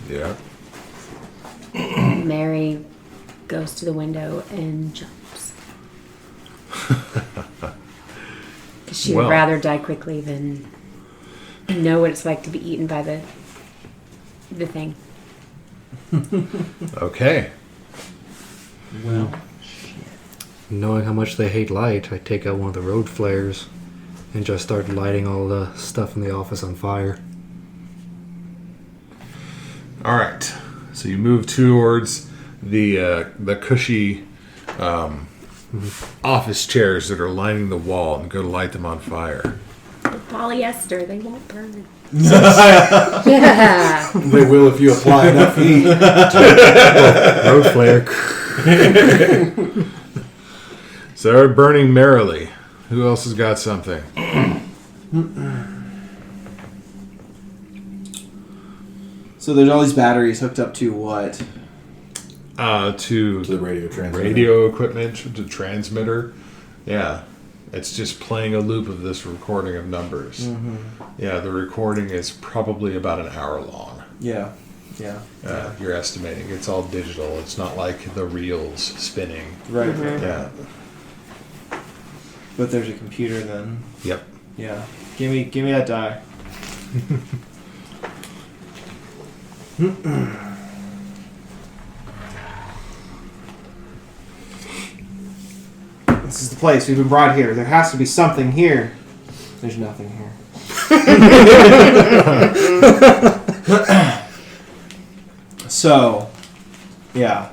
Yeah. Mary goes to the window and jumps. Because she Well. would rather die quickly than know what it's like to be eaten by the thing. Okay. Well, Knowing how much they hate light, I take out one of the road flares and just start lighting all the stuff in the office on fire. All right. So you move towards the cushy office chairs that are lining the wall and go to light them on fire. They're polyester, they won't burn. Yeah. They will if you apply enough heat. Road flare. So they're burning merrily. Who else has got something? so there's all these batteries hooked up to what? To The radio transmitter. radio equipment, to transmitter. Yeah. It's just playing a loop of this recording of numbers. Yeah, the recording is probably about an hour long. Yeah. You're estimating. It's all digital. It's not like the reels spinning. Right. Yeah. But there's a computer then. Yep. Yeah. Give me that die. This is the place. We've been brought here. There has to be something here. There's nothing here. So, yeah.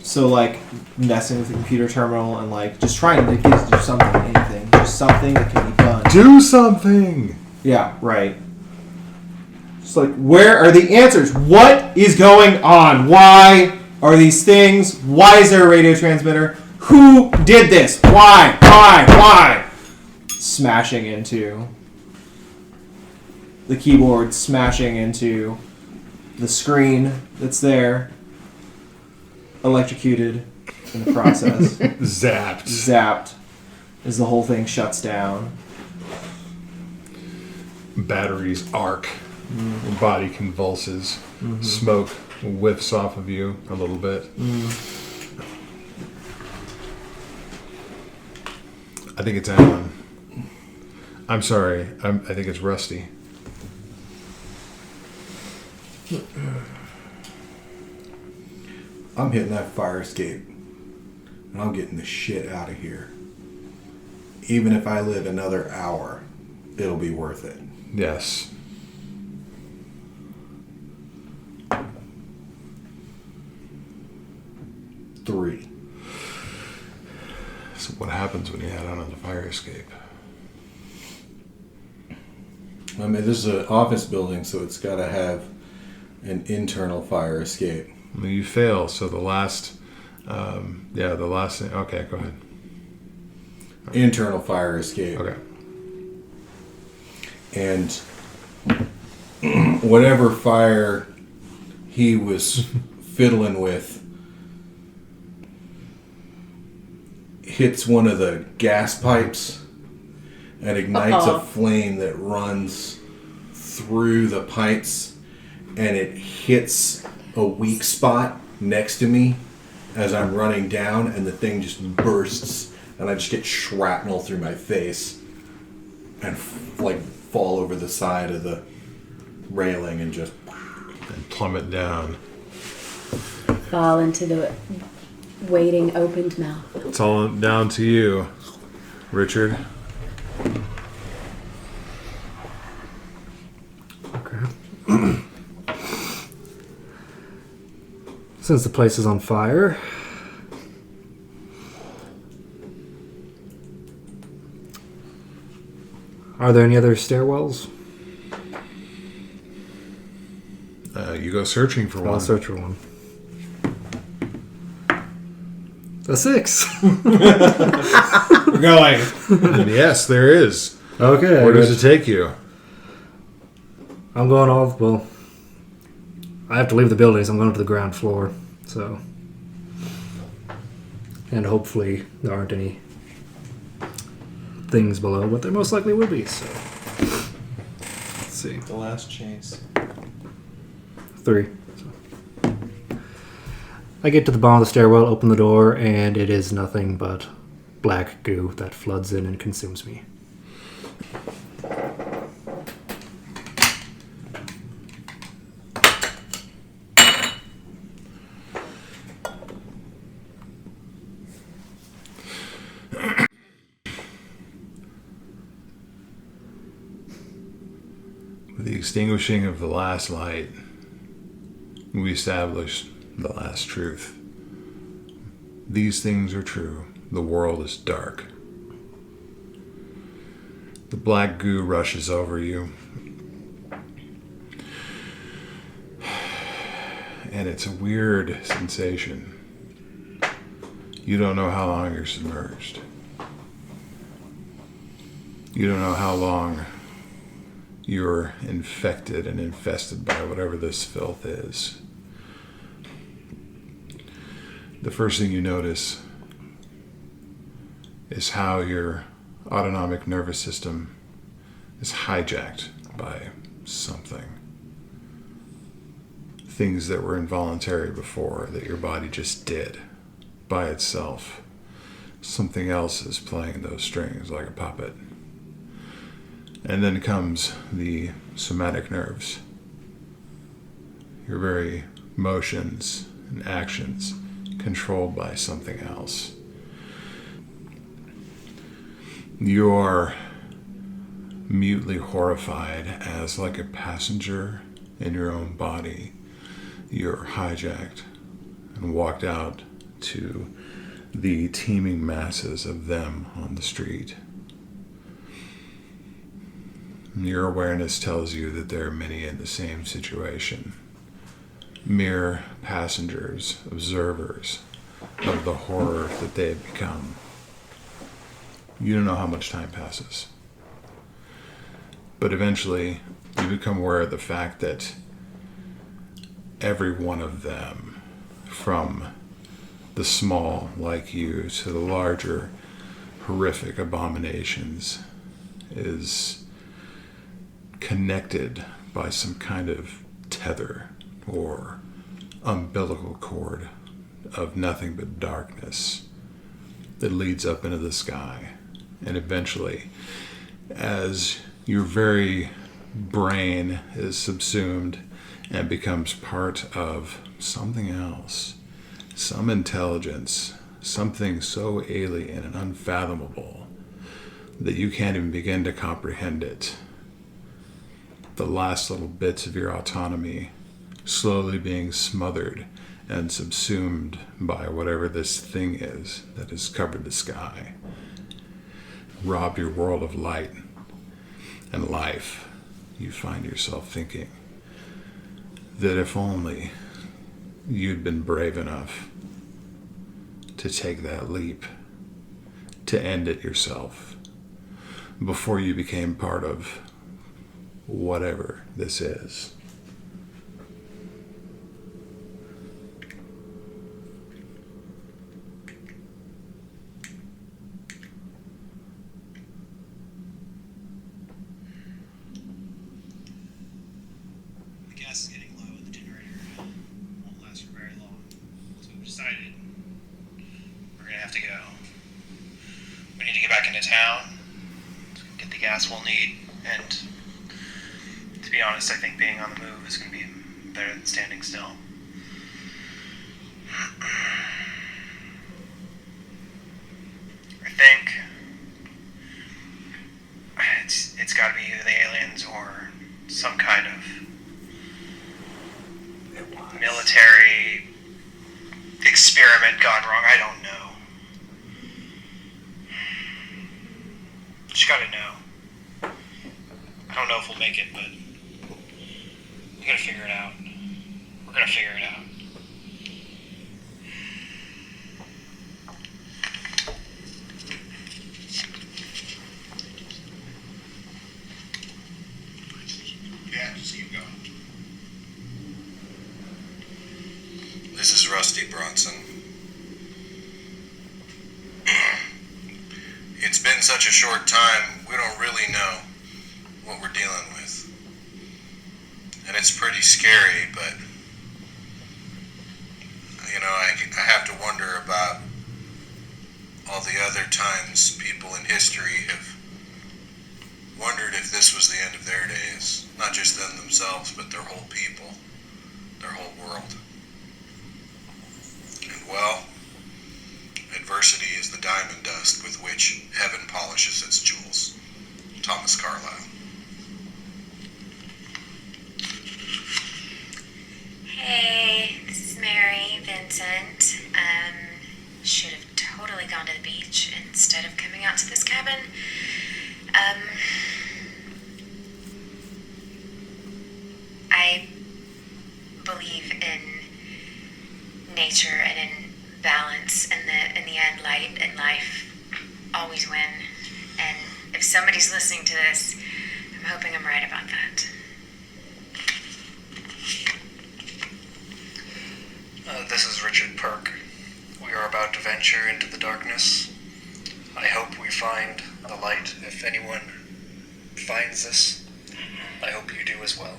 So, like, messing with the computer terminal and, like, just trying to get to do something, anything. Just something that can be done. Do something! Yeah, right. Just like, where are the answers? What is going on? Why are these things? Why is there a radio transmitter? Who did this? Why? Why? Smashing into the keyboard, smashing into the screen that's there. Electrocuted in the process. Zapped. Zapped as the whole thing shuts down. Batteries arc. Your body convulses. Smoke whiffs off of you a little bit. I think it's Alan. I'm sorry. I think it's Rusty. I'm hitting that fire escape. And I'm getting the shit out of here. Even if I live another hour, it'll be worth it. Yes. Three. So what happens when you head out on the fire escape? I mean, this is an office building, so it's got to have an internal fire escape. I mean, you fail, so the last... the last thing... Okay, go ahead. Internal fire escape. Okay. And whatever fire he was fiddling with hits one of the gas pipes and ignites a flame that runs through the pipes, and it hits a weak spot next to me as I'm running down, and the thing just bursts, and I just get shrapnel through my face and like fall over the side of the railing and just And plummet down. Fall into the waiting opened mouth. It's all down to you, Richard. Okay. Since the place is on fire, are there any other stairwells? You go searching for I'll one. search for one. A 6. We're going. And yes, there is. Okay. Where does it take you? I'm going off. Well, I have to leave the buildings. I'm going to the ground floor. So, and hopefully there aren't any things below, but there most likely will be. So, let's see. The last chase. 3. So. I get to the bottom of the stairwell, open the door, and it is nothing but black goo that floods in and consumes me. With the extinguishing of the last light, we establish the last truth. These things are true. The world is dark. The black goo rushes over you. And it's a weird sensation. You don't know how long you're submerged. You don't know how long you're infected and infested by whatever this filth is. The first thing you notice is how your autonomic nervous system is hijacked by something. Things that were involuntary before that your body just did by itself. Something else is playing those strings like a puppet. And then comes the somatic nerves. Your very motions and actions controlled by something else. You're mutely horrified as, like a passenger in your own body, you're hijacked and walked out to the teeming masses of them on the street. Your awareness tells you that there are many in the same situation. Mere passengers, observers of the horror that they have become. You don't know how much time passes. But eventually, you become aware of the fact that every one of them, from the small like you to the larger horrific abominations, is connected by some kind of tether or umbilical cord of nothing but darkness that leads up into the sky. And eventually, as your very brain is subsumed and becomes part of something else, some intelligence, something so alien and unfathomable that you can't even begin to comprehend it, the last little bits of your autonomy slowly being smothered and subsumed by whatever this thing is that has covered the sky, robbed your world of light and life. You find yourself thinking that if only you'd been brave enough to take that leap, to end it yourself, before you became part of whatever this is. The gas is getting low and the generator won't last for very long. So we've decided we're gonna have to go. We need to get back into town, get the gas we'll need, and to be honest, I think being on the move is gonna be better than standing still. I think it's gotta be either the aliens or some kind of military experiment gone wrong? I don't know. Just gotta know. I don't know if we'll make it, but we gotta figure it out. We're gonna figure it out. Yeah, just keep going. This is Rusty Bronson. It's been such a short time, we don't really know what we're dealing with. And it's pretty scary, but, you know, I have to wonder about all the other times people in history have wondered if this was the end of their days. Not just them themselves, but their whole people, their whole world. And well, adversity is the diamond dust with which heaven polishes its jewels. Thomas Carlyle. Hey, this is Mary Vincent. Should have totally gone to the beach instead of coming out to this cabin. I believe in nature and in balance, and that in the end, light and life always win. And if somebody's listening to this, I'm hoping I'm right about that. This is Richard Perk. We are about to venture into the darkness. I hope we find the light. If anyone finds this, I hope you do as well.